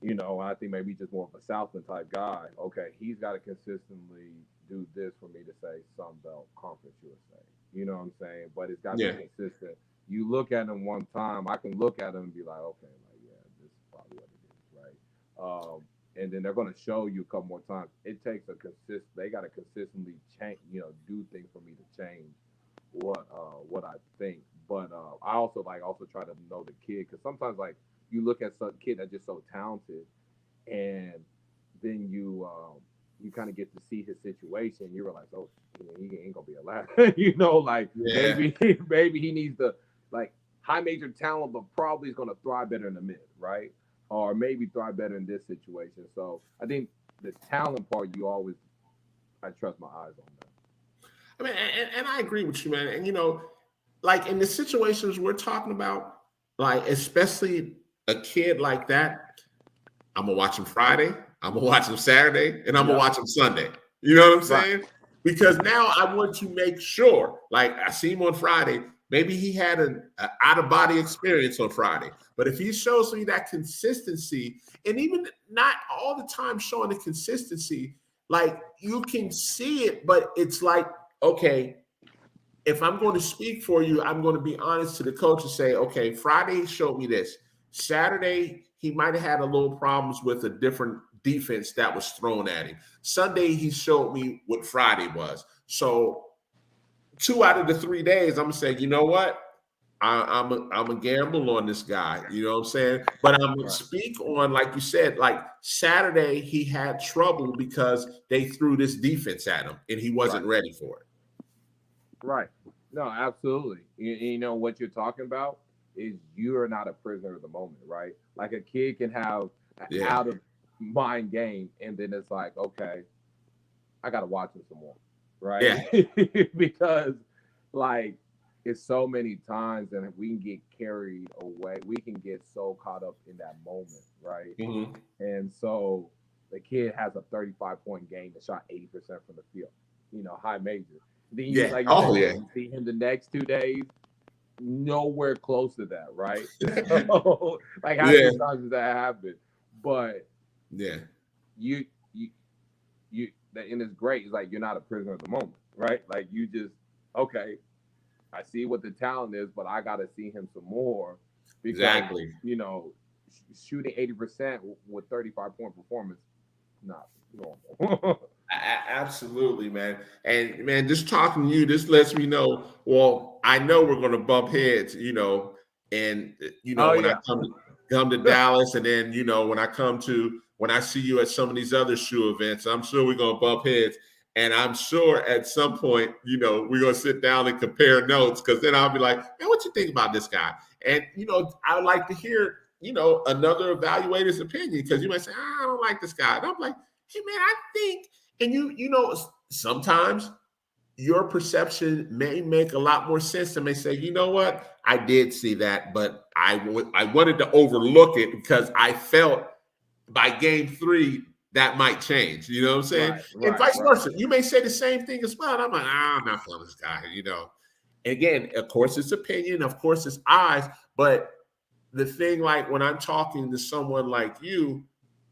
you know, I think maybe just more of a Southland type guy. Okay, he's got to consistently do this for me to say Sun Belt Conference USA. You know what I'm saying? But it's got to be consistent. You look at him one time, I can look at him and be like, okay, like, yeah, this is probably what it is, right? And then they're going to show you a couple more times. It takes a they got to consistently change, you know, do things for me to change what I think. But I also try to know the kid, because sometimes like you look at some kid that's just so talented, and then you kind of get to see his situation. You realize, oh, he ain't gonna be allowed. You know, like maybe he needs to, like, high major talent, but probably is gonna thrive better in the mid, right? Or maybe thrive better in this situation. So I think the talent part, I trust my eyes on that. I mean, and I agree with you, man. And, you know, like in the situations we're talking about, like especially a kid like that, I'm gonna watch him Friday, I'm gonna watch him Saturday, and I'm gonna watch him Sunday. You know what I'm saying? Right. Because now I want to make sure, like I see him on Friday, maybe he had an out-of-body experience on Friday, but if he shows me that consistency, and even not all the time showing the consistency, like you can see it, but it's like, okay, if I'm going to speak for you, I'm going to be honest to the coach and say, okay, Friday showed me this. Saturday, he might have had a little problems with a different defense that was thrown at him. Sunday, he showed me what Friday was. So 2 out of the 3 days, I'm going to say, you know what? I'm a gamble on this guy. You know what I'm saying? But I'm going to speak on, like you said, like Saturday, he had trouble because they threw this defense at him and he wasn't ready for it. Right. No, absolutely. You know what you're talking about is you are not a prisoner of the moment, right? Like a kid can have an out of mind game, and then it's like, okay, I got to watch him some more, right? Yeah. Because like it's so many times, and we can get carried away. We can get so caught up in that moment, right? Mm-hmm. And so the kid has a 35-point game that shot 80% from the field, you know, high major. Then you, you see him the next 2 days, nowhere close to that, right? So, like how many times does that happen? But you and it's great. It's like you're not a prisoner of the moment, right? Like you just, okay, I see what the talent is, but I got to see him some more because you know, shooting 80% with 35-point performance, not normal. Absolutely, man. And man, just talking to you, this lets me know, well, I know we're going to bump heads, you know, and you know, I come to Dallas, and then, you know, when I see you at some of these other shoe events, I'm sure we're going to bump heads. And I'm sure at some point, you know, we're going to sit down and compare notes, because then I'll be like, man, what you think about this guy? And, you know, I would like to hear, you know, another evaluator's opinion, because you might say, I don't like this guy. And I'm like, hey, man, I think. And you know, sometimes your perception may make a lot more sense. And may say, you know what, I did see that, but I wanted to overlook it because I felt by game 3 that might change. You know what I'm saying? And vice versa. You may say the same thing as well. And I'm like, I'm not feeling this guy. You know. And again, of course, it's opinion. Of course, it's eyes. But the thing, like when I'm talking to someone like you,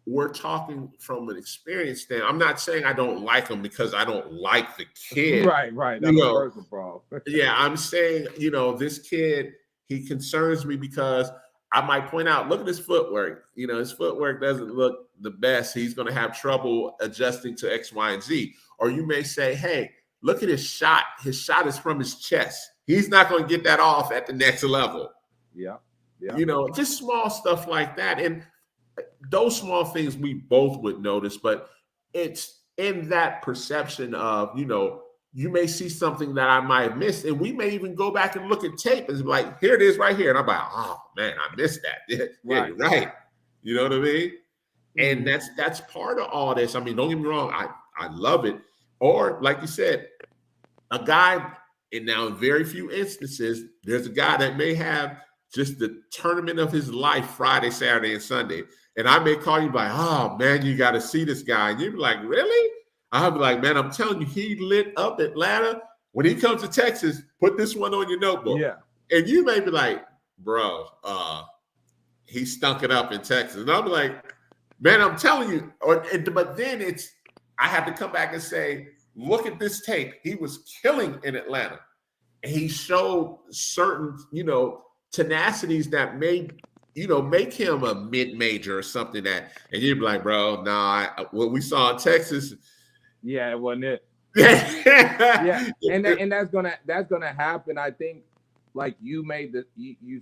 we're talking from an experience stand. I'm not saying I don't like him because I don't like the kid. Right. That's a personal problem. Yeah, I'm saying, you know, this kid, he concerns me because I might point out, look at his footwork. You know, his footwork doesn't look the best. He's going to have trouble adjusting to X, Y, and Z. Or you may say, hey, look at his shot. His shot is from his chest. He's not going to get that off at the next level. Yeah. You know, just small stuff like that. And those small things we both would notice, but it's in that perception of, you know, you may see something that I might have missed, and we may even go back and look at tape and be like, here it is right here. And I'm like, oh man, I missed that. Right. You know what I mean? And that's part of all this. I mean, don't get me wrong, I love it. Or like you said, a guy, and now in very few instances, there's a guy that may have just the tournament of his life Friday, Saturday, and Sunday. And I may call you like, oh man, you got to see this guy. And you'd be like, really? I'll be like, man, I'm telling you, he lit up Atlanta. When he comes to Texas, put this one on your notebook. Yeah. And you may be like, bro, he stunk it up in Texas. And I'll be like, man, I'm telling you. But then I have to come back and say, look at this tape. He was killing in Atlanta. And he showed certain, tenacities that make him a mid-major or something that, and you'd be like, bro, what we saw in Texas. Yeah, it wasn't it. Yeah. And that's gonna happen. I think, like you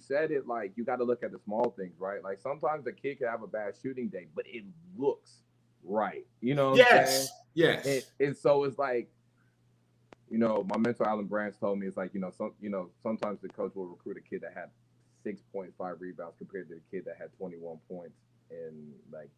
said it, like you got to look at the small things, right? Like sometimes a kid can have a bad shooting day, but it looks right. You know what I'm saying? Yes. And so it's like, my mentor Alan Branch told me, it's like, sometimes the coach will recruit a kid that had 6.5 rebounds compared to the kid that had 21 points and, like,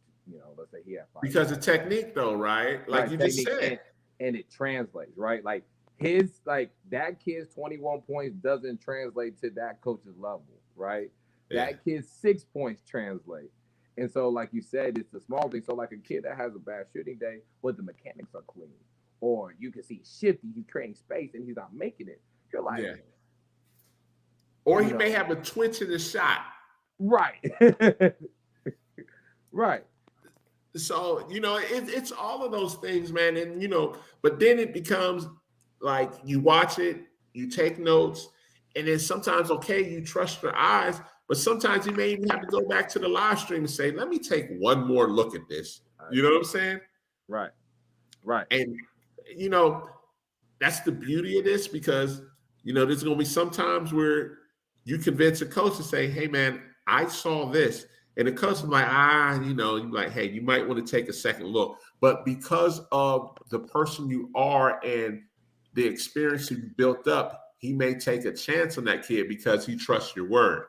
let's say he had 5. Because of technique, though, right? Like you just said. And it translates, right? Like that kid's 21 points doesn't translate to that coach's level, right? Yeah. That kid's 6 points translate. And so, like you said, it's the small thing. So, like a kid that has a bad shooting day, but the mechanics are clean, or you can see he's shifty, he's creating space, and he's not making it. You're like, yeah. Or he may have a twitch in the shot. Right. Right. So, it's all of those things, man. And, but then it becomes like you watch it, you take notes, and then sometimes, okay, you trust your eyes, but sometimes you may even have to go back to the live stream and say, let me take one more look at this. You know what I'm saying? Right. Right. And, that's the beauty of this, because, there's going to be some times where you convince a coach to say, hey, man, I saw this. And the coach is like, you're like, hey, you might want to take a second look. But because of the person you are and the experience you built up, he may take a chance on that kid because he trusts your word.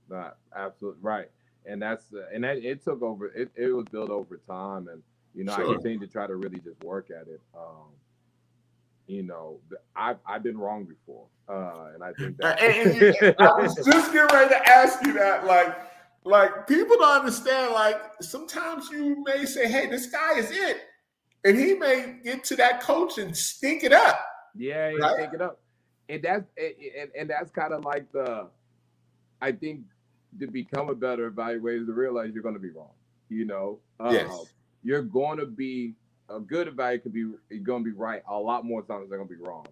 Right. Absolutely right. And it took over. It was built over time, and sure. I continue to try to really just work at it. I've been wrong before, and I think that. And I was just getting ready to ask you that, like people don't understand. Like sometimes you may say, "Hey, this guy is it," and he may get to that coach and stink it up. Yeah, right? Stink it up, and that's kind of like I think to become a better evaluator is to realize you're going to be wrong. Yes. You're going to be a good evaluator. You're going to be right a lot more times they're going to be wrong.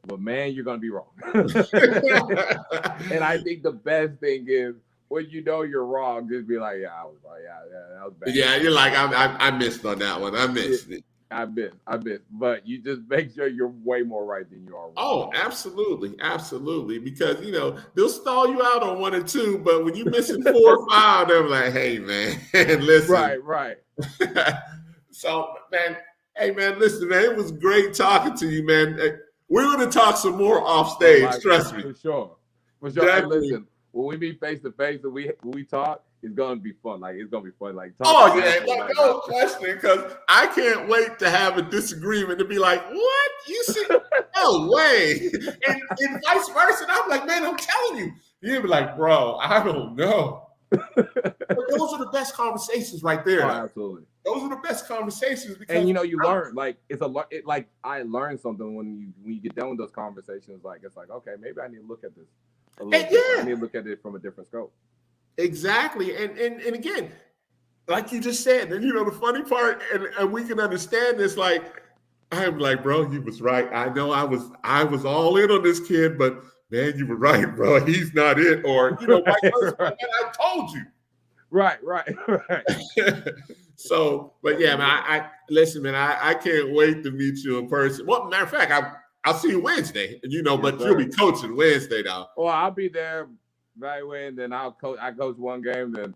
But man, you're going to be wrong. And I think the best thing is, when you're wrong, just be like, yeah, I was right. Yeah, that was bad. Yeah, you're like, I missed on that one. I missed it. I missed. But you just make sure you're way more right than you are wrong. Oh, absolutely. Because, they'll stall you out on 1 or 2, but when you're missing 4 or 5, they're like, hey, man, listen. Right. So, man, hey, man, listen, man, it was great talking to you, man. We're going to talk some more off stage, trust me. For sure. Hey, listen, when we meet face to face and we talk, it's gonna be fun. Like it's gonna be fun. Like no question, because I can't wait to have a disagreement to be like, what? You see? No way. And vice versa. And I'm like, man, I'm telling you. You'll be like, bro, I don't know. But those are the best conversations right there. Oh, absolutely. Those are the best conversations because you learn. Like like I learned something when you get done with those conversations. Like it's like, okay, maybe I need to look at this a little bit. I need to look at it from a different scope. Exactly. And again, like you just said, and the funny part, and we can understand this, like, I'm like, bro, you was right. I know I was all in on this kid, but man, you were right, bro. He's not it. Or, vice versa, man, I told you. Right. So, but yeah, man, I listen, man, I can't wait to meet you in person. Well, matter of fact, I'll see you Wednesday, but you'll be coaching Wednesday now. Well, I'll be there evaluating, then I coach one game, then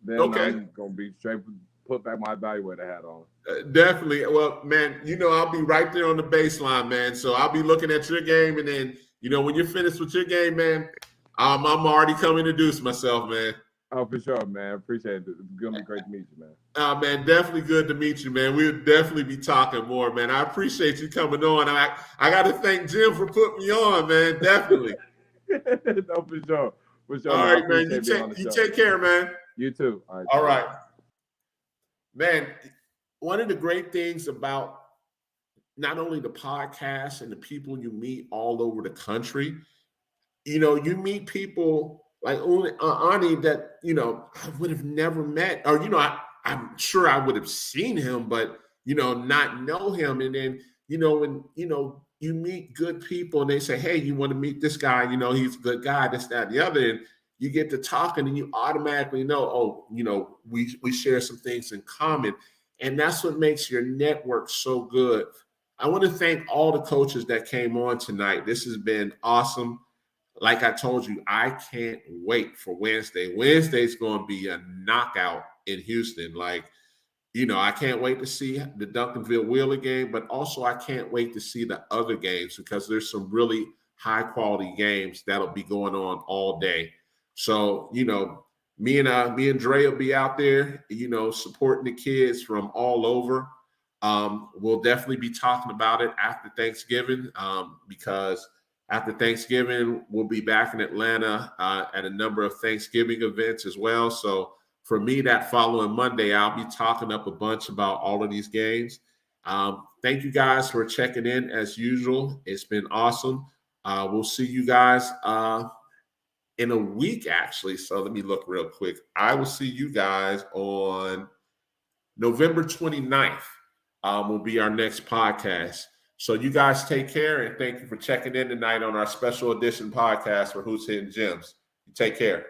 okay. I'm gonna be straight put back my evaluator hat on. Definitely. Well, man, I'll be right there on the baseline, man. So I'll be looking at your game, and then when you're finished with your game, man, I'm already coming to introduce myself, man. Oh, for sure, man. Appreciate it. It's gonna be great to meet you, man. Man, definitely good to meet you, man. We'll definitely be talking more, man. I appreciate you coming on. I got to thank Jim for putting me on, man. Definitely. No, for sure. All right, man. You take care, man. You too. All right. Man, one of the great things about not only the podcast and the people you meet all over the country, you meet people like Ani that, I would have never met, or, I'm sure I would have seen him, but, not know him. And then, when, you meet good people and they say, hey, you want to meet this guy, he's a good guy, this, that, and the other. And you get to talking and you automatically know, oh, we share some things in common. And that's what makes your network so good. I want to thank all the coaches that came on tonight. This has been awesome. Like I told you, I can't wait for Wednesday. Wednesday's going to be a knockout in Houston. I can't wait to see the Duncanville Wheeler game, but also I can't wait to see the other games because there's some really high quality games that'll be going on all day. So, me and Dre will be out there, supporting the kids from all over. We'll definitely be talking about it after Thanksgiving because after Thanksgiving, we'll be back in Atlanta at a number of Thanksgiving events as well. So for me, that following Monday, I'll be talking up a bunch about all of these games. Thank you guys for checking in as usual. It's been awesome. We'll see you guys in a week, actually. So let me look real quick. I will see you guys on November 29th. Will be our next podcast. So you guys take care, and thank you for checking in tonight on our special edition podcast for Who's Hitting Gems. You take care.